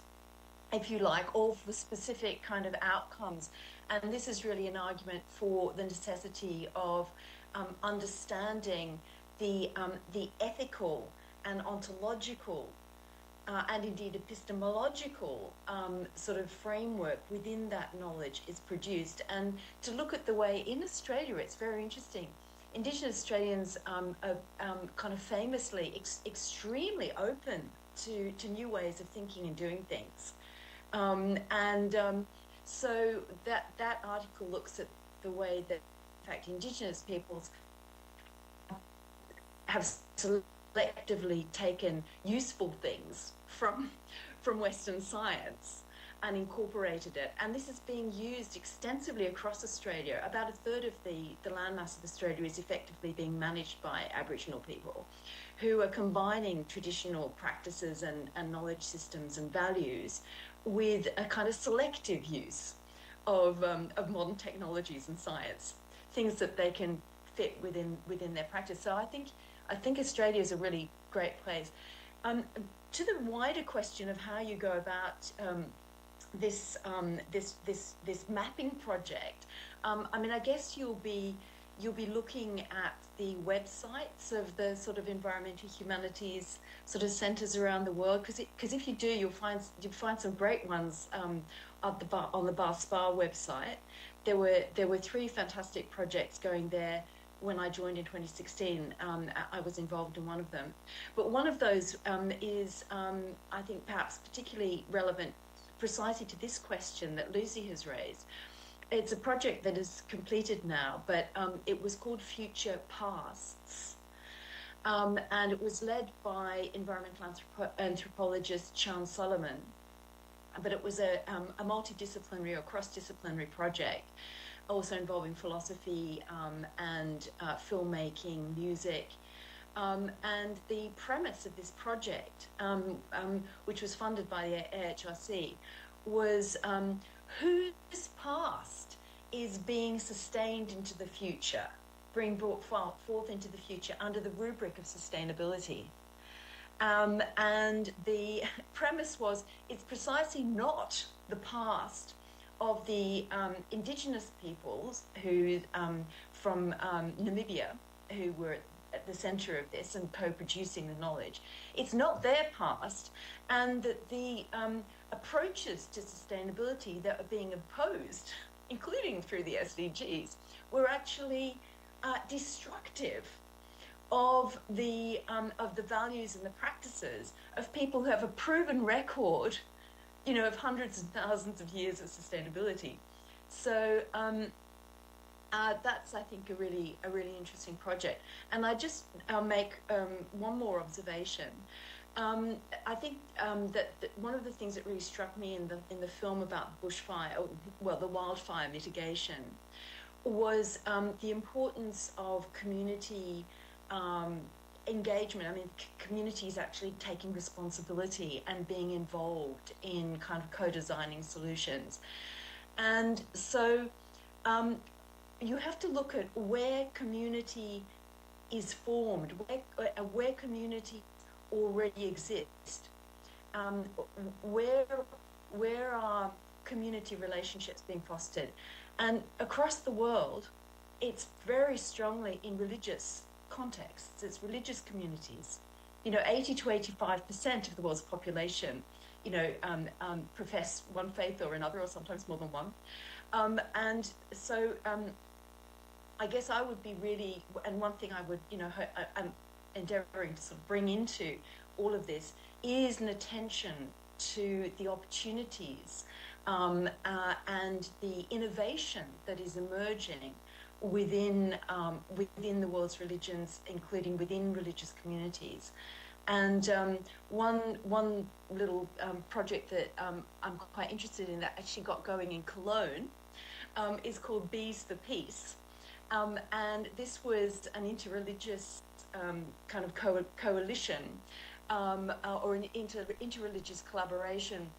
if you like, or for specific kind of outcomes. And this is really an argument for the necessity of understanding the ethical and ontological and indeed epistemological sort of framework within that knowledge is produced. And to look at the way in Australia, it's very interesting. Indigenous Australians are kind of famously extremely open to new ways of thinking and doing things. So that article looks at the way that, in fact, Indigenous peoples have selectively taken useful things from Western science and incorporated it. And this is being used extensively across Australia. About a third of the landmass of Australia is effectively being managed by Aboriginal people who are combining traditional practices and knowledge systems and values with a kind of selective use of modern technologies and science, things that they can fit within their practice. So I think Australia is a really great place. To the wider question of how you go about this mapping project, I mean, I guess you'll be looking at the websites of the sort of environmental humanities sort of centres around the world, because if you do, you'll find some great ones on the Bar Spa website. There were 3 fantastic projects going there when I joined in 2016. I was involved in one of them, but one of those is I think perhaps particularly relevant precisely to this question that Lucy has raised. It's a project that is completed now, but it was called Future Pasts, and it was led by environmental anthropologist Sean Solomon, but it was a multidisciplinary or cross-disciplinary project, also involving philosophy and filmmaking, music. And the premise of this project, which was funded by the AHRC, was whose past is being sustained into the future, being brought forth into the future under the rubric of sustainability. And the premise was, it's precisely not the past of the indigenous peoples who from Namibia, who were at the center of this and co-producing the knowledge. It's not their past, and that the approaches to sustainability that are being imposed, including through the SDGs, were actually destructive of the values and the practices of people who have a proven record, you know, of hundreds and thousands of years of sustainability. So that's, I think, a really interesting project. And I just make one more observation. I think that one of the things that really struck me in the film about bushfire, well, the wildfire mitigation, was the importance of community engagement. I mean, communities actually taking responsibility and being involved in kind of co-designing solutions. And so you have to look at where community is formed, where community already exist, where are community relationships being fostered. And across the world, it's very strongly in religious contexts. It's religious communities. You know, 80 to 85% of the world's population, you know, profess one faith or another, or sometimes more than one. And so I guess I would be really, and one thing I would, you know, I'm endeavoring to sort of bring into all of this is an attention to the opportunities and the innovation that is emerging within the world's religions, including within religious communities. And one little project that I'm quite interested in that actually got going in Cologne is called Bees for Peace. And this was an interreligious kind of coalition or an interreligious collaboration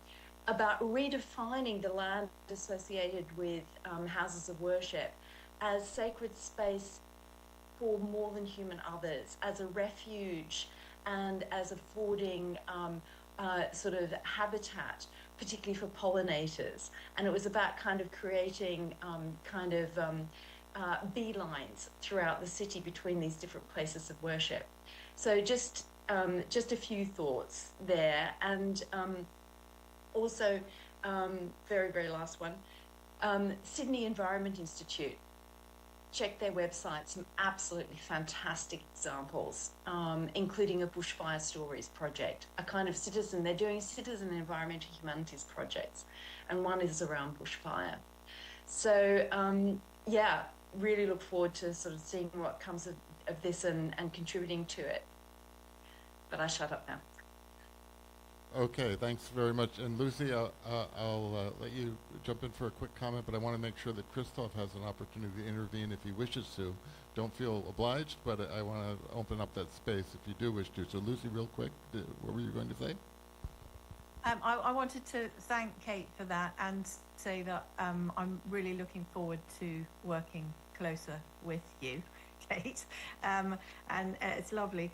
about redefining the land associated with houses of worship as sacred space for more than human others, as a refuge and as affording sort of habitat, particularly for pollinators. And it was about kind of creating beelines throughout the city between these different places of worship. So just a few thoughts there. And also, very, very last one, Sydney Environment Institute. Check their website, some absolutely fantastic examples, including a Bushfire Stories project, a kind of citizen, they're doing citizen environmental humanities projects, and one is around bushfire. So yeah, really look forward to sort of seeing what comes of this and contributing to it. But I shut up now. Okay, thanks very much. And Lucy, I'll let you jump in for a quick comment, but I want to make sure that Christoph has an opportunity to intervene if he wishes to. Don't feel obliged, but I want to open up that space if you do wish to. So Lucy, real quick, what were you going to say? I wanted to thank Kate for that and say that I'm really looking forward to working closer with you, Kate, and it's lovely.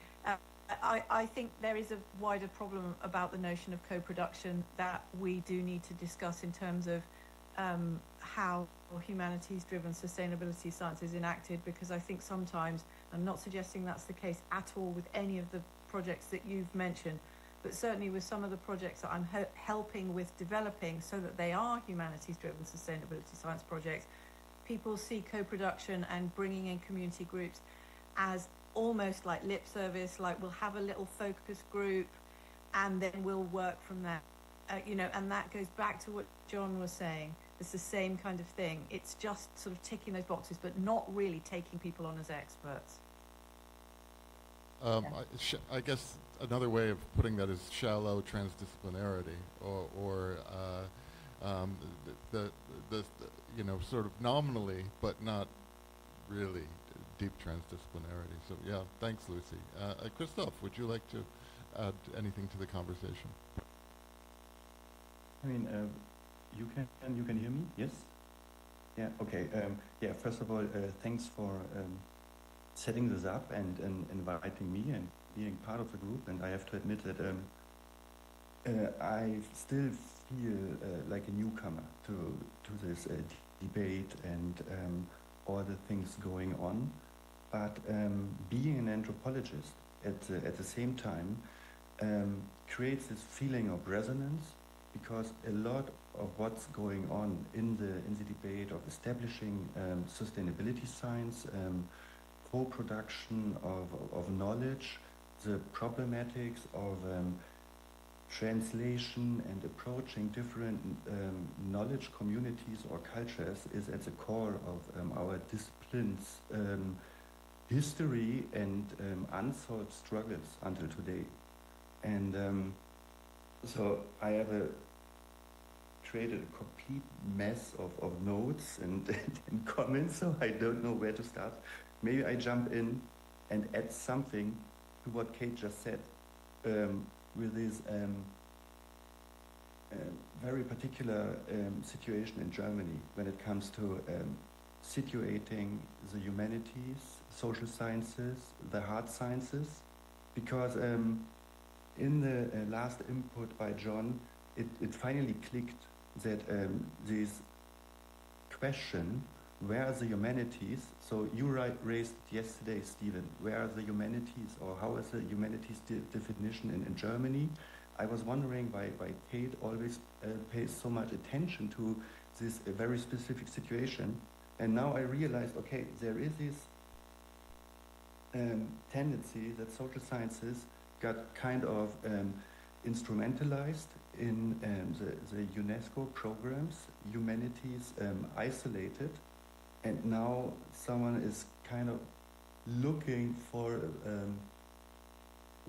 I think there is a wider problem about the notion of co-production that we do need to discuss in terms of how humanities-driven sustainability science is enacted, because I think sometimes, I'm not suggesting that's the case at all with any of the projects that you've mentioned, but certainly with some of the projects that I'm helping with developing so that they are humanities-driven sustainability science projects, people see co-production and bringing in community groups as almost like lip service, like we'll have a little focus group and then we'll work from there. And that goes back to what John was saying. It's the same kind of thing. It's just sort of ticking those boxes, but not really taking people on as experts. I guess another way of putting that is shallow transdisciplinarity, or the sort of nominally, but not really deep transdisciplinarity. So yeah, thanks, Lucy. Christoph, would you like to add anything to the conversation? I mean, you can hear me? Yes. Yeah. Okay. Yeah. First of all, thanks for setting this up and inviting me and being part of the group. And I have to admit that I still feel like a newcomer to this debate and all the things going on. But being an anthropologist at the same time creates this feeling of resonance, because a lot of what's going on in the debate of establishing sustainability science, co-production of knowledge, the problematics of translation and approaching different knowledge communities or cultures is at the core of our discipline's history and unsolved struggles until today. And so I have created a complete mess of notes and comments, so I don't know where to start. Maybe I jump in and add something to what Kate just said, with this very particular situation in Germany when it comes to situating the humanities, social sciences, the hard sciences, because in the last input by John, it finally clicked that this question, where are the humanities? So you raised it yesterday, Stephen, where are the humanities, or how is the humanities definition in Germany? I was wondering why Kate always pays so much attention to this very specific situation. And now I realized, okay, there is this tendency that social sciences got kind of instrumentalized in the UNESCO programs, humanities isolated, and now someone is kind of looking for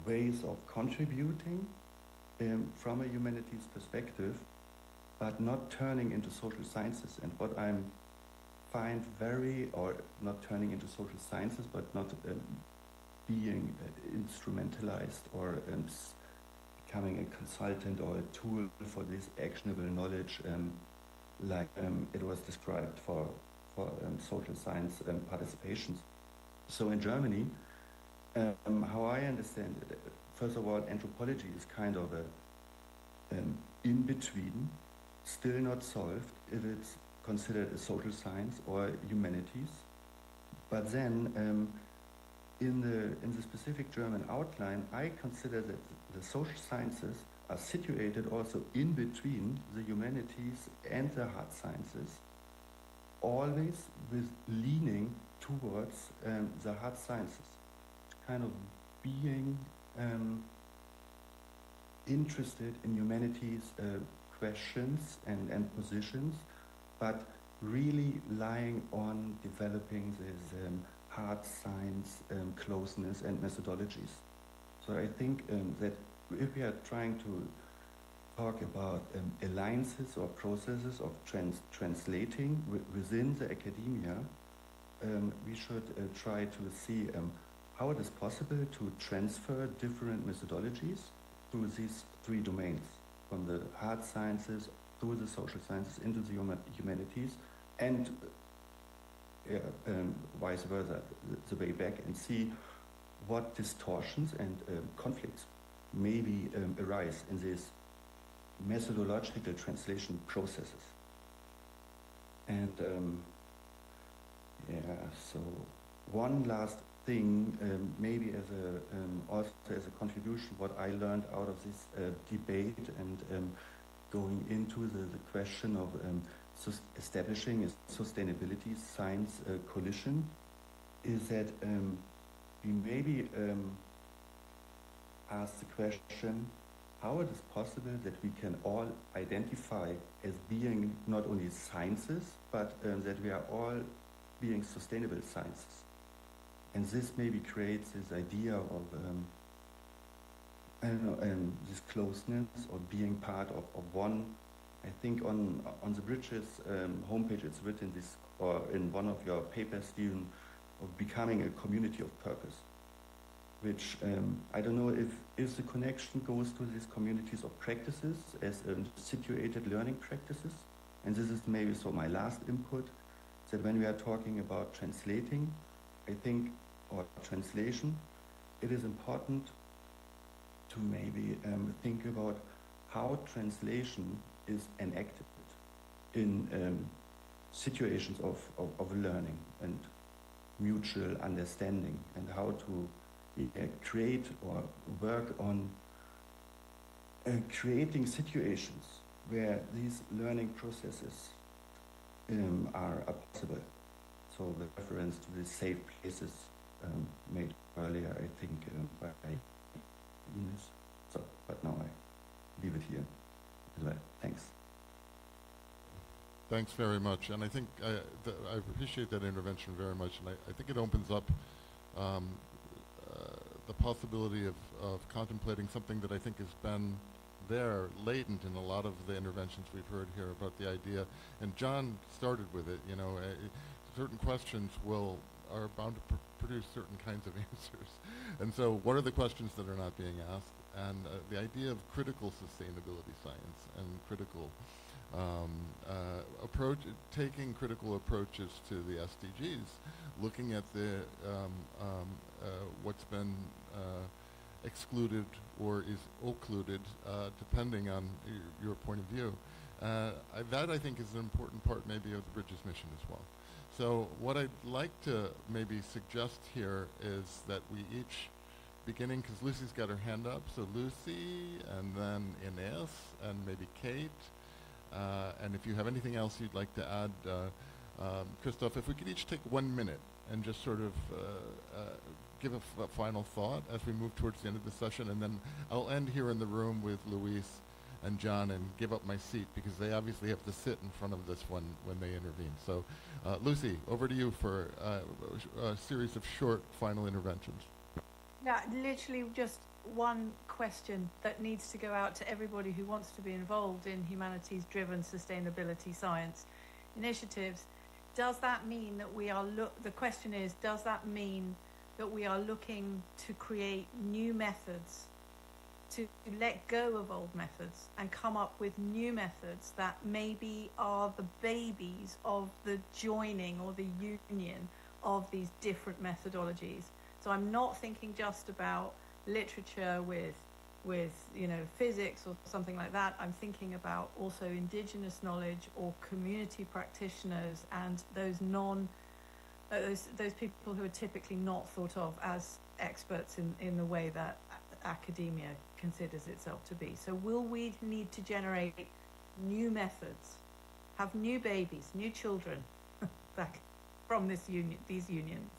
ways of contributing from a humanities perspective, but not turning into social sciences. And what I find or not turning into social sciences, but not being instrumentalized or becoming a consultant or a tool for this actionable knowledge, like it was described for social science participations. So in Germany, how I understand it, first of all, anthropology is kind of a in-between, still not solved if it's considered a social science or humanities. But then in the specific German outline, I consider that the social sciences are situated also in between the humanities and the hard sciences, always with leaning towards the hard sciences, kind of being interested in humanities questions and positions, but really lying on developing this hard science closeness and methodologies. So I think that if we are trying to talk about alliances or processes of translating within the academia, we should try to see how it is possible to transfer different methodologies through these three domains, from the hard sciences through the social sciences into the humanities, and vice versa, the way back, and see what distortions and conflicts maybe arise in these methodological translation processes. And yeah, so one last thing, maybe as a also as a contribution, what I learned out of this debate and going into the question of establishing a sustainability science coalition, is that we maybe ask the question, how it is possible that we can all identify as being not only sciences, but that we are all being sustainable sciences. And this maybe creates this idea of, I don't know, this closeness or being part of one. I think on the Bridges homepage it's written this, or in one of your papers, Stephen, of becoming a community of purpose, which I don't know if the connection goes to these communities of practices as situated learning practices. And this is maybe so my last input, that when we are talking about translating, I think, or translation, it is important to maybe think about how translation is enacted in situations of learning and mutual understanding, and how to create or work on creating situations where these learning processes are possible. So the reference to the safe places made earlier, I think, by Ines. So, but now I leave it here as well. Thanks. Thanks very much. And I think I appreciate that intervention very much. And I think it opens up the possibility of contemplating something that I think has been there, latent in a lot of the interventions we've heard here, about the idea, and John started with it, you know, certain questions are bound to produce certain kinds of answers. And so what are the questions that are not being asked? And the idea of critical sustainability science and critical taking critical approaches to the SDGs, looking at the what's been excluded or is occluded, depending on your point of view. That, I think, is an important part maybe of the Bridges mission as well. So what I'd like to maybe suggest here is that we each, beginning, because Lucy's got her hand up, so Lucy, and then Ines, and maybe Kate, and if you have anything else you'd like to add, Christoph, if we could each take 1 minute and just sort of give a final thought as we move towards the end of the session, and then I'll end here in the room with Luis and John and give up my seat, because they obviously have to sit in front of this one when they intervene. So Lucy, over to you for a series of short final interventions. Yeah, literally just one question that needs to go out to everybody who wants to be involved in humanities-driven sustainability science initiatives. Does that mean that we are the question is, does that mean that we are looking to create new methods, to let go of old methods and come up with new methods that maybe are the babies of the joining or the union of these different methodologies? So I'm not thinking just about literature with you know, physics or something like that. I'm thinking about also indigenous knowledge or community practitioners and those those people who are typically not thought of as experts in the way that academia considers itself to be. So will we need to generate new methods, have new babies, new children back from these unions?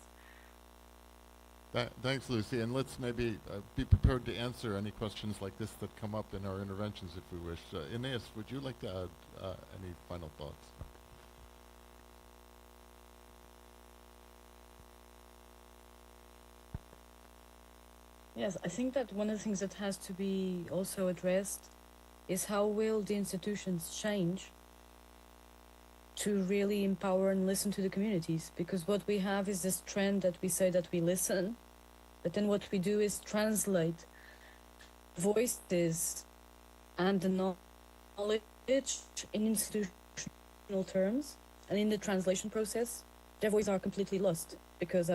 Thanks, Lucy. And let's maybe be prepared to answer any questions like this that come up in our interventions if we wish. Ines, would you like to add any final thoughts? Yes, I think that one of the things that has to be also addressed is how will the institutions change to really empower and listen to the communities? Because what we have is this trend that we say that we listen, but then what we do is translate voices and the knowledge in institutional terms, and in the translation process, their voices are completely lost because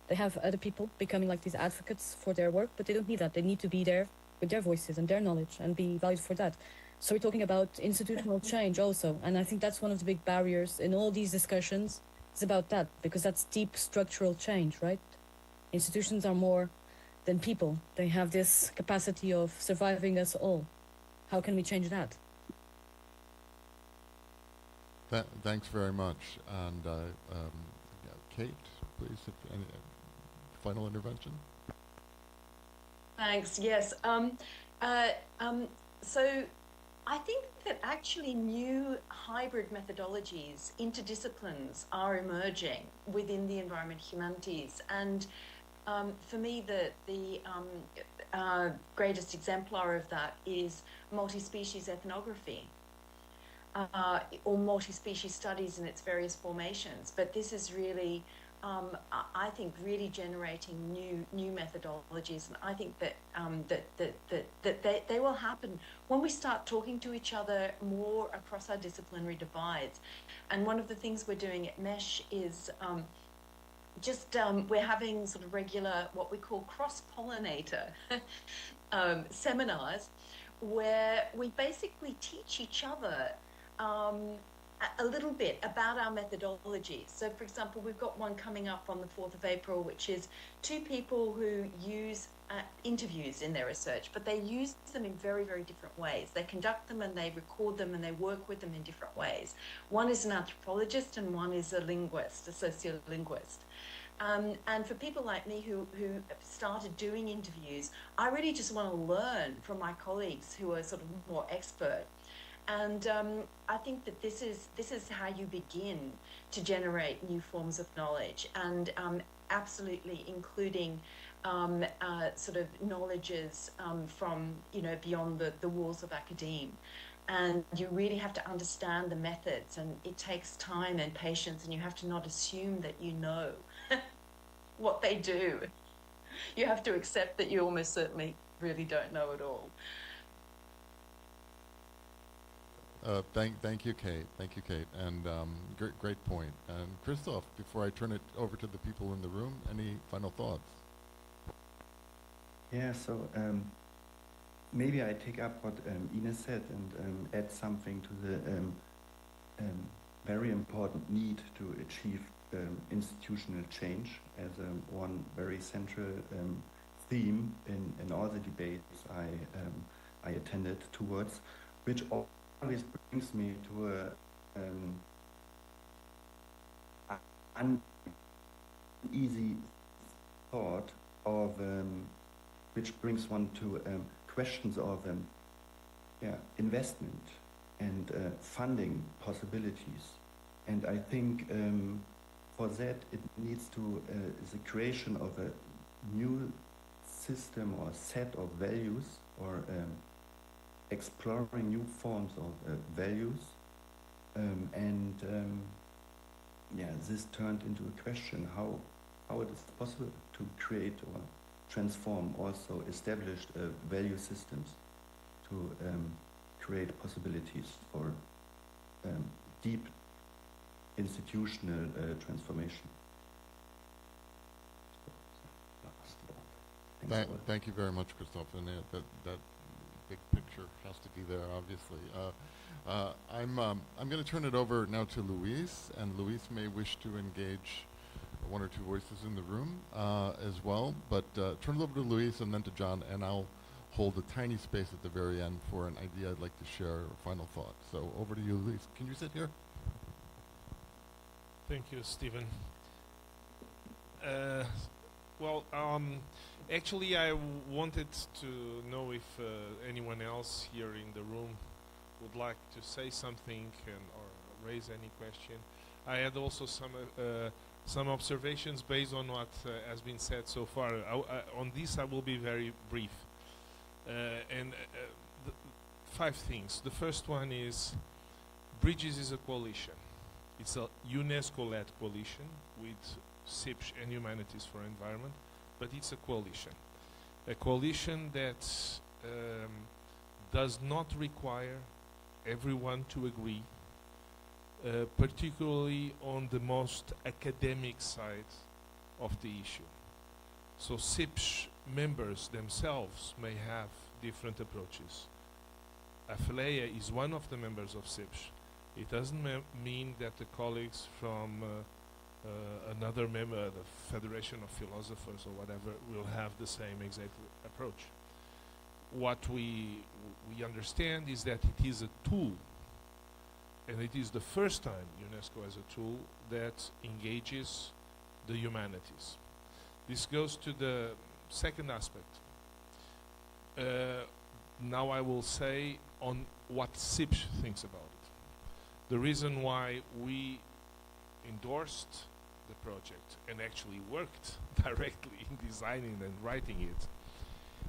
they have other people becoming like these advocates for their work, but they don't need that. They need to be there with their voices and their knowledge and be valued for that. So we're talking about institutional change also, and I think that's one of the big barriers in all these discussions. It's about that, because that's deep structural change, right? Institutions are more than people. They have this capacity of surviving us all. How can we change that? Thanks very much. And yeah, Kate, please, if any final intervention? Thanks. Yes. So I think that actually new hybrid methodologies, interdisciplines, are emerging within the environment humanities. And for me, the greatest exemplar of that is multi-species ethnography. Or multi-species studies in its various formations. But this is really, I think, really generating new methodologies, and I think that that they will happen when we start talking to each other more across our disciplinary divides. And one of the things we're doing at MESH is we're having sort of regular, what we call cross-pollinator seminars, where we basically teach each other a little bit about our methodology. So, for example, we've got one coming up on the 4th of April, which is two people who use interviews in their research, but they use them in very, very different ways. They conduct them and they record them and they work with them in different ways. One is an anthropologist and one is a linguist, a sociolinguist. And for people like me who started doing interviews, I really just want to learn from my colleagues who are sort of more expert. And I think that this is how you begin to generate new forms of knowledge, and absolutely including sort of knowledges from beyond the walls of academe. And you really have to understand the methods, and it takes time and patience, and you have to not assume that you know what they do. You have to accept that you almost certainly really don't know it all. Thank you, Kate. Thank you, Kate. And great point. And Christoph, before I turn it over to the people in the room, any final thoughts? Yeah, so maybe I take up what Ines said and add something to the very important need to achieve institutional change as one very central theme in all the debates I attended towards, which always brings me to an uneasy thought of which brings one to questions of investment and funding possibilities. And I think for that it needs to the creation of a new system or set of values, or exploring new forms of values, and this turned into a question how it is possible to create or transform also established value systems to create possibilities for deep institutional transformation. Thank you very much, Christoph. And that big picture has to be there, obviously. I'm going to turn it over now to Louise, and Louise may wish to engage one or two voices in the room as well. But turn it over to Louise and then to John, and I'll hold a tiny space at the very end for an idea I'd like to share, or final thought. So over to you, Louise. Can you sit here? Thank you, Stephen. Actually, I wanted to know if anyone else here in the room would like to say something or raise any question. I had also some some observations based on what has been said so far. On this I will be very brief. The 5 things. The first one is Bridges is a coalition. It's a UNESCO-led coalition with SIPSH and Humanities for Environment, but it's a coalition. A coalition that does not require everyone to agree, particularly on the most academic side of the issue. So SIPSH members themselves may have different approaches. Apheleia is one of the members of SIPSH. It doesn't mean that the colleagues from another member, the Federation of Philosophers or whatever, will have the same exact approach. What we understand is that it is a tool, and it is the first time UNESCO has a tool that engages the humanities. This goes to the second aspect. Now I will say on what SIPSH thinks about it. The reason why we endorsed the project and actually worked directly in designing and writing it,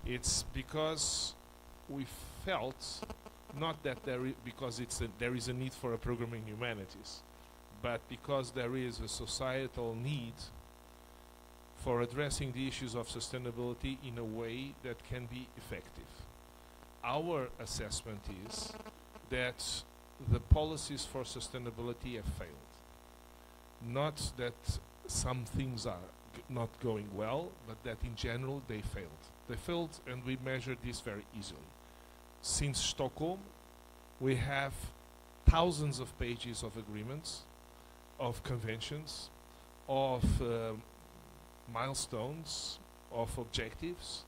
it's because we felt not that because there is a need for a program in humanities, but because there is a societal need for addressing the issues of sustainability in a way that can be effective. Our assessment is that the policies for sustainability have failed. Not that some things are not going well, but that in general they failed. They failed, and we measured this very easily. Since Stockholm, we have thousands of pages of agreements, of conventions, of milestones, of objectives,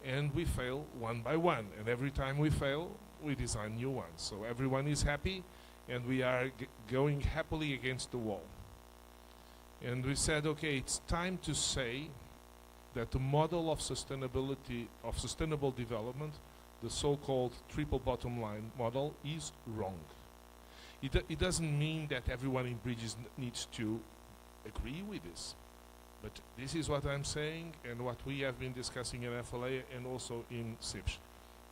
and we fail one by one. And every time we fail, we design new ones. So everyone is happy, and we are going happily against the wall. And we said, okay, it's time to say that the model of sustainability, of sustainable development, the so-called triple bottom line model, is wrong. It doesn't mean that everyone in Bridges needs to agree with this. But this is what I'm saying and what we have been discussing in Apheleia and also in SIPSH.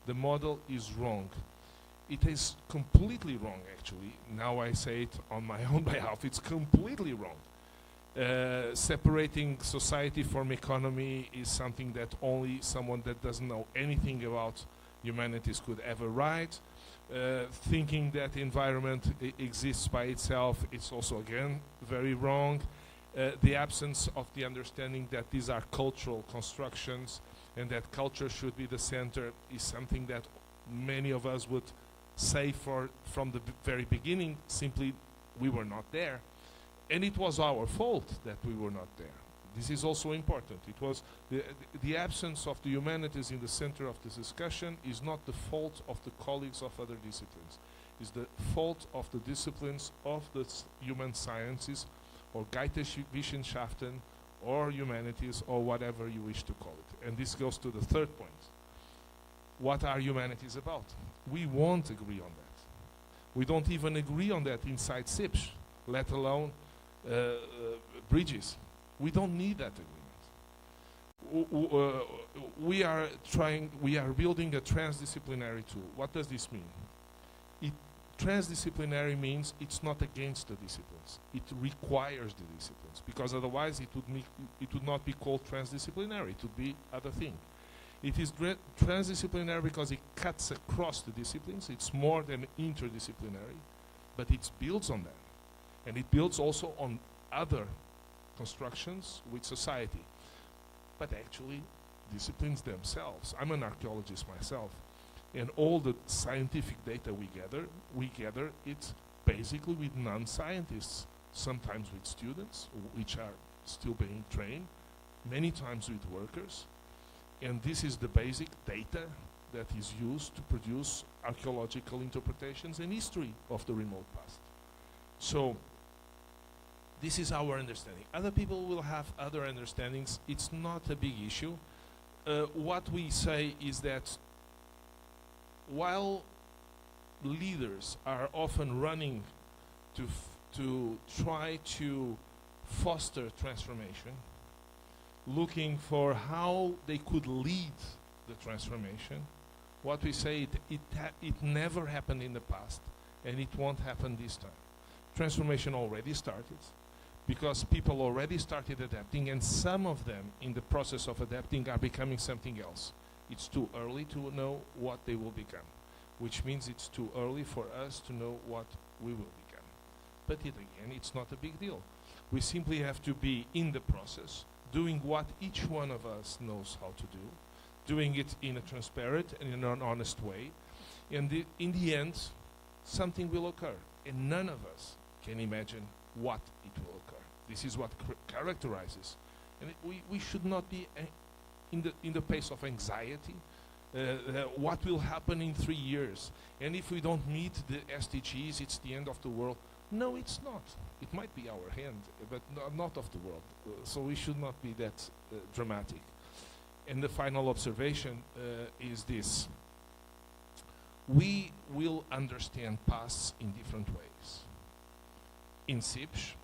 The model is wrong. It is completely wrong, actually. Now I say it on my own behalf. It's completely wrong. Separating society from economy is something that only someone that doesn't know anything about humanities could ever write. Thinking that the environment exists by itself, it's also, again, very wrong. The absence of the understanding that these are cultural constructions and that culture should be the center is something that many of us would say from the very beginning. Simply, we were not there. And it was our fault that we were not there. This is also important. It was the absence of the humanities in the center of this discussion is not the fault of the colleagues of other disciplines. It's the fault of the disciplines of the human sciences, or Geisteswissenschaften, or humanities, or whatever you wish to call it. And this goes to the third point. What are humanities about? We won't agree on that. We don't even agree on that inside SIPSH, let alone Bridges. We don't need that agreement. We are building a transdisciplinary tool. What does this mean? Transdisciplinary means it's not against the disciplines. It requires the disciplines, because otherwise it would not be called transdisciplinary. It would be other thing. It is transdisciplinary because it cuts across the disciplines. It's more than interdisciplinary, but it builds on that. And it builds also on other constructions with society. But actually, disciplines themselves. I'm an archaeologist myself. And all the scientific data we gather it basically with non-scientists, sometimes with students, which are still being trained, many times with workers. And this is the basic data that is used to produce archaeological interpretations and history of the remote past. So, this is our understanding. Other people will have other understandings. It's not a big issue. What we say is that while leaders are often running to try to foster transformation, looking for how they could lead the transformation. What we say, it never happened in the past, and it won't happen this time. Transformation already started, because people already started adapting, and some of them in the process of adapting are becoming something else. It's too early to know what they will become, which means it's too early for us to know what we will become. But again, it's not a big deal. We simply have to be in the process, doing what each one of us knows how to do, doing it in a transparent and in an honest way, and in the end, something will occur, and none of us can imagine what it will occur. This is what characterizes, and we should not be in the pace of anxiety. What will happen in 3 years? And if we don't meet the SDGs, it's the end of the world. No, it's not. It might be our hand, but not of the world. So we should not be that dramatic. And the final observation is this. We will understand pasts in different ways. In CIPS,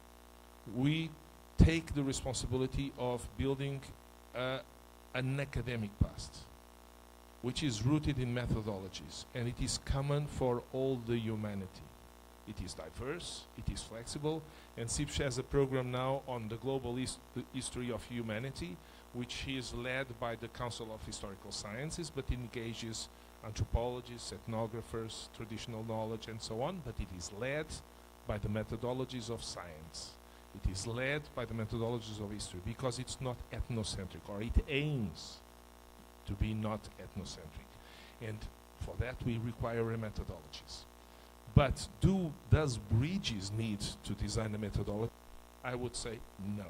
we take the responsibility of building an academic past, which is rooted in methodologies, and it is common for all the humanity. It is diverse, it is flexible, and CIPS has a program now on the global history of humanity, which is led by the Council of Historical Sciences, but engages anthropologists, ethnographers, traditional knowledge, and so on, but it is led by the methodologies of science. It is led by the methodologies of history, because it's not ethnocentric, or it aims to be not ethnocentric. And for that we require methodologies. But does Bridges need to design a methodology? I would say no,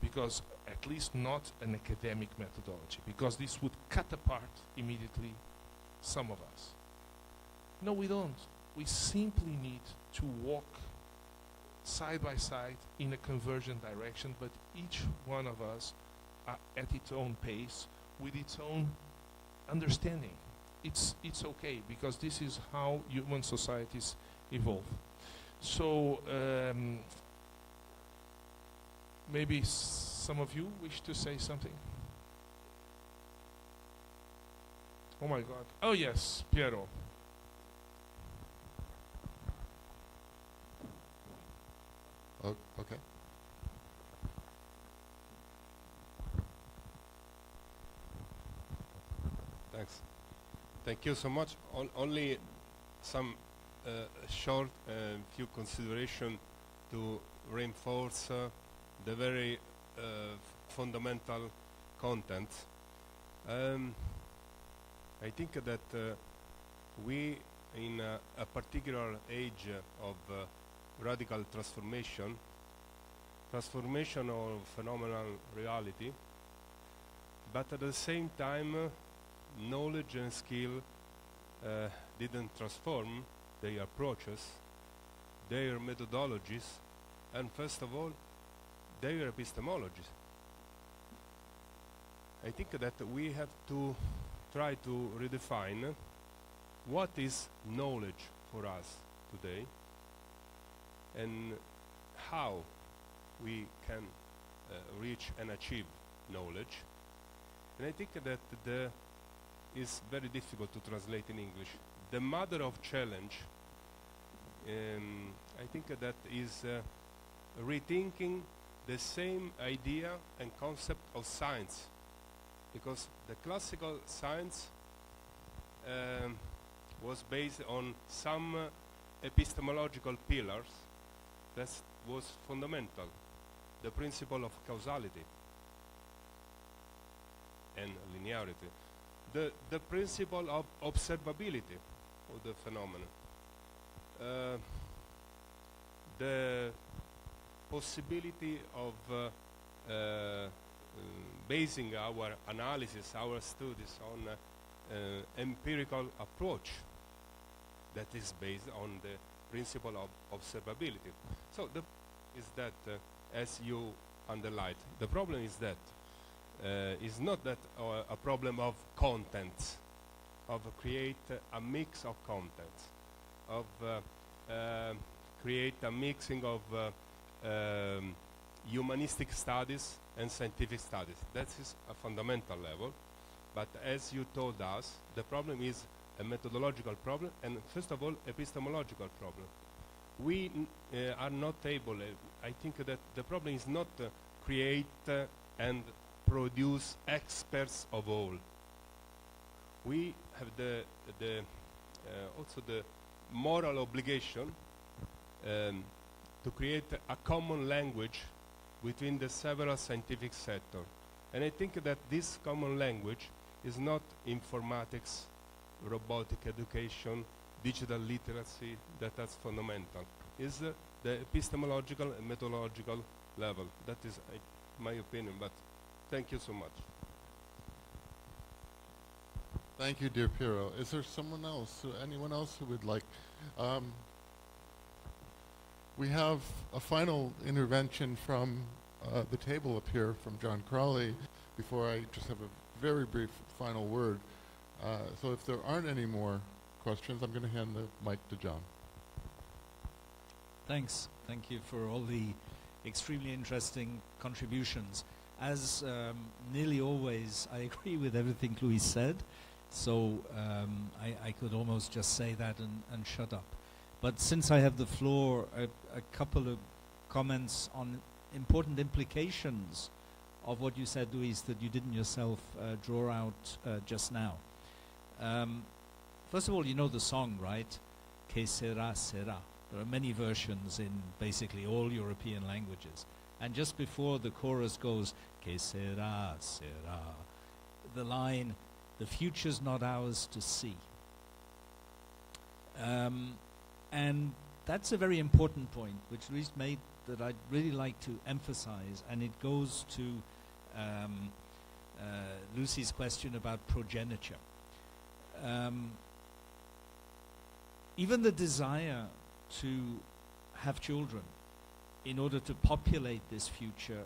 because at least not an academic methodology, because this would cut apart immediately some of us. No, we don't. We simply need to walk side by side in a convergent direction, but each one of us at its own pace, with its own understanding. It's okay, because this is how human societies evolve. So maybe some of you wish to say something. Oh my God. Oh yes, Piero. Oh, okay. Thanks. Thank you so much. Only some short few consideration to reinforce the very fundamental content. I think that we, in a particular age of radical transformation of phenomenal reality, but at the same time, knowledge and skill didn't transform their approaches, their methodologies, and first of all, their epistemologies. I think that we have to try to redefine what is knowledge for us today and how we can reach and achieve knowledge. And I think that is very difficult to translate in English. The mother of challenge, I think that is rethinking the same idea and concept of science, because the classical science was based on some epistemological pillars that was fundamental, the principle of causality and linearity, the principle of observability of the phenomenon, the possibility of basing our analysis, our studies on empirical approach that is based on the principle of observability. So the is that, as you underlined, the problem is that is not that a problem of content, of create a mix of content, of create a mixing of humanistic studies and scientific studies. That is a fundamental level. But as you told us, the problem is a methodological problem and, first of all, epistemological problem. We are not able, I think that the problem is not create and produce experts of all. We have also the moral obligation to create a common language between the several scientific sectors. And I think that this common language is not informatics, robotic education, digital literacy, that's fundamental. It's the epistemological and methodological level. That is my opinion, but thank you so much. Thank you, dear Piero. Is there someone else, anyone else who would like? We have a final intervention from the table up here from John Crawley before I just have a very brief final word. So if there aren't any more questions, I'm going to hand the mic to John. Thanks. Thank you for all the extremely interesting contributions. As nearly always, I agree with everything Luis said, so I could almost just say that and shut up. But since I have the floor, a couple of comments on important implications of what you said, Luis, that you didn't yourself draw out just now. First of all, you know the song, right? Que sera, sera. There are many versions in basically all European languages. And just before the chorus goes, que sera, sera, the line, the future's not ours to see. And that's a very important point, which Luis made, that I'd really like to emphasize, and it goes to Lucy's question about progeniture. Even the desire to have children in order to populate this future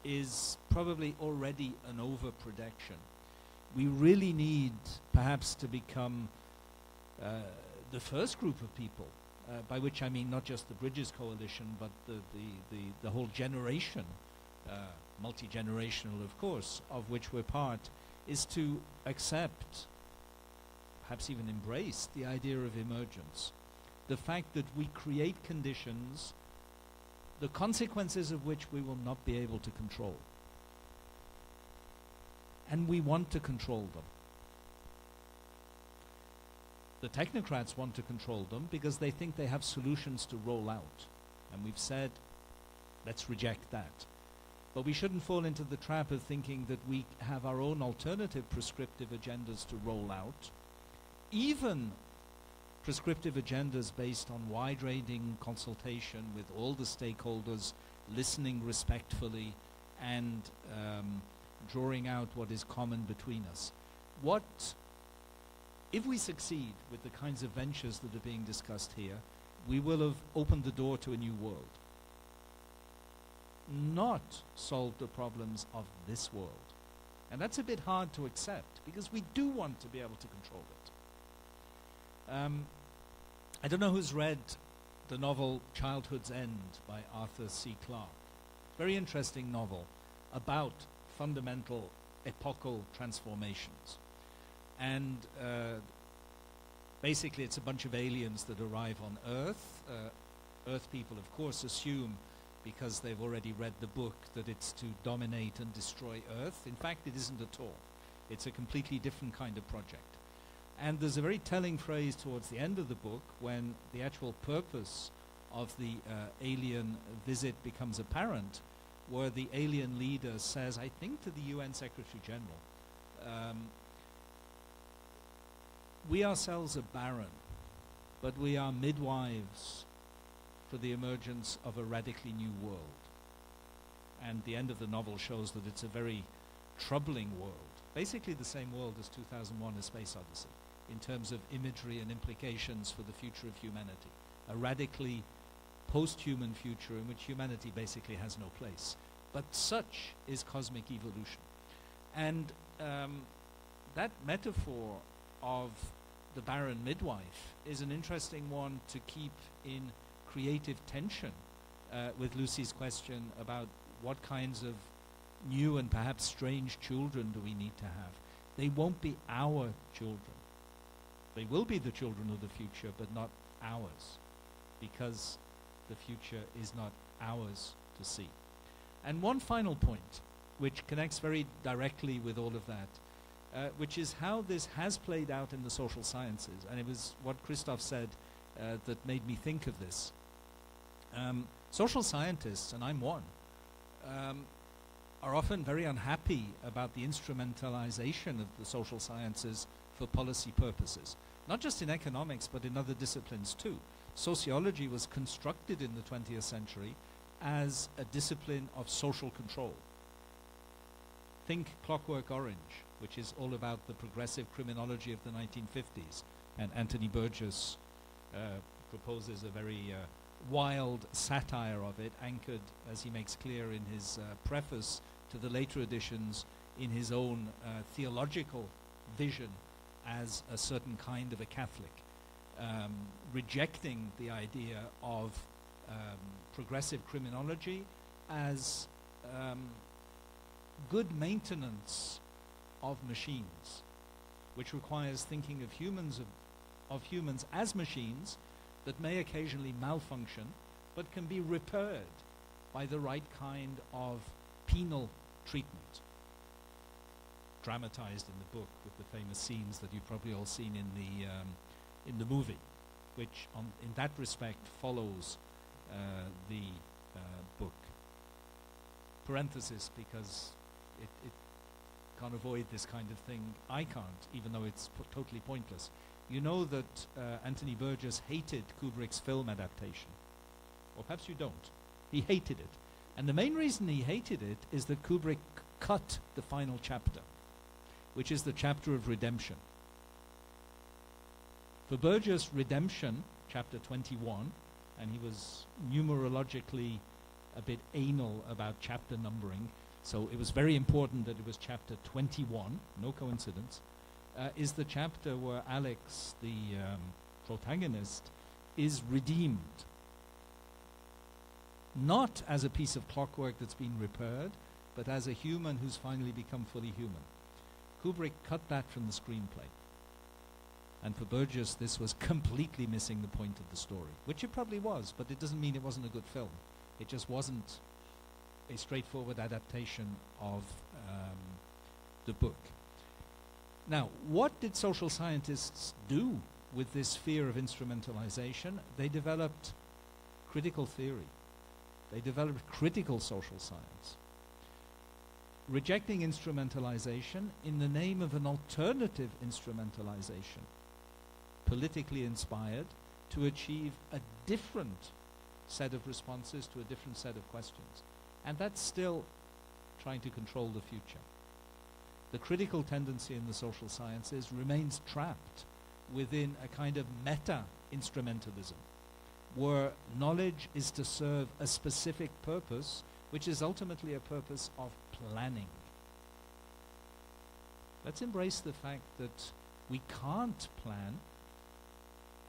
is probably already an overproduction. We really need perhaps to become the first group of people, by which I mean not just the Bridges Coalition, but the whole generation, multi-generational of course, of which we're part, is to accept, perhaps even embrace, the idea of emergence. The fact that we create conditions, the consequences of which we will not be able to control. And we want to control them. The technocrats want to control them because they think they have solutions to roll out. And we've said, let's reject that. But we shouldn't fall into the trap of thinking that we have our own alternative prescriptive agendas to roll out. Even prescriptive agendas based on wide-ranging consultation with all the stakeholders, listening respectfully, and drawing out what is common between us. If we succeed with the kinds of ventures that are being discussed here, we will have opened the door to a new world. Not solved the problems of this world. And that's a bit hard to accept, because we do want to be able to control it. I don't know who's read the novel Childhood's End by Arthur C. Clarke. Very interesting novel about fundamental epochal transformations. And basically it's a bunch of aliens that arrive on Earth. Earth people, of course, assume, because they've already read the book, that it's to dominate and destroy Earth. In fact, it isn't at all. It's a completely different kind of project. And there's a very telling phrase towards the end of the book when the actual purpose of the alien visit becomes apparent, where the alien leader says, I think to the UN Secretary General, we ourselves are barren, but we are midwives for the emergence of a radically new world. And the end of the novel shows that it's a very troubling world, basically the same world as 2001: A Space Odyssey, in terms of imagery and implications for the future of humanity. A radically post-human future in which humanity basically has no place. But such is cosmic evolution. And that metaphor of the barren midwife is an interesting one to keep in creative tension with Lucy's question about what kinds of new and perhaps strange children do we need to have. They won't be our children. They will be the children of the future, but not ours, because the future is not ours to see. And one final point, which connects very directly with all of that, which is how this has played out in the social sciences. And it was what Christoph said that made me think of this. Social scientists, and I'm one, are often very unhappy about the instrumentalization of the social sciences for policy purposes. Not just in economics, but in other disciplines too. Sociology was constructed in the 20th century as a discipline of social control. Think Clockwork Orange, which is all about the progressive criminology of the 1950s. And Anthony Burgess proposes a very wild satire of it, anchored, as he makes clear in his preface to the later editions, in his own theological vision as a certain kind of a Catholic, rejecting the idea of progressive criminology as good maintenance of machines, which requires thinking of humans as machines that may occasionally malfunction, but can be repaired by the right kind of penal treatment. Dramatized in the book with the famous scenes that you've probably all seen in the movie, which in that respect follows the book. Parenthesis, because it can't avoid this kind of thing. I can't, even though it's totally pointless. You know that Anthony Burgess hated Kubrick's film adaptation. Or perhaps you don't. He hated it. And the main reason he hated it is that Kubrick cut the final chapter, which is the chapter of redemption. For Burgess, redemption, chapter 21, and he was numerologically a bit anal about chapter numbering, so it was very important that it was chapter 21, no coincidence, is the chapter where Alex, the protagonist, is redeemed. Not as a piece of clockwork that's been repaired, but as a human who's finally become fully human. Kubrick cut that from the screenplay. And for Burgess, this was completely missing the point of the story, which it probably was, but it doesn't mean it wasn't a good film. It just wasn't a straightforward adaptation of the book. Now, what did social scientists do with this fear of instrumentalization? They developed critical theory. They developed critical social science, rejecting instrumentalization in the name of an alternative instrumentalization, politically inspired, to achieve a different set of responses to a different set of questions. And that's still trying to control the future. The critical tendency in the social sciences remains trapped within a kind of meta-instrumentalism, where knowledge is to serve a specific purpose, which is ultimately a purpose of planning. Let's embrace the fact that we can't plan,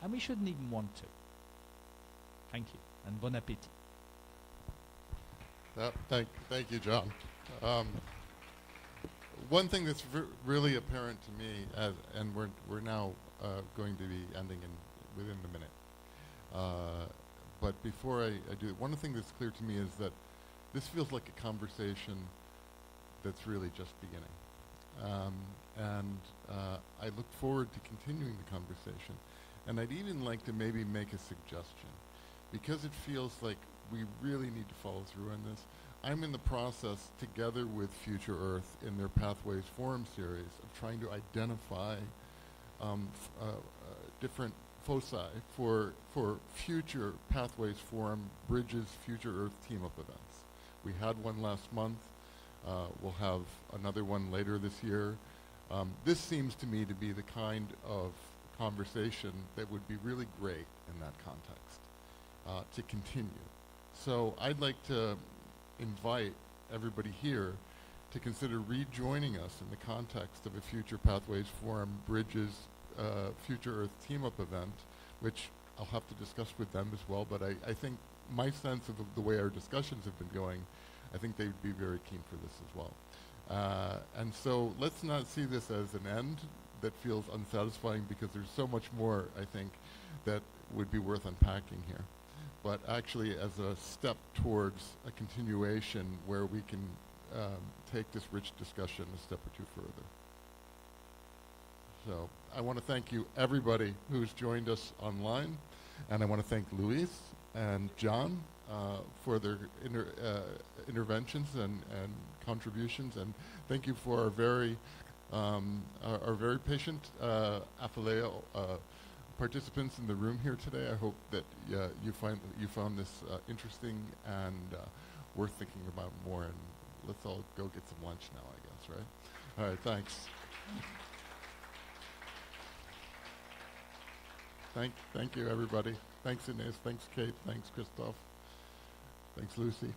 and we shouldn't even want to. Thank you, and bon appétit. Thank you, John. One thing that's really apparent to me, and we're now going to be ending within the minute. But before I do, one thing that's clear to me is that this feels like a conversation that's really just beginning. I look forward to continuing the conversation. And I'd even like to maybe make a suggestion, because it feels like we really need to follow through on this. I'm in the process, together with Future Earth in their Pathways Forum series, of trying to identify different foci for future Pathways Forum Bridges Future Earth team-up events. We had one last month. We'll have another one later this year. This seems to me to be the kind of conversation that would be really great in that context to continue. So I'd like to invite everybody here to consider rejoining us in the context of a future Pathways Forum Bridges Future Earth team-up event, which I'll have to discuss with them as well, but I think my sense of the way our discussions have been going, I think they'd be very keen for this as well. And so let's not see this as an end that feels unsatisfying, because there's so much more, I think, that would be worth unpacking here. But actually as a step towards a continuation where we can take this rich discussion a step or two further. So I want to thank you, everybody who's joined us online, and I want to thank Luis and John for their interventions and contributions, and thank you for our very patient Apheleia participants in the room here today. I hope that you found this interesting and worth thinking about more. And let's all go get some lunch now, I guess, right? All right, thanks. Thank you, everybody. Thanks, Inez. Thanks, Kate. Thanks, Christoph. Thanks, Lucy.